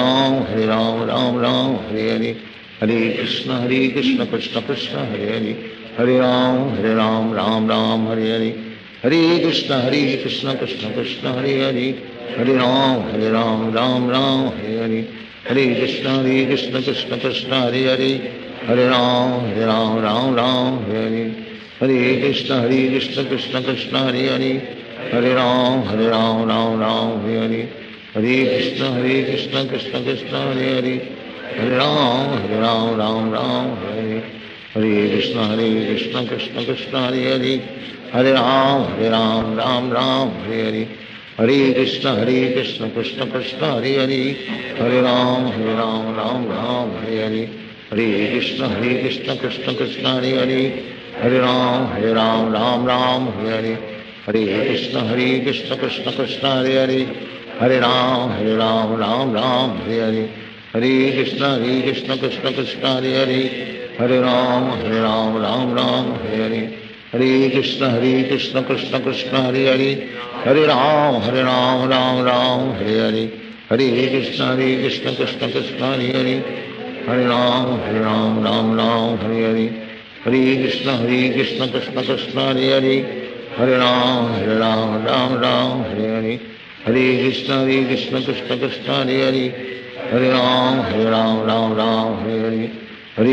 Ram, Ram, Hare Hare, Hare Krishna Krishna Krishna, Hare Hare, Hare Ram, Ram, Hare Hare, Hare Krishna Krishna Krishna, Hare Hare, Hare Ram, Ram, Hare Hare, Hare Krishna Krishna Krishna, Hare Hare, Hare Ram, Ram, Hare Hare, Hare Krishna Krishna Krishna, Hare Hare, Hare Ram, Ram, Hare Hare, Hare Krishna Krishna Krishna, Hare Hare, Hare Ram, Ram, Hare Hare, Hare Krishna Krishna Krishna, Hare Hare, Hare Ram, Ram, Hare Hare, Hare Krishna Krishna Krishna, Hare Hare, Hare Ram, Ram, Hare Hare, Hare Krishna Krishna Krishna, Hare Hare, Hare Ram, Hare Hare, Hare Krishna Krishna Krishna, Hare Hare, Hare Ram, Hare Hare, Hare Krishna Krishna Krishna, Hare Hare, Hare Ram, Hare Hare, Hare Krishna Krishna Krishna, Hare Hare, Hare Ram, Hare Hare, Hare Krishna Krishna Krishna, Hare Hare, Hare Ram, Hare Hare,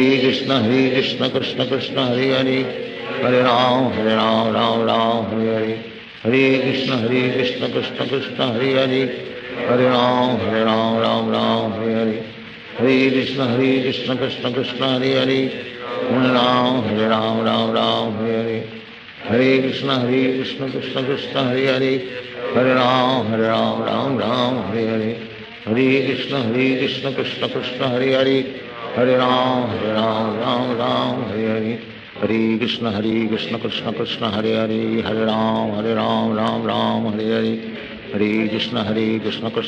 Hare Krishna Krishna Krishna, Hare Hare, Hare Ram, Hare Hare, Hare Krishna Krishna Krishna, Hare Hare, Hare Ram, Hare Hare, Hare Krishna Krishna Krishna, Hare Hare, Hare Ram, Hare Hare, Hare Krishna Krishna Krishna, Hare Hare, Hare Ram, Hare Hare, Hare Krishna Krishna Krishna, Hare Hare, Hare Ram, Hare Hare, Hare Krishna Krishna Krishna, Hare Hare, Hare Ram, Hare Hare, Hare Krishna Krishna Krishna, Hare Hare, Hare Ram, Ram, Hare Hare, Hare Krishna Krishna Krishna,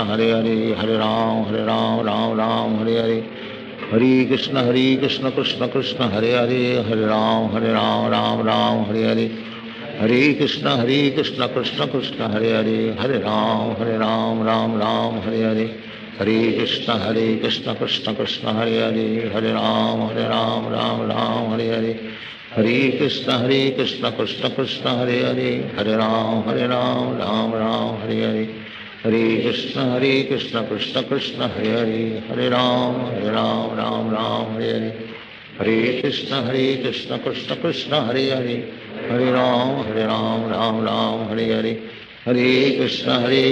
Hare Hare, Hare Ram, Ram, Hare Hare, Hare Krishna Krishna Krishna, Hare Hare, Hare Ram, Ram, Hare Hare, Hare Krishna Krishna Krishna, Hare Hare, Hare Ram, Ram, Hare Hare, Hare Krishna Krishna Krishna, Hare Hare, Hare Ram, Ram, Hare Hare, Hare Krishna Krishna Krishna, Hare Hare, Hare Ram, Ram, Hare Hare, Hare Krishna Krishna Hare Hare, Hare Ram, Hare Hare, Hare Krishna Krishna Krishna, Hare Hare, हरे राम राम राम हरे हरे, हरे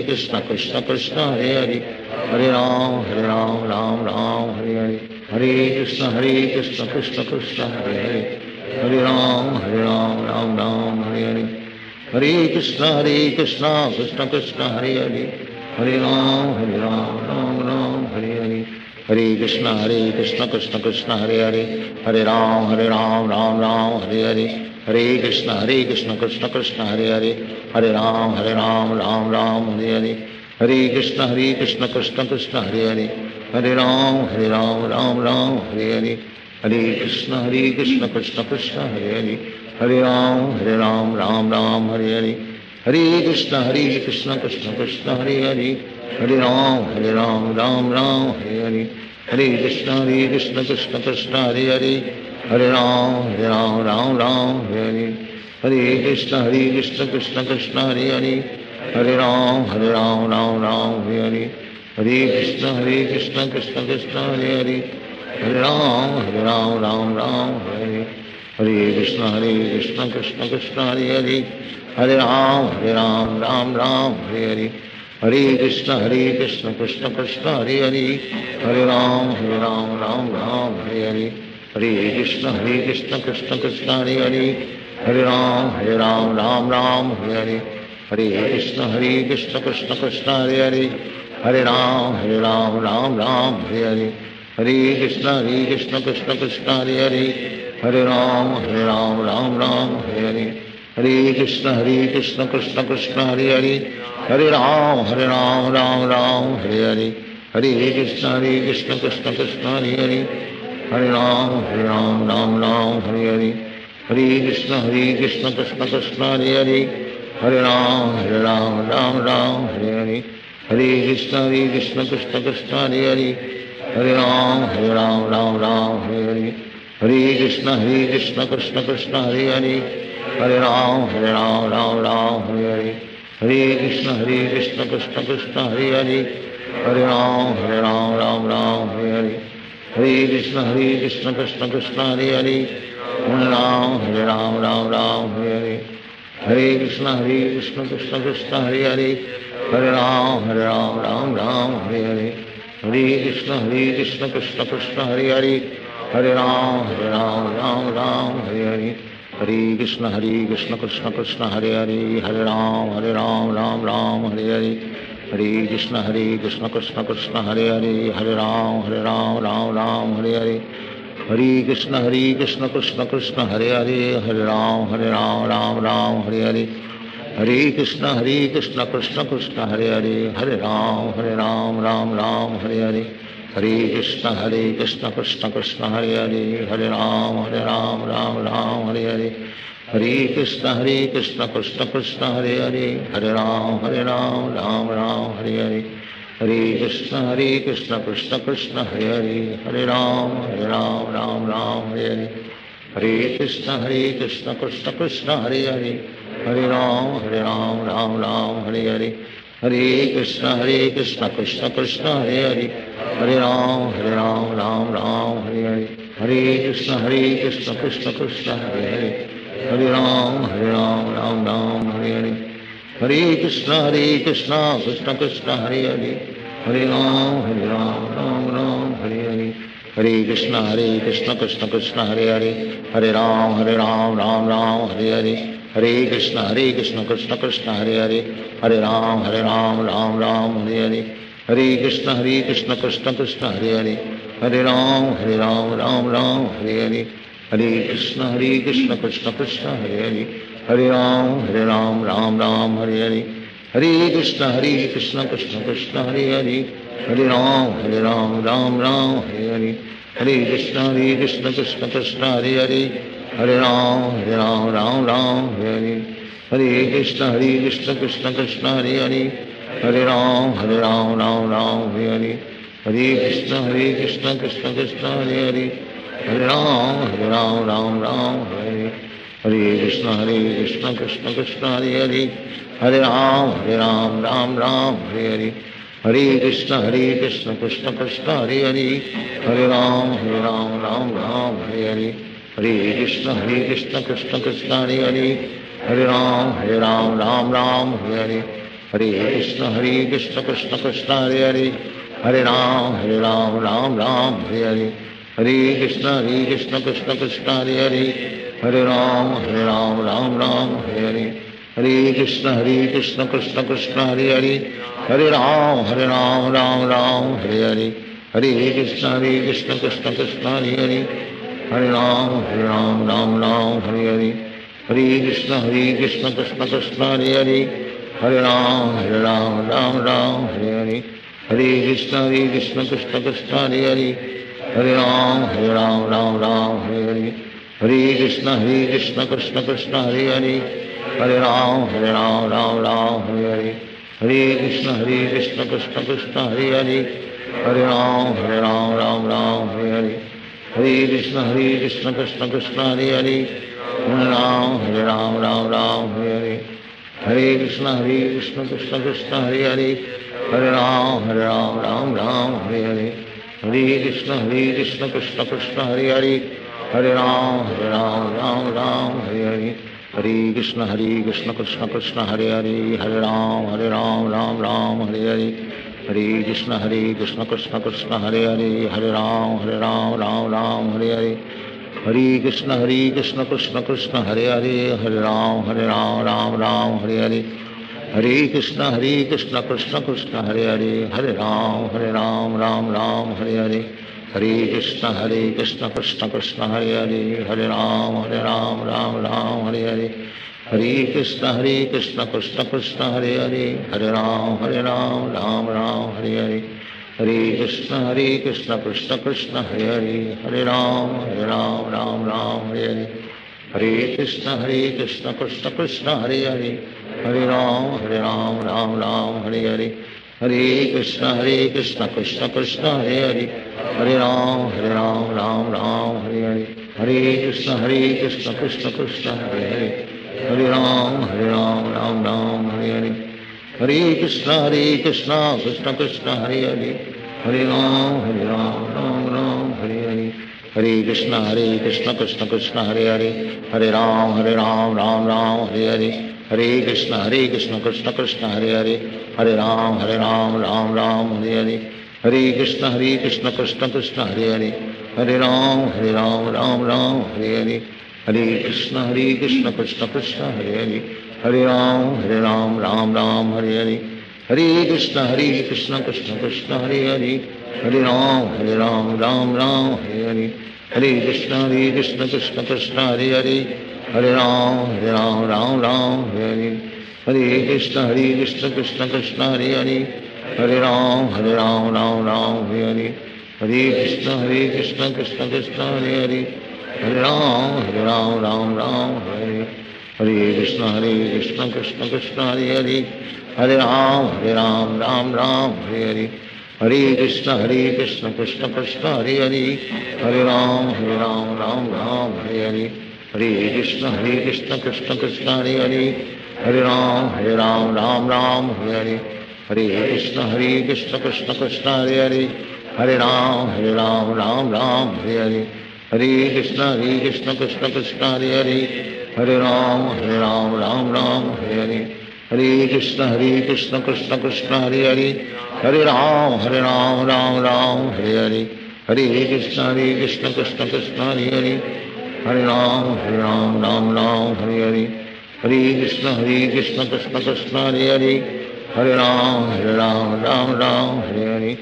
कृष्ण कृष्ण कृष्ण हरे हरे, हरे राम राम राम हरे हरे, हरे कृष्ण कृष्ण कृष्ण हरे हरे, हरे राम राम राम हरे हरे, हरे कृष्ण कृष्ण कृष्ण हरे हरे, हरे राम राम राम हरे हरे, हरे कृष्ण कृष्ण कृष्ण हरे हरे, हरे राम राम राम हरे हरे, हरे कृष्ण कृष्ण कृष्ण हरे हरे, हरे राम राम राम हरे हरे, हरे कृष्ण कृष्ण कृष्ण हरे हरे, हरे राम राम हरे हरे, हरे कृष्ण कृष्ण कृष्ण हरे हरे, हरे राम राम हरे हरे, हरे कृष्ण कृष्ण कृष्ण हरे हरे, हरे राम राम हरे हरे, हरे कृष्ण कृष्ण कृष्ण हरे हरे, हरे राम राम हरे हरे, हरे कृष्ण कृष्ण कृष्ण हरे हरे, हरे राम राम हरे हरे, हरे कृष्ण कृष्ण कृष्ण हरे हरे, हरे राम राम हरे हरे, हरे कृष्ण कृष्ण कृष्ण हरे हरे, हरे राम राम हरे हरे, हरे कृष्ण कृष्ण कृष्ण हरे हरे, हरे राम राम राम हरे हरे, हरे कृष्ण कृष्ण कृष्ण हरे हरे, हरे राम राम हरे हरे, हरे कृष्ण कृष्ण कृष्ण हरे हरे, हरे राम राम हरे हरे, हरे कृष्ण कृष्ण कृष्ण हरे हरे, हरे राम राम हरे हरे, हरे कृष्ण कृष्ण कृष्ण हरे हरे, हरे राम राम हरे हरे, हरे कृष्ण कृष्ण कृष्ण हरे हरे, हरे राम राम हरे हरे, हरे कृष्ण कृष्ण कृष्ण हरे हरे, हरे राम राम हरे हरे, हरे कृष्ण कृष्ण कृष्ण हरे हरे, हरे राम राम हरे हरे, हरे कृष्ण कृष्ण कृष्ण हरे हरे, हरे राम राम हरे हरे, हरे कृष्ण कृष्ण कृष्ण हरे हरे, हरे राम राम हरे हरे, हरे कृष्ण कृष्ण कृष्ण हरे हरे, हरे राम हरे हरे, हरे कृष्ण कृष्ण कृष्ण हरे हरे, हरे राम राम हरे हरे, हरे कृष्ण कृष्ण कृष्ण हरे हरे, हरे राम राम हरे हरे, हरे कृष्ण कृष्ण कृष्ण हरे हरे, हरे राम राम हरे हरे, हरे कृष्ण कृष्ण कृष्ण हरे हरे, हरे राम राम हरे हरे, हरे कृष्ण कृष्ण कृष्ण हरे हरे, हरे राम राम हरे हरे, हरे कृष्ण कृष्ण कृष्ण हरे हरे, हरे राम राम हरे हरे, हरे कृष्ण कृष्ण कृष्ण हरे हरे, हरे राम राम हरे हरे, हरे कृष्ण कृष्ण कृष्ण हरे हरे, हरे राम राम हरे हरे, हरे कृष्ण कृष्ण कृष्ण हरे हरे, हरे राम राम हरे हरे, हरे कृष्ण कृष्ण कृष्ण हरे हरे, हरे राम राम हरे हरे, हरे कृष्ण कृष्ण कृष्ण हरे हरे, हरे राम राम हरे हरे, हरे कृष्ण कृष्ण कृष्ण हरे हरे, हरे राम राम हरे हरे, हरे कृष्ण कृष्ण कृष्ण हरे हरे, हरे राम हरे हरे, हरे कृष्ण कृष्ण कृष्ण हरे हरे, हरे राम राम हरे हरे, हरे कृष्ण कृष्ण कृष्ण हरे हरे, हरे राम राम हरे हरे, हरे कृष्ण कृष्ण कृष्ण हरे हरे, हरे राम राम हरे हरे, हरे कृष्ण कृष्ण कृष्ण हरे हरे, हरे राम राम हरे हरे, हरे कृष्ण कृष्ण कृष्ण हरे हरे, हरे राम राम हरे हरे, हरे कृष्ण कृष्ण कृष्ण हरे हरे, हरे राम राम हरे हरे, हरे कृष्ण कृष्ण कृष्ण हरे हरे, हरे राम राम हरे हरे, हरे कृष्ण कृष्ण कृष्ण हरे हरे, हरे राम राम हरे हरे, हरे कृष्ण कृष्ण कृष्ण हरे हरे, हरे राम राम हरे हरे, हरे कृष्ण कृष्ण कृष्ण हरे हरे, हरे राम राम हरे हरे, हरे कृष्ण कृष्ण कृष्ण हरे हरे, हरे राम राम राम हरे हरे, हरे कृष्ण कृष्ण हरे हरे, हरे राम राम राम हरे हरे, हरे कृष्ण कृष्ण कृष्ण हरे हरे, हरे राम राम राम हरे हरे, हरे कृष्ण कृष्ण कृष्ण हरे हरे, हरे राम राम राम हरे हरे, हरे कृष्ण कृष्ण कृष्ण हरे हरे, हरे राम राम राम हरे हरे, हरे कृष्ण कृष्ण कृष्ण हरे हरे, हरे राम राम राम हरे हरे, हरे कृष्ण कृष्ण कृष्ण हरे हरे, हरे राम राम राम हरे हरे, हरे कृष्ण कृष्ण कृष्ण हरे हरे, हरे राम राम राम हरे हरे, हरे कृष्ण कृष्ण कृष्ण हरे हरे, हरे राम राम राम हरे हरे, हरे कृष्ण कृष्ण कृष्ण हरे हरे, हरे राम राम हरे हरे, हरे कृष्ण कृष्ण कृष्ण हरे हरे, हरे राम राम राम हरे हरे, हरे कृष्ण कृष्ण कृष्ण हरे हरे, हरे राम राम राम हरे हरे, हरे कृष्ण कृष्ण कृष्ण हरे हरे, हरे राम राम राम हरे हरे, हरे कृष्ण कृष्ण कृष्ण हरे हरे, हरे राम राम हरे हरे, हरे कृष्ण कृष्ण कृष्ण हरे हरे, हरे राम राम हरे हरे, हरे कृष्ण कृष्ण कृष्ण हरे हरे, हरे राम राम राम हरे हरे, हरे कृष्ण कृष्ण कृष्ण हरे हरे, हरे राम राम राम हरे हरे, हरे कृष्ण कृष्ण कृष्ण हरे हरे, हरे राम राम राम हरे हरे, हरे कृष्ण कृष्ण कृष्ण हरे हरे, हरे राम राम राम हरे हरे, हरे कृष्ण कृष्ण कृष्ण हरे हरे, हरे राम राम हरे हरे, हरे कृष्ण कृष्ण कृष्ण हरे हरे, हरे राम राम हरे हरे, हरे कृष्ण कृष्ण कृष्ण हरे हरे, हरे राम राम हरे हरे, हरे कृष्ण कृष्ण कृष्ण हरे हरे, हरे राम राम हरे हरे, हरे कृष्ण कृष्ण कृष्ण हरे हरे, हरे राम राम राम हरे हरे, हरे कृष्ण कृष्ण कृष्ण हरे हरे, हरे राम राम राम हरे हरे, हरे कृष्ण कृष्ण कृष्ण हरे हरे, हरे राम राम राम हरे हरे, हरे कृष्ण कृष्ण कृष्ण हरे हरे, हरे राम राम हरे हरे, हरे कृष्ण कृष्ण कृष्ण हरे हरे, हरे राम राम हरे हरे, हरे कृष्ण कृष्ण कृष्ण हरे हरे, हरे राम राम हरे हरे, हरे कृष्ण कृष्ण कृष्ण हरे हरे, हरे राम राम हरे हरे, हरे कृष्ण कृष्ण कृष्ण हरे हरे, हरे राम राम हरे हरे, हरे कृष्ण कृष्ण कृष्ण हरे हरे, हरे राम राम हरे हरे, हरे कृष्ण कृष्ण कृष्ण हरे हरे, हरे राम राम हरे हरे, हरे कृष्ण कृष्ण कृष्ण हरे हरे, हरे राम राम हरे हरे, हरे कृष्ण कृष्ण कृष्ण हरे हरे, हरे राम राम हरे हरे, हरे कृष्ण कृष्ण कृष्ण हरे हरे, हरे राम राम हरे हरे, हरे कृष्ण कृष्ण कृष्ण हरे हरे, हरे राम राम हरे हरे, हरे कृष्ण कृष्ण कृष्ण हरे हरे, हरे राम राम हरे हरे,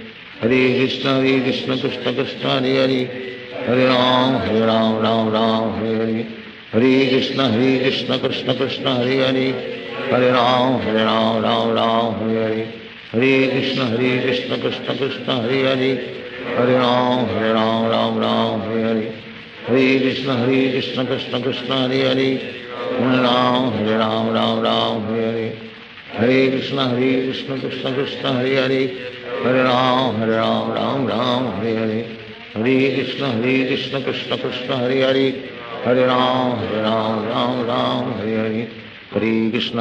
हरे कृष्ण कृष्ण कृष्ण हरे हरे, हरे राम राम हरे हरे, हरे कृष्ण कृष्ण कृष्ण हरे हरे, हरे राम राम हरे हरे, हरे कृष्ण कृष्ण कृष्ण हरे हरे, हरे राम राम हरे हरे, हरे कृष्ण कृष्ण कृष्ण हरे हरे, हरे राम राम हरे हरे, हरे कृष्ण कृष्ण कृष्ण हरे हरे, हरे राम राम हरे हरे, हरे कृष्ण कृष्ण कृष्ण हरे हरे, हरे राम राम हरे हरे, हरे कृष्ण कृष्ण कृष्ण हरे हरे, हरे राम राम हरे हरे, हरे कृष्ण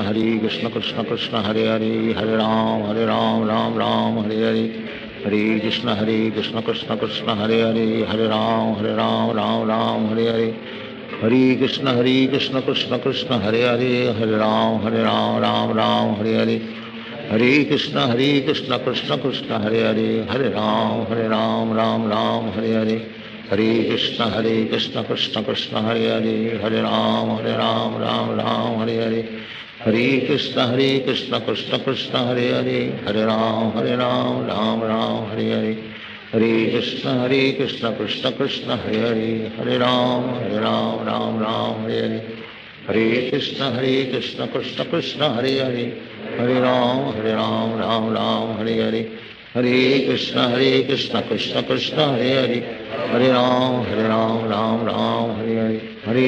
कृष्ण कृष्ण हरे हरे, हरे राम राम राम हरे हरे, हरे कृष्ण कृष्ण कृष्ण हरे हरे, हरे राम राम राम हरे हरे, हरे कृष्ण कृष्ण कृष्ण हरे हरे, हरे राम राम राम हरे हरे, हरे कृष्ण कृष्ण कृष्ण हरे हरे, हरे राम राम राम हरे हरे, हरे कृष्ण कृष्ण कृष्ण हरे हरे, हरे राम राम राम हरे हरे, हरे कृष्ण कृष्ण कृष्ण हरे हरे, हरे राम राम राम हरे हरे, हरे कृष्ण कृष्ण कृष्ण हरे हरे, हरे राम राम राम हरे हरे, हरे कृष्ण कृष्ण कृष्ण हरे हरे, हरे राम राम राम हरे हरे, हरे कृष्ण कृष्ण कृष्ण हरे हरे, हरे राम राम राम हरे हरे,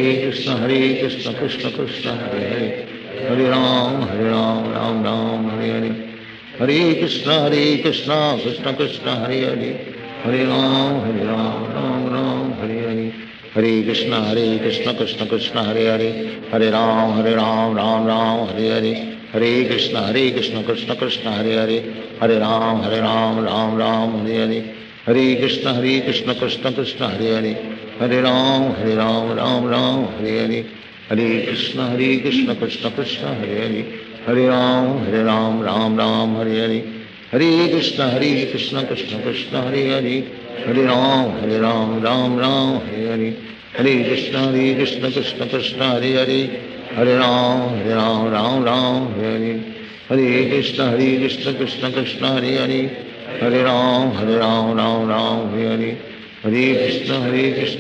हरे कृष्ण कृष्ण कृष्ण हरे हरे, हरे राम राम राम हरे हरे, हरे कृष्ण कृष्ण कृष्ण हरे हरे, हरे राम राम राम हरे हरे, हरे कृष्ण कृष्ण कृष्ण हरे हरे, हरे राम राम राम हरे हरे, हरे कृष्ण कृष्ण कृष्ण हरे हरे, हरे राम राम राम हरे हरे, हरे कृष्ण कृष्ण कृष्ण हरे हरे, हरे राम राम राम हरे हरे, हरे कृष्ण कृष्ण कृष्ण हरे हरे, हरे राम राम हरे हरे, हरे कृष्ण कृष्ण कृष्ण हरे हरे, हरे राम राम हरे हरे, हरे कृष्ण कृष्ण कृष्ण हरे हरे, हरे राम राम हरे हरे, हरे कृष्ण कृष्ण कृष्ण हरे हरे, हरे राम राम हरे हरे, हरे कृष्ण कृष्ण कृष्ण हरे हरे, हरे राम राम हरे हरे, हरे कृष्ण कृष्ण कृष्ण हरे हरे, हरे राम राम हरे हरे, हरे कृष्ण कृष्ण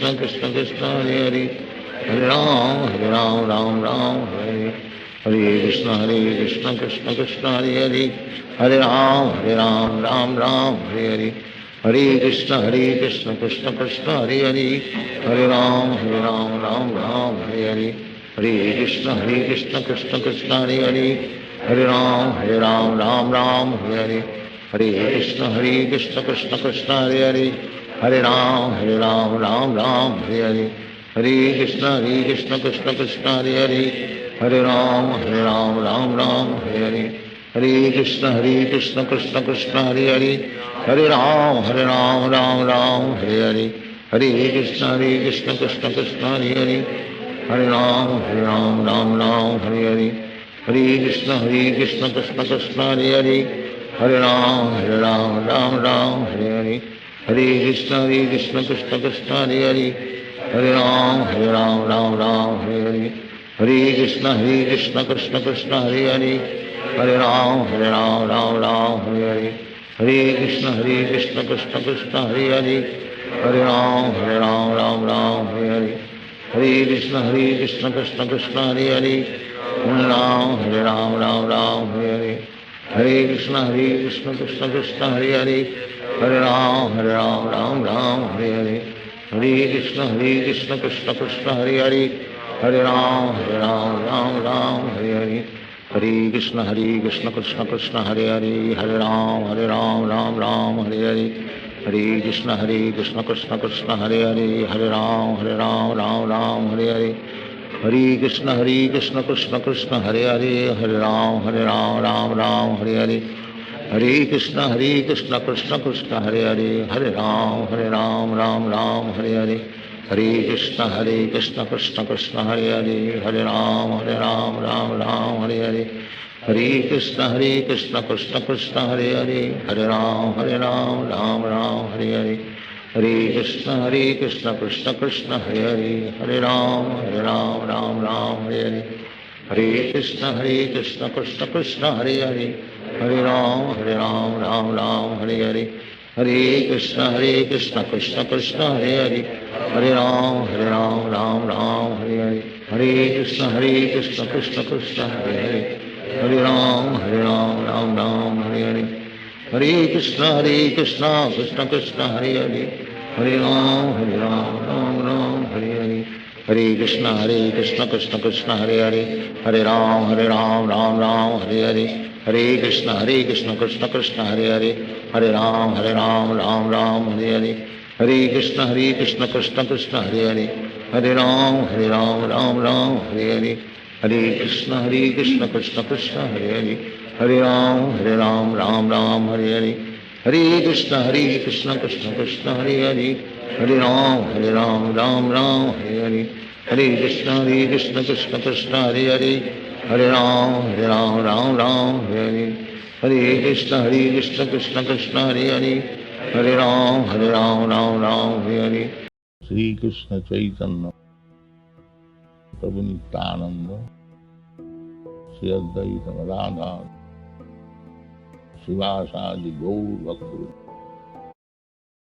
कृष्ण हरे हरे, हरे राम राम हरे हरे, हरे कृष्ण कृष्ण कृष्ण हरे हरे, हरे राम राम हरे हरे, हरे कृष्ण कृष्ण कृष्ण हरे हरे, हरे राम राम हरे हरे, हरे कृष्ण कृष्ण कृष्ण हरे हरे, हरे राम राम हरे हरे, हरे कृष्ण कृष्ण कृष्ण हरे हरे, हरे राम राम हरे हरे, हरे कृष्ण कृष्ण कृष्ण हरे हरे, हरे राम राम हरे हरे, हरे कृष्ण कृष्ण कृष्ण हरे हरे, हरे राम राम हरे हरे, हरे कृष्ण कृष्ण कृष्ण हरे हरे, हरे राम राम हरे हरे, हरे कृष्ण कृष्ण कृष्ण हरे हरे, हरे राम राम हरे हरे, हरे कृष्ण कृष्ण कृष्ण हरे हरे, हरे राम राम हरे हरे, हरे कृष्ण कृष्ण कृष्ण हरे हरे, हरे राम हरे हरे, हरे कृष्ण कृष्ण कृष्ण हरे हरे, हरे राम राम हरे हरे, हरे कृष्ण कृष्ण कृष्ण हरे हरे, हरे राम राम हरे हरे, हरे कृष्ण कृष्ण कृष्ण हरे हरे, हरे राम राम हरे हरे, हरे कृष्ण कृष्ण कृष्ण हरे हरे, हरे राम राम हरे हरे, हरे कृष्ण कृष्ण कृष्ण हरे हरे, हरे राम राम हरे हरे, हरे कृष्ण कृष्ण कृष्ण हरे हरे, हरे राम राम हरे हरे, हरे कृष्ण कृष्ण कृष्ण हरे हरे, हरे राम राम हरे हरे, हरे कृष्ण कृष्ण कृष्ण हरे हरे, हरे राम राम हरे हरे, हरे कृष्ण कृष्ण कृष्ण हरे हरे, हरे राम राम हरे हरे, हरे कृष्ण कृष्ण कृष्ण हरे हरे, हरे राम राम हरे हरे, हरे कृष्ण कृष्ण कृष्ण हरे हरे, हरे राम राम हरे हरे, हरे कृष्ण कृष्ण कृष्ण हरे हरे, हरे राम राम हरे हरे, हरे कृष्ण कृष्ण कृष्ण हरे हरे, हरे राम राम हरे हरे, हरे कृष्ण कृष्ण कृष्ण हरे हरे, हरे राम राम हरे हरे, हरे कृष्ण कृष्ण कृष्ण हरे हरे, हरे राम राम हरे हरे, हरे कृष्ण कृष्ण कृष्ण हरे हरे, हरे राम राम हरे हरे, हरे कृष्ण कृष्ण कृष्ण हरे हरे, हरे राम राम हरे हरे, हरे कृष्ण कृष्ण कृष्ण हरे हरे, हरे राम राम राम हरे हरे, हरे कृष्ण कृष्ण कृष्ण हरे हरे, हरे राम राम राम हरे हरे, हरे कृष्ण कृष्ण कृष्ण हरे हरे, हरे राम राम राम हरे हरे। श्री कृष्ण चैतन्य प्रभु नित्यानंद श्री अद्वैत राधा शिवासादि गौर भक्त